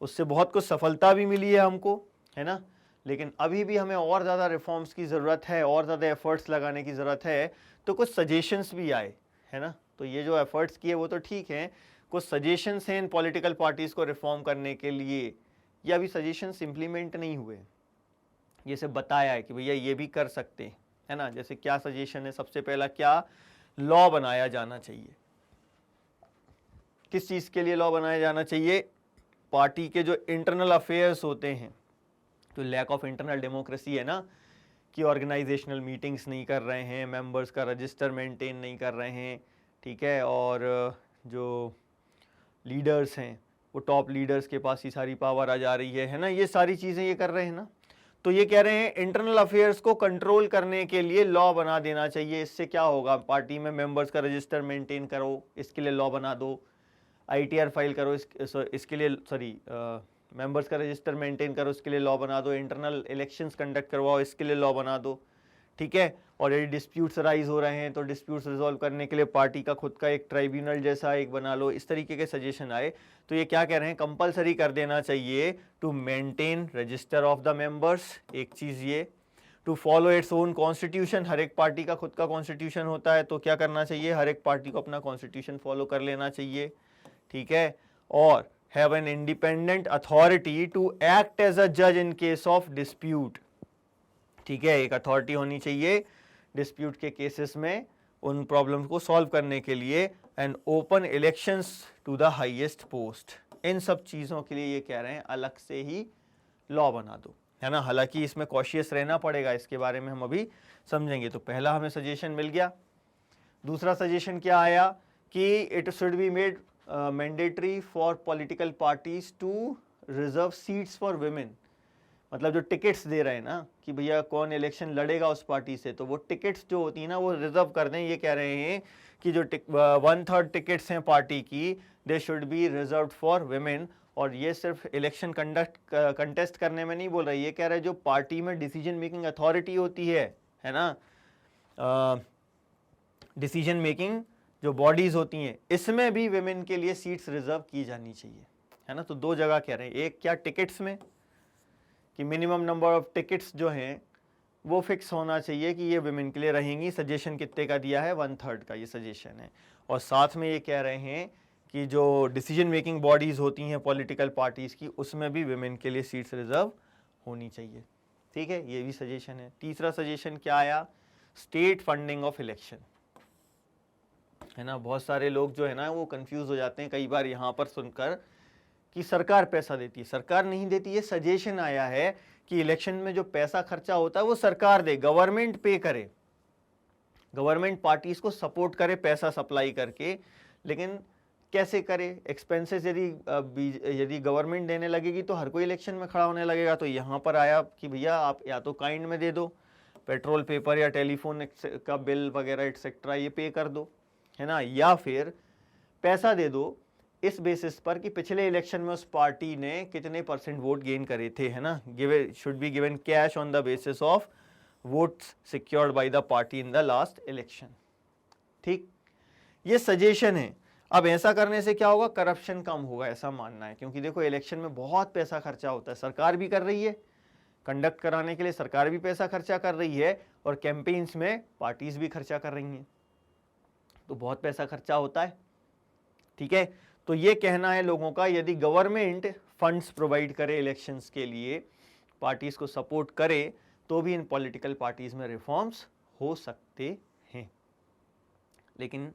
[SPEAKER 1] उससे बहुत कुछ सफलता भी मिली है हमको, है ना, लेकिन अभी भी हमें और ज़्यादा रिफॉर्म्स की ज़रूरत है, और ज़्यादा एफर्ट्स लगाने की ज़रूरत है। तो कुछ सजेशंस भी आए, है ना, तो ये जो एफर्ट्स किए वो तो ठीक हैं, कुछ सजेशंस हैं इन पॉलिटिकल पार्टीज़ को रिफॉर्म करने के लिए, या अभी सजेशंस इम्प्लीमेंट नहीं हुए। ये सब बताया है कि भैया ये भी कर सकते हैं, है ना। जैसे क्या सजेशन है, सबसे पहला क्या, लॉ बनाया जाना चाहिए। किस चीज़ के लिए लॉ बनाया जाना चाहिए, पार्टी के जो इंटरनल अफेयर्स होते हैं, तो लैक ऑफ इंटरनल डेमोक्रेसी है ना, कि ऑर्गेनाइजेशनल मीटिंग्स नहीं कर रहे हैं, मेंबर्स का रजिस्टर मेंटेन नहीं कर रहे हैं, ठीक है, और जो लीडर्स हैं वो टॉप लीडर्स के पास ही सारी पावर आ जा रही है ना, ये सारी चीज़ें ये कर रहे हैं ना। तो ये कह रहे हैं इंटरनल अफेयर्स को कंट्रोल करने के लिए लॉ बना देना चाहिए। इससे क्या होगा, पार्टी में मेंबर्स का रजिस्टर मेंटेन करो, इसके लिए लॉ बना दो, ITR फाइल करो, इसके लिए मेंबर्स का रजिस्टर मेंटेन करो, इसके लिए लॉ बना दो, इंटरनल इलेक्शंस कंडक्ट करवाओ, इसके लिए लॉ बना दो, ठीक है। और यदि डिस्प्यूट्स राइज हो रहे हैं तो डिस्प्यूट्स रिजॉल्व करने के लिए पार्टी का खुद का एक ट्राइब्यूनल जैसा एक बना लो। इस तरीके के सजेशन आए। तो ये क्या कह रहे हैं, कंपलसरी कर देना चाहिए to maintain register of the members, एक चीज़ ये, to follow its own constitution, हर एक पार्टी का खुद का कॉन्स्टिट्यूशन होता है, तो क्या करना चाहिए, हर एक पार्टी को अपना कॉन्स्टिट्यूशन फॉलो कर लेना चाहिए, ठीक है। और have an independent authority to act as a जज इन केस ऑफ डिस्प्यूट, ठीक है, एक अथॉरिटी होनी चाहिए डिस्प्यूट के केसेस में उन प्रॉब्लम्स को सॉल्व करने के लिए, and open elections to the highest post. इन सब चीज़ों के लिए ये कह रहे हैं अलग से ही लॉ बना दो, है ना। हालांकि इसमें कॉशियस रहना पड़ेगा, इसके बारे में हम अभी समझेंगे। तो पहला हमें सजेशन मिल गया। दूसरा सजेशन क्या आया कि it should be made mandatory for political parties to reserve seats for women. मतलब जो टिकट्स दे रहे हैं ना कि भैया कौन इलेक्शन लड़ेगा उस पार्टी से, तो वो टिकट्स जो होती है ना वो रिजर्व कर दें। ये कह रहे हैं कि जो 1/3 टिकट्स हैं पार्टी की, they should be reserve for women. और ये सिर्फ इलेक्शन कंटेस्ट करने में नहीं बोल रहे, ये कह रहे हैं जो पार्टी में डिसीजन मेकिंग अथॉरिटी होती है ना, डिसीजन मेकिंग जो बॉडीज होती हैं, इसमें भी वुमेन के लिए सीट्स रिजर्व की जानी चाहिए, है ना। तो दो जगह कह रहे हैं, एक क्या टिकट्स में कि मिनिमम नंबर ऑफ टिकट्स जो हैं वो फिक्स होना चाहिए कि ये वुमेन के लिए रहेंगी। सजेशन कितने का दिया है, 1/3 का ये सजेशन है। और साथ में ये कह रहे हैं कि जो डिसीजन मेकिंग बॉडीज़ होती हैं पॉलिटिकल पार्टीज़ की, उसमें भी वुमेन के लिए सीट्स रिजर्व होनी चाहिए, ठीक है, ये भी सजेशन है। तीसरा सजेशन क्या आया, स्टेट फंडिंग ऑफ इलेक्शन, है ना। बहुत सारे लोग जो है ना वो कंफ्यूज हो जाते हैं कई बार यहाँ पर सुनकर कि सरकार पैसा देती है, सरकार नहीं देती है। सजेशन आया है कि इलेक्शन में जो पैसा खर्चा होता है वो सरकार दे, गवर्नमेंट पे करे, गवर्नमेंट पार्टीज को सपोर्ट करे पैसा सप्लाई करके। लेकिन कैसे करे, एक्सपेंसेस यदि गवर्नमेंट देने लगेगी तो हर कोई इलेक्शन में खड़ा होने लगेगा। तो यहाँ पर आया कि भैया आप या तो काइंड में दे दो, पेट्रोल पेपर या टेलीफोन का बिल वगैरह एक्सेट्रा ये पे कर दो, है ना, या फिर पैसा दे दो इस बेसिस पर कि पिछले इलेक्शन में उस पार्टी ने कितने % वोट गेन करे थे, है ना। Should be given cash on the basis of votes secured by the party in the last election, ठीक, ये सजेशन है। अब ऐसा करने से क्या होगा, करप्शन कम होगा, ऐसा मानना है। क्योंकि देखो इलेक्शन में बहुत पैसा खर्चा होता है, सरकार भी कर रही है, कंडक्ट कराने के लिए सरकार भी पैसा खर्चा कर रही है, और कैंपेन्स में पार्टीज भी खर्चा कर रही हैं, तो बहुत पैसा खर्चा होता है, ठीक है। तो ये कहना है लोगों का, यदि गवर्नमेंट फंड्स प्रोवाइड करे इलेक्शंस के लिए, पार्टीज को सपोर्ट करे, तो भी इन पॉलिटिकल पार्टीज में रिफॉर्म्स हो सकते हैं। लेकिन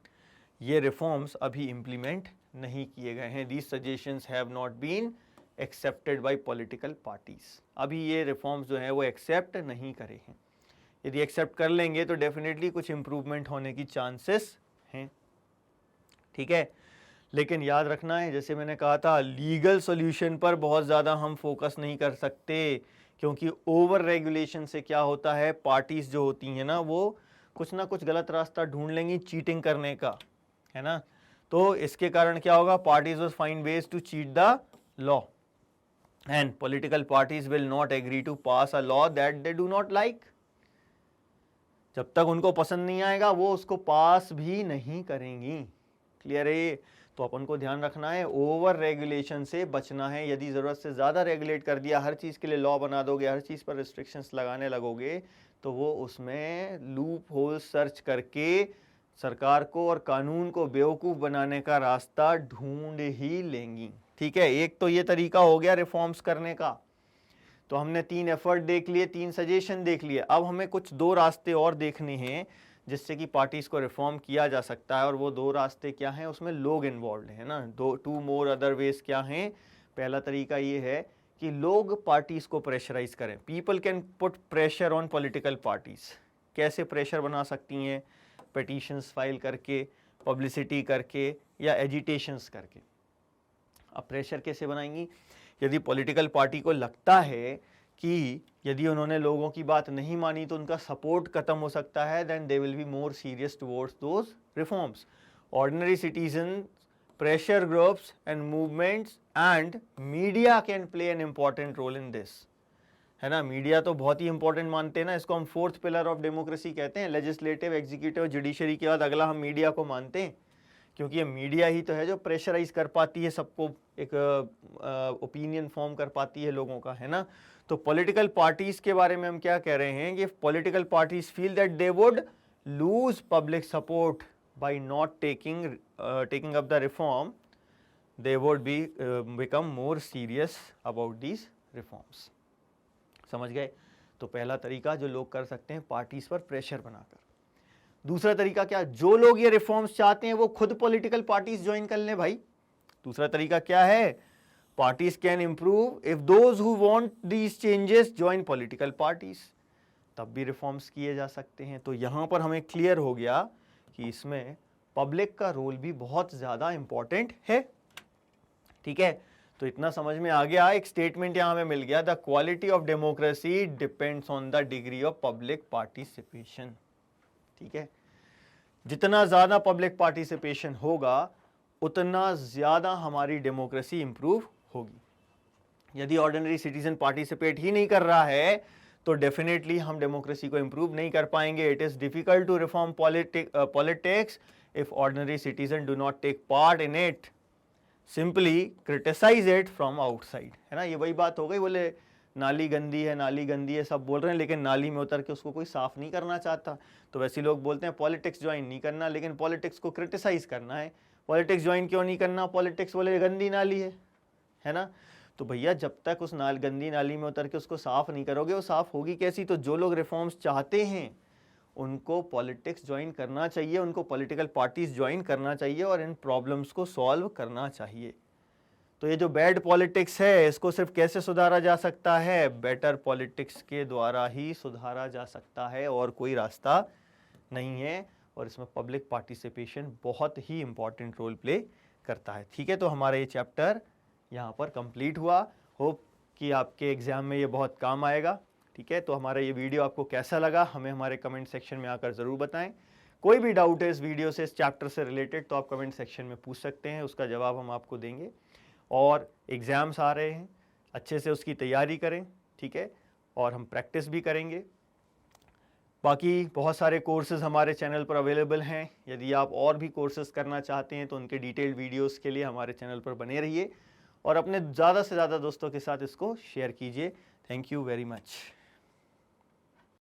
[SPEAKER 1] ये रिफॉर्म्स अभी इम्प्लीमेंट नहीं किए गए हैं। These suggestions have not been accepted by political parties. अभी ये रिफॉर्म्स जो हैं वो एक्सेप्ट नहीं करे हैं। यदि एक्सेप्ट कर लेंगे तो डेफिनेटली कुछ इम्प्रूवमेंट होने की चांसेस हैं, ठीक है। लेकिन याद रखना है, जैसे मैंने कहा था, लीगल सॉल्यूशन पर बहुत ज़्यादा हम फोकस नहीं कर सकते, क्योंकि ओवर रेगुलेशन से क्या होता है, पार्टीज जो होती हैं ना वो कुछ ना कुछ गलत रास्ता ढूंढ लेंगी चीटिंग करने का, है ना। तो इसके कारण क्या होगा, parties will find ways to cheat the law, and political parties will not agree to pass a law that they do not like. जब तक उनको पसंद नहीं आएगा वो उसको पास भी नहीं करेंगी। क्लियर है ये? तो अपन को ध्यान रखना है, ओवर रेगुलेशन से बचना है। यदि ज़रूरत से ज़्यादा रेगुलेट कर दिया, हर चीज़ के लिए लॉ बना दोगे, हर चीज़ पर रिस्ट्रिक्शंस लगाने लगोगे, तो वो उसमें लूप होल सर्च करके सरकार को और कानून को बेवकूफ़ बनाने का रास्ता ढूंढ ही लेंगी। ठीक है, एक तो ये तरीका हो गया रिफॉर्म्स करने का। तो हमने 3 एफर्ट देख लिए, 3 सजेशन देख लिए। अब हमें कुछ 2 रास्ते और देखने हैं जिससे कि पार्टीज को रिफॉर्म किया जा सकता है। और वो 2 रास्ते क्या हैं? उसमें लोग इन्वॉल्व हैं ना। 2 मोर अदर वेज क्या हैं? पहला तरीका ये है कि लोग पार्टीज को प्रेशराइज करें। People can put pressure on political parties. कैसे प्रेशर बना सकती हैं? पिटीशंस फाइल करके, पब्लिसिटी करके, या एजिटेशंस करके। अब प्रेशर कैसे बनाएंगी? यदि पॉलिटिकल पार्टी को लगता है कि यदि उन्होंने लोगों की बात नहीं मानी तो उनका सपोर्ट खत्म हो सकता है, then they will be more serious towards those reforms. Ordinary citizen, pressure groups and movements and media can play an important role in this, है ना। मीडिया तो बहुत ही इंपॉर्टेंट मानते हैं ना, इसको हम 4th पिलर ऑफ डेमोक्रेसी कहते हैं। लेजिस्लेटिव, एग्जीक्यूटिव, जुडिशरी के बाद अगला हम मीडिया को मानते हैं, क्योंकि ये मीडिया ही तो है जो प्रेशराइज कर पाती है सबको, एक ओपिनियन फॉर्म कर पाती है लोगों का, है ना। तो पॉलिटिकल पार्टीज के बारे में हम क्या कह रहे हैं कि political parties feel that they would lose public support bye not taking up the reform, they would be become more serious about these reforms. समझ गए? तो पहला तरीका जो लोग कर सकते हैं, पार्टीज पर प्रेशर बनाकर। दूसरा तरीका क्या? जो लोग ये रिफॉर्म्स चाहते हैं वो खुद पॉलिटिकल पार्टीज ज्वाइन कर लें भाई। दूसरा तरीका क्या है? Parties can improve if those who want these changes join political parties. तब भी रिफॉर्म्स किए जा सकते हैं। तो यहां पर हमें क्लियर हो गया कि इसमें पब्लिक का रोल भी बहुत ज्यादा इंपॉर्टेंट है। ठीक है, तो इतना समझ में आ गया। एक स्टेटमेंट यहां हमें मिल गया, the quality of democracy depends on the degree of public participation. ठीक है, जितना ज़्यादा पब्लिक पार्टिसिपेशन होगा उतना ज़्यादा हमारी डेमोक्रेसी इंप्रूव होगी। यदि ऑर्डिनरी सिटीजन पार्टिसिपेट ही नहीं कर रहा है तो डेफिनेटली हम डेमोक्रेसी को इंप्रूव नहीं कर पाएंगे। It is difficult to reform politics if ordinary citizen do not take part in it, simply criticise it from outside, है ना। ये वही बात हो गई, बोले नाली गंदी है, नाली गंदी है, सब बोल रहे हैं, लेकिन नाली में उतर के उसको कोई साफ नहीं करना चाहता। तो वैसे लोग बोलते हैं पॉलिटिक्स ज्वाइन नहीं करना, लेकिन पॉलिटिक्स को क्रिटिसाइज करना है। पॉलिटिक्स ज्वाइन क्यों नहीं करना? पॉलिटिक्स बोले गंदी नाली है ना। तो भैया जब तक उस गंदी नाली में उतर के उसको साफ नहीं करोगे, वो साफ होगी कैसी? तो जो लोग रिफॉर्म्स चाहते हैं उनको पॉलिटिक्स ज्वाइन करना चाहिए, उनको पॉलिटिकल पार्टीज ज्वाइन करना चाहिए और इन प्रॉब्लम्स को सॉल्व करना चाहिए। तो ये जो बैड पॉलिटिक्स है इसको सिर्फ कैसे सुधारा जा सकता है? बेटर पॉलिटिक्स के द्वारा ही सुधारा जा सकता है, और कोई रास्ता नहीं है। और इसमें पब्लिक पार्टिसिपेशन बहुत ही इंपॉर्टेंट रोल प्ले करता है। ठीक है, तो हमारा ये चैप्टर यहाँ पर कंप्लीट हुआ। होप कि आपके एग्जाम में ये बहुत काम आएगा। ठीक है, तो हमारा ये वीडियो आपको कैसा लगा हमें हमारे कमेंट सेक्शन में आकर ज़रूर बताएं। कोई भी डाउट है इस वीडियो से, इस चैप्टर से रिलेटेड, तो आप कमेंट सेक्शन में पूछ सकते हैं, उसका जवाब हम आपको देंगे। और एग्ज़ाम्स आ रहे हैं, अच्छे से उसकी तैयारी करें। ठीक है, और हम प्रैक्टिस भी करेंगे। बाकी बहुत सारे कोर्सेज़ हमारे चैनल पर अवेलेबल हैं। यदि आप और भी कोर्सेज़ करना चाहते हैं तो उनके डिटेल्ड वीडियोस के लिए हमारे चैनल पर बने रहिए और अपने ज़्यादा से ज़्यादा दोस्तों के साथ इसको शेयर कीजिए। Thank you very much.